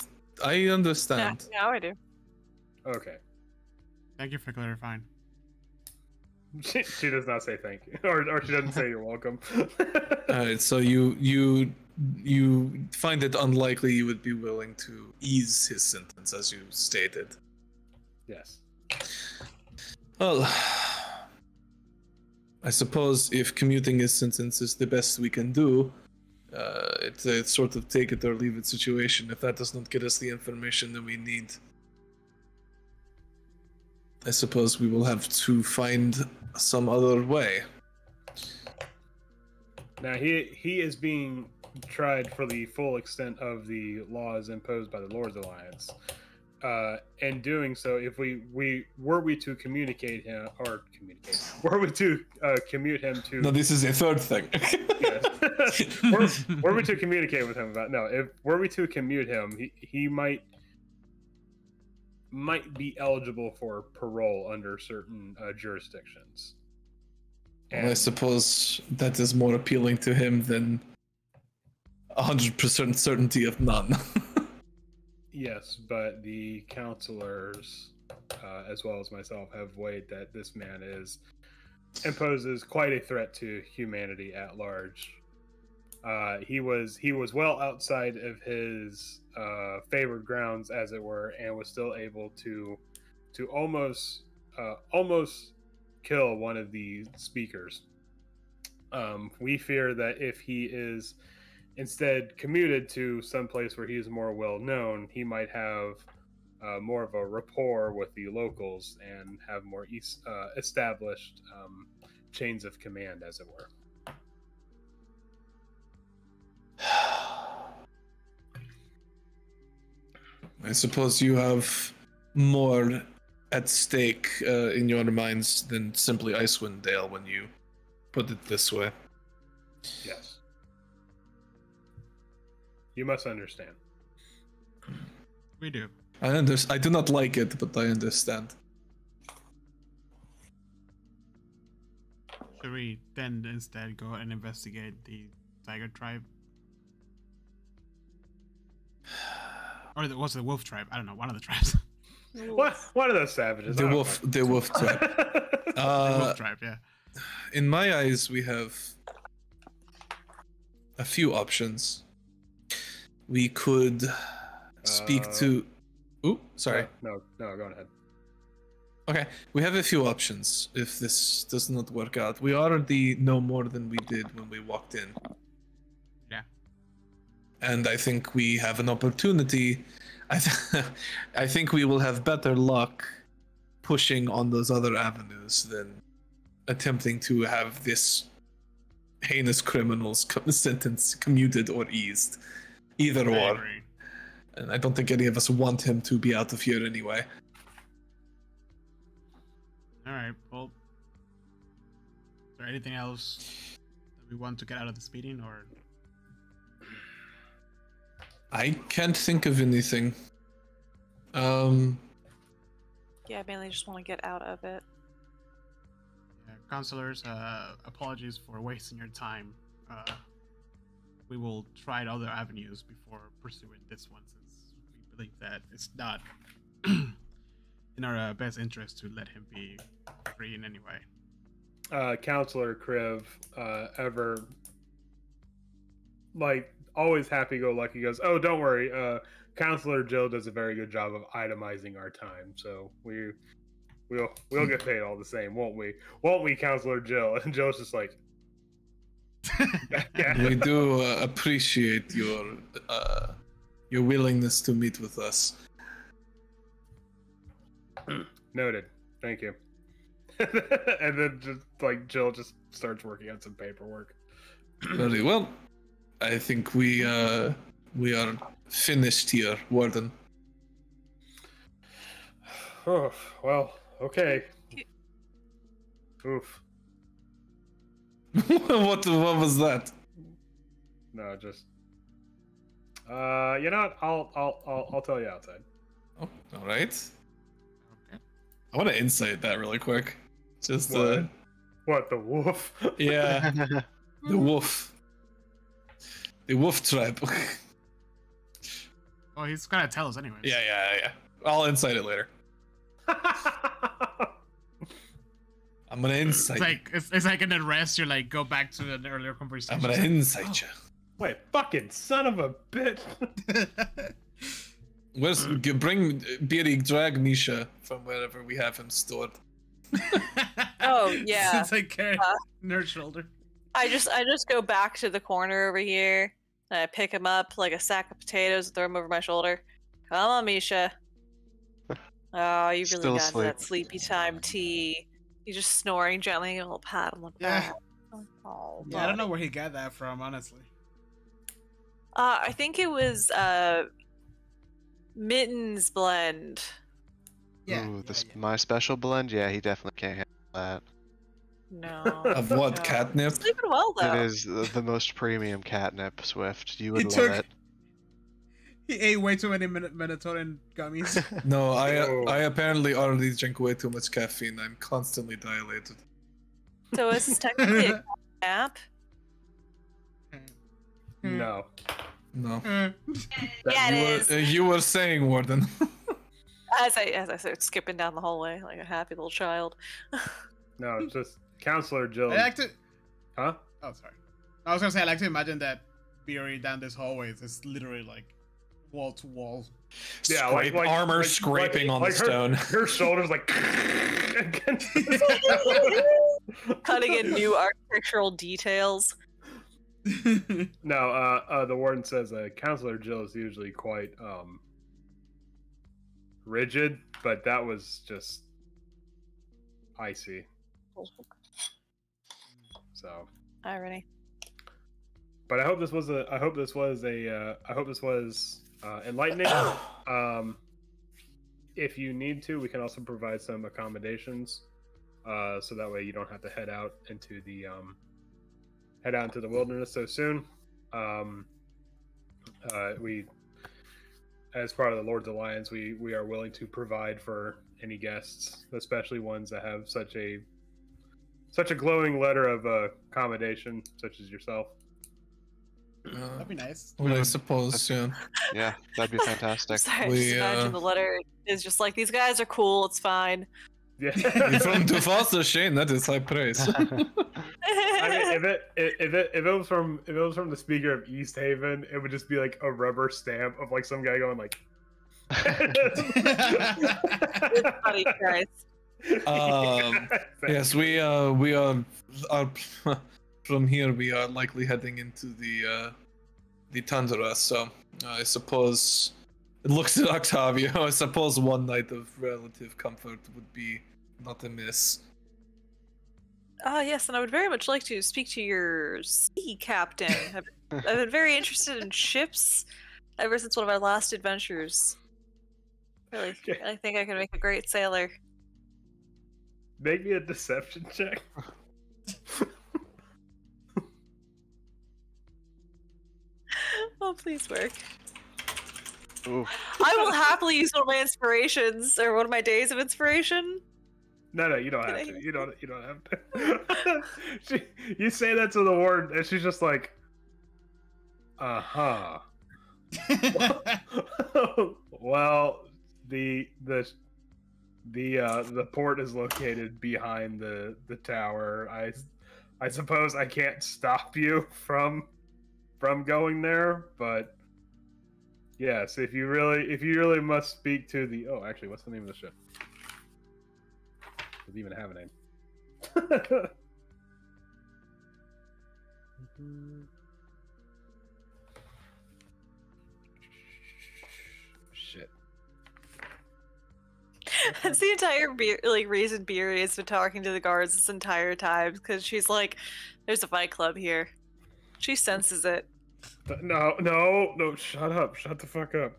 understand. Yeah, now I do. Okay. Thank you for clarifying. She does not say thank you, or she doesn't say you're welcome. Alright, so you find it unlikely you would be willing to ease his sentence, as you stated. Yes. Well, I suppose if commuting his sentence is the best we can do, it's a sort of take it or leave it situation. If that does not get us the information that we need, I suppose we will have to find some other way. Now he is being tried for the full extent of the laws imposed by the Lord's Alliance. And doing so, if we were we to communicate him or communicate, were we to commute him to? No, this is a third thing. Yes. were we to communicate with him about if were we to commute him, he might be eligible for parole under certain jurisdictions. And I suppose that is more appealing to him than 100% certainty of none. yes, but the counselors, as well as myself, have weighed that this man imposes quite a threat to humanity at large. He was well outside of his favored grounds, as it were, and was still able to almost kill one of the speakers. We fear that if he is instead commuted to some place where he is more well known, he might have more of a rapport with the locals and have more established chains of command, as it were. I suppose you have more at stake in your minds than simply Icewind Dale when you put it this way. Yes. You must understand. We do. I do not like it, but I understand. Should we then instead go and investigate the Tiger tribe? Or was it the Wolf tribe? I don't know, one of the tribes. What? One of those savages. The wolf tribe. The Wolf tribe, yeah. In my eyes, we have a few options. We could speak to. Ooh, sorry. No, go ahead. Okay, we have a few options if this does not work out. We already know more than we did when we walked in. Yeah. And I think we have an opportunity. I think we will have better luck pushing on those other avenues than attempting to have this heinous criminal's sentence commuted or eased. Either I or. agree. And I don't think any of us want him to be out of here anyway. Alright, well. Is there anything else that we want to get out of this meeting, or? I can't think of anything. Yeah, I mainly just want to get out of it. Yeah, counselors, apologies for wasting your time. We will try other avenues before pursuing this one, since we believe that it's not in our best interest to let him be free in any way. Counselor Kriv, ever like always happy-go-lucky, goes, "Oh, don't worry. Counselor Jill does a very good job of itemizing our time, so we'll get paid all the same, won't we? Won't we, Counselor Jill?" And Jill's just like, "Yeah." We do appreciate your willingness to meet with us. Noted. Thank you. And then just like Jill just starts working on some paperwork. Very well. I think we are finished here, Warden. Oh, well, okay. Oof. What was that? No, just you know what? I'll tell you outside. Oh, all right. I want to insight that really quick. Just What, the wolf? yeah, the wolf. The wolf tribe. Oh, he's gonna tell us anyways. Yeah. I'll insight it later. I'm gonna insight. It's like an arrest. You're like, go back to an earlier conversation. I'm gonna insight you. Wait, fucking son of a bitch! Bring Beardy, drag Misha from wherever we have him stored. Oh yeah. It's like carrying nerd shoulder. I just go back to the corner over here and I pick him up like a sack of potatoes and throw him over my shoulder. Come on, Misha. Oh, you really Still got asleep. that sleepy time tea. He's just snoring gently, a little pat on the back. Oh, Yeah, I don't know where he got that from, honestly. I think it was Mittens blend. Ooh, my special blend? Yeah, he definitely can't handle that. No. Of what, no. catnip? Sleeping well though. It is the most premium catnip, Swift. You would love took- it. He ate way too many melatonin gummies. No, I apparently already drink way too much caffeine. I'm constantly dilated. So is this technically a nap? No. No. Yeah, it is. You were saying, Warden. As I start skipping down the hallway like a happy little child. No, it's just Counselor Jill. I like to. Huh? Oh, sorry. I was gonna say I like to imagine that Beery down this hallway is literally like wall to wall. Yeah, like armor scraping on the stone. Her shoulders like. Cutting in new architectural details. No, the warden says Counselor Jill is usually quite rigid, but that was just icy. So. Irony. But I hope this was enlightening. If you need to, we can also provide some accommodations, so that way you don't have to head out into the wilderness so soon. We, as part of the Lord's Alliance, we are willing to provide for any guests, especially ones that have such a glowing letter of accommodation, such as yourself. That'd be nice. Well, I suppose, yeah. Yeah, that'd be fantastic. Sorry, I just imagine the letter is just like, these guys are cool, it's fine. Yeah. From to Foster Shane, that is high praise. I mean, if it was from the speaker of East Haven, it would just be like a rubber stamp of like some guy going like. It's funny, guys. Yes, we are from here. We are likely heading into the tundra. So I suppose it looks at Octavio. I suppose one night of relative comfort would be not amiss. Yes, and I would very much like to speak to your sea captain. I've been very interested in ships ever since one of our last adventures. Really, Okay. I think I can make a great sailor. Make me a deception check. Oh, please work. Ooh. I will happily use one of my inspirations or one of my days of inspiration. No, you don't have to. You don't have to. You say that to the warden, and she's just like, The port is located behind the tower. I suppose I can't stop you from going there, but yes, if you really must speak to the actually, what's the name of the ship? Does it even have a name? Shit. That's the entire reason Beery has been talking to the guards this entire time, because she's like, "There's a fight club here." She senses it. No! Shut up! Shut the fuck up!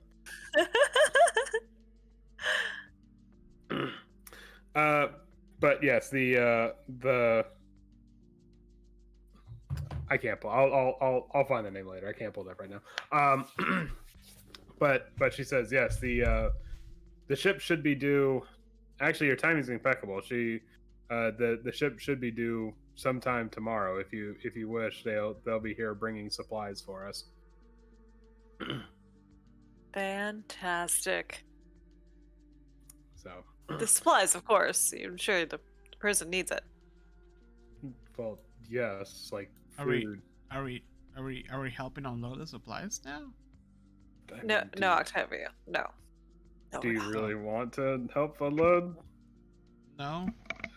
But yes, the I can't pull. I'll find the name later. I can't pull that right now. But she says yes. The ship should be due. Actually, your timing's impeccable. The ship should be due sometime tomorrow. If you wish, they'll be here bringing supplies for us. Fantastic. So the supplies, of course. I'm sure the person needs it. well, yes, like Are food. we helping unload the supplies now? No, Octavia. No. Do you really want to help unload? No.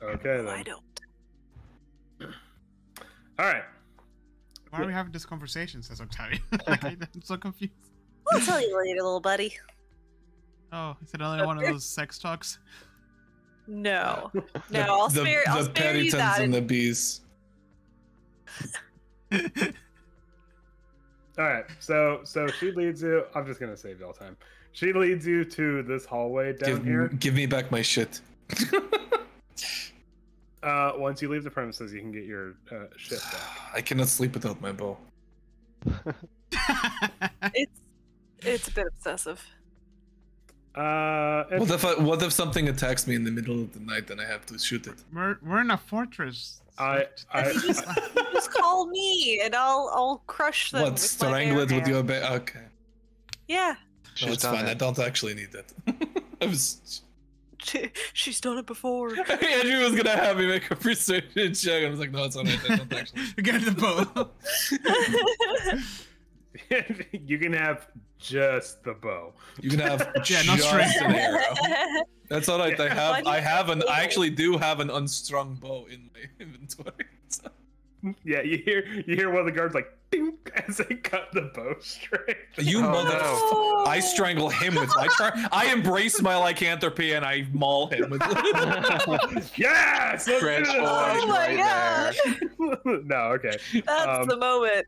Okay then. I don't. All right. Why are we having this conversation? Says Octavia. Like, I'm so confused. I'll tell you later, little buddy. Oh, is it only one of those sex talks? No. I'll spare you peritons that. and the bees. All right. So she leads you. I'm just gonna save y'all time. She leads you to this hallway down here. Give me back my shit. Once you leave the premises, you can get your shit back. I cannot sleep without my bow. It's a bit obsessive. What if something attacks me in the middle of the night and I have to shoot it? We're in a fortress. I You just call me and I'll crush them. What, strangle it with bare your hand. bear? Okay. Yeah. No, it's fine. I don't actually need that. I was. She's done it before. Andrew was gonna have me make a persuasion check. I was like, no, it's alright. I don't actually. Get the bow. You can have just the bow. You can have Yeah, just not straight. an arrow. That's all right. Yeah. I actually do have an unstrung bow in my inventory. So. Yeah, you hear one of the guards like ding as they cut the bowstring. You motherfucker! I strangle him with my I embrace my lycanthropy and I maul him with. Yes! Transformed Oh my right god! there. No, okay. That's the moment.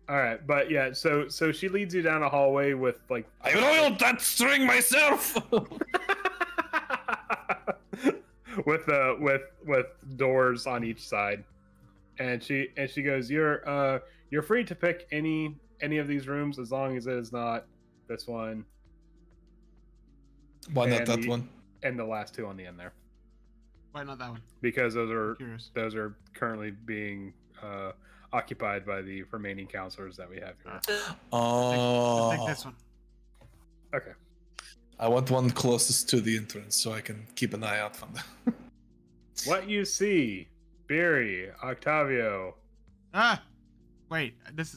All right, but yeah, so she leads you down a hallway with like I oiled that string myself. with doors on each side, and she goes, you're free to pick any of these rooms as long as it is not this one. Why not and that one? And the last two on the end there, Why not that one? because those Curious. are currently being occupied by the remaining counselors that we have here. Oh. I think this one. Okay. I want one closest to the entrance so I can keep an eye out from them. What you see, Beery, Octavio, Wait.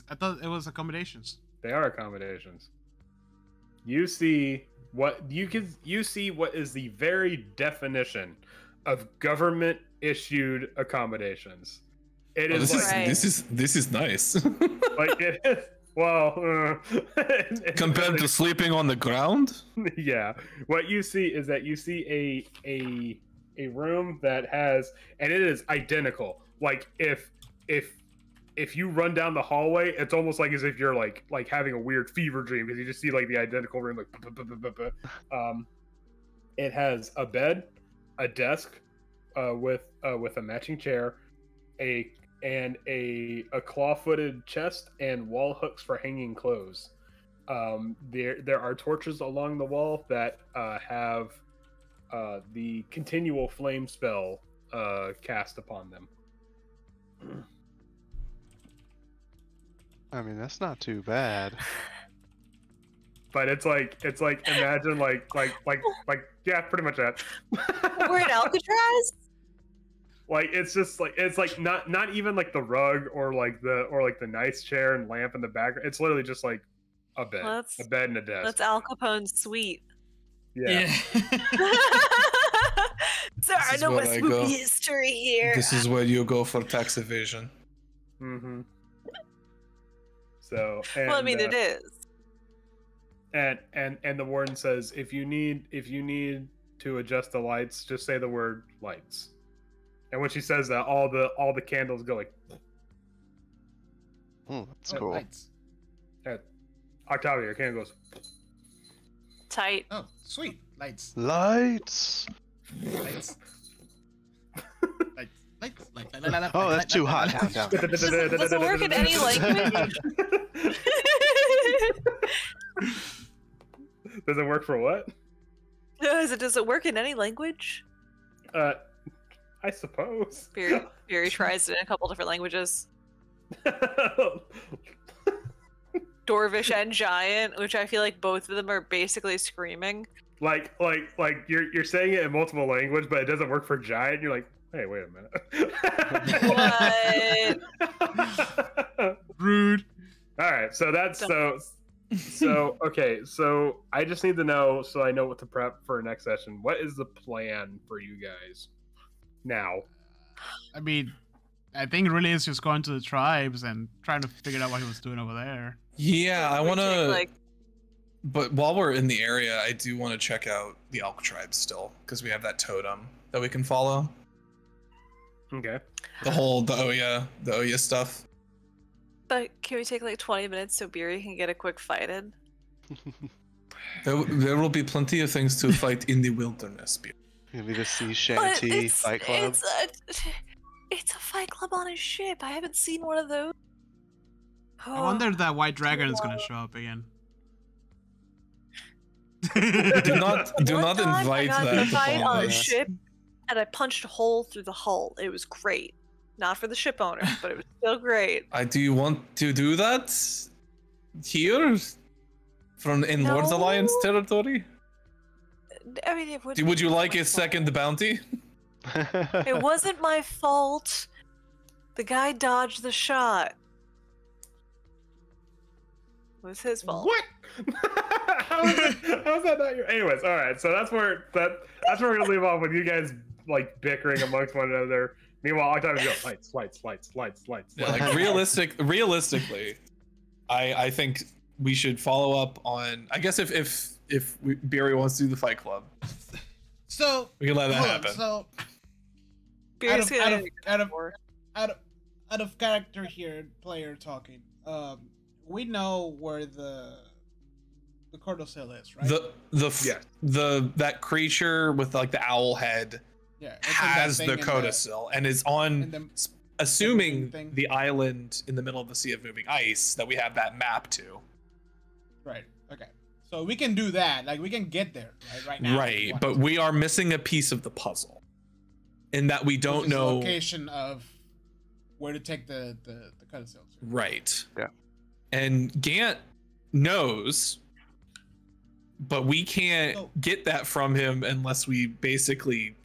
I thought it was accommodations. they are accommodations. You see what is the very definition of government issued accommodations. It is this is nice. like it is. Well, Compared to sleeping on the ground? yeah. What you see is that you see a room that has, and it is identical. Like if you run down the hallway, it's almost like as if you're like having a weird fever dream because you just see like the identical room. Like, it has a bed, a desk, with a matching chair, a claw-footed chest, and wall hooks for hanging clothes. There are torches along the wall that have the continual flame spell cast upon them. I mean, that's not too bad. but it's like imagine like yeah, pretty much that. We're in Alcatraz. Like it's just like not even like the rug or like the nice chair and lamp in the background. It's literally just like a bed, a bed and a desk. That's Al Capone's suite. Yeah. So I know my spooky history here. This is where you go for tax evasion. Mm-hmm. So, and, well, I mean, it is. And the warden says, if you need to adjust the lights, just say the word lights. And when she says that, all the candles go like. Oh, that's cool. Lights. Octavia, your candle goes. Tight. Oh, sweet. Lights. Lights. Lights. Lights. Oh, that's too hot. Down. Does it work in any language? Does it work for what? Does it work in any language? I suppose. Fury tries it in a couple different languages. Dwarvish and Giant, which I feel like both of them are basically screaming. Like you're saying it in multiple language, but it doesn't work for Giant. You're like, hey, wait a What? minute. Rude. All right, so that's so okay. So I just need to know, so I know what to prep for next session. What is the plan for you guys now? I mean, I think really it's just going to the tribes and trying to figure out what he was doing over there. Yeah, I want to. Like, but while we're in the area, I do want to check out the Elk tribe still, because we have that totem that we can follow. Okay. The Oya stuff. but can we take like 20 minutes so Beery can get a quick fight in? There will be plenty of things to fight in the wilderness. Maybe the sea shanty fight club. It's a fight club on a ship. I haven't seen one of those. I wonder if that white dragon is gonna show up again. do not invite I got that. in a fight on a us. ship, and I punched a hole through the hull. It was great. Not for the ship owner, but it was still great. Do you want to do that here, in Lord's No. Alliance territory? I mean, it Would you like my a second bounty? It wasn't my fault. The guy dodged the shot. It was his fault. What? How's that not your? Anyways, all right. So that's where we're gonna leave off with you guys like bickering amongst one another. Meanwhile, Octavia goes lights. Yeah, like realistically, I think we should follow up on. I guess if Beery wants to do the fight club, So we can let that hold on, happen. So Beer's gonna out of character here, player talking. We know where the Cordosil is, right? That creature with like the owl head has the codicil and is on, assuming the island in the middle of the Sea of Moving Ice that we have that map to. Right. Okay. So we can do that. Like we can get there right now. Right, but we are missing a piece of the puzzle, in that we don't know location of where to take the codicil. Right. Yeah. And Gant knows, but we can't get that from him unless we basically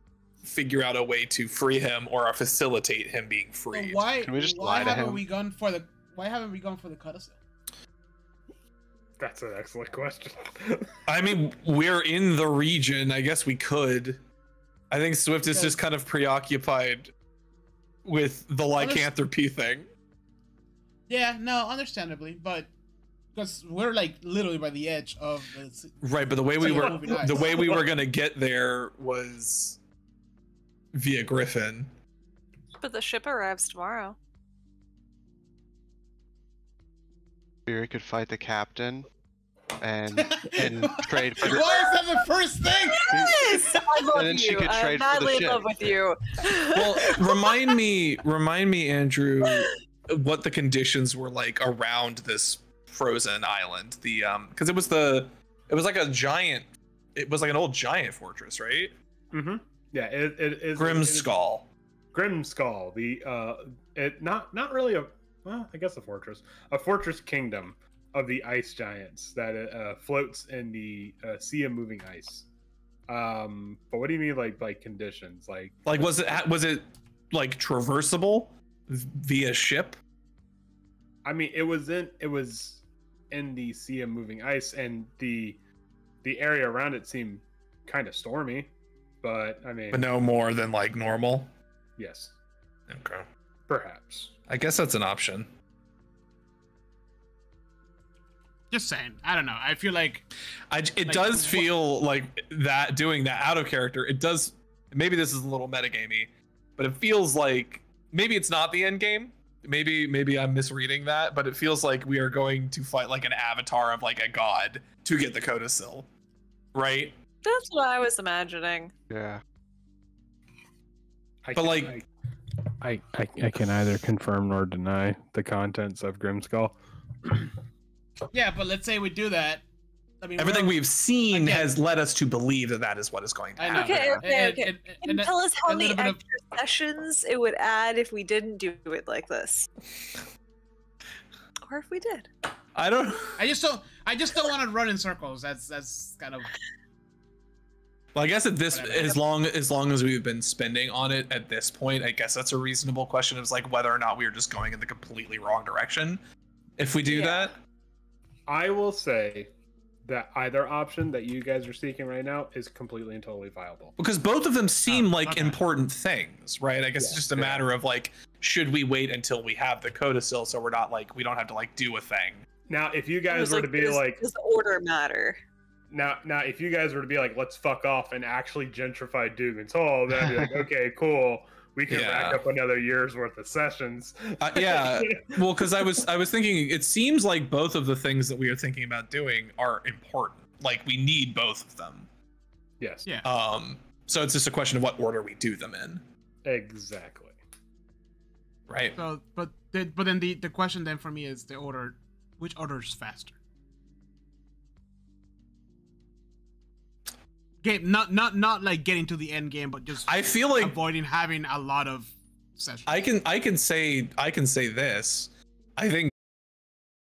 figure out a way to free him or facilitate him being freed. So why Can we just why lie to haven't him? we gone for the codicil? That's an excellent question. I mean, we're in the region. I guess we could. I think Swift is just kind of preoccupied with the lycanthropy thing. Yeah, no, understandably, but because we're like literally by the edge of the Right, but the way we Moving Ice. were gonna get there was via Griffin. But the ship arrives tomorrow. Beery could fight the captain and trade for the Why is that the first thing? Yes! I love And then she you. could I'm trade for the madly in ship. love with you. Well, remind me, Andrew, what the conditions were like around this frozen island. The because it was like an old giant fortress, right? Mm-hmm. Yeah, it is Grimskull. Grimskull. The not really I guess a fortress kingdom. of the ice giants that floats in the sea of moving ice. But what do you mean like conditions? Like was it like traversable via ship? I mean, it was in the sea of moving ice, and the area around it seemed kind of stormy. But I mean, But no more than like normal. yes, Okay. perhaps. I guess that's an option. Just saying. I don't know. I feel like It does feel like that doing that out of character. It does. Maybe this is a little metagamey, but it feels like maybe it's not the end game. Maybe I'm misreading that, but it feels like we are going to fight like an avatar of like a god to get the codicil, right? That's what I was imagining. Yeah. I can neither confirm nor deny the contents of Grimskull. yeah, but let's say we do that. I mean, Everything we've seen again- has led us to believe that that is what is going to I know. happen. Okay. Can you tell us how a many little bit of- extra sessions it would add if we didn't do it like this, or if we did? I don't I just don't want to run in circles. That's kind of. Well, I guess at this, Whatever. as long as we've been spending on it at this point, I guess that's a reasonable question. It's like whether or not we are just going in the completely wrong direction. If we do Yeah. that, I will say that either option that you guys are seeking right now is completely and totally viable. because both of them seem like okay. important things, right? I guess it's just a matter of like, should we wait until we have the codicil so we're not like, we don't have to like do a thing. Now, if you It guys was were to be like, does the order matter? now, if you guys were to be like, let's fuck off and actually gentrify Dugan's Hall, then I'd be like, okay, cool. We can Yeah. rack up another year's worth of sessions. Yeah, well, because I was thinking, it seems like both of the things that we are thinking about doing are important. Like we need both of them. Yes. Yeah. So it's just a question of what order we do them in, Exactly. right? So, but then the question then for me is the order. Which order is faster? Game, not like getting to the end game, but just I feel like avoiding having a lot of sessions. I can say this. I think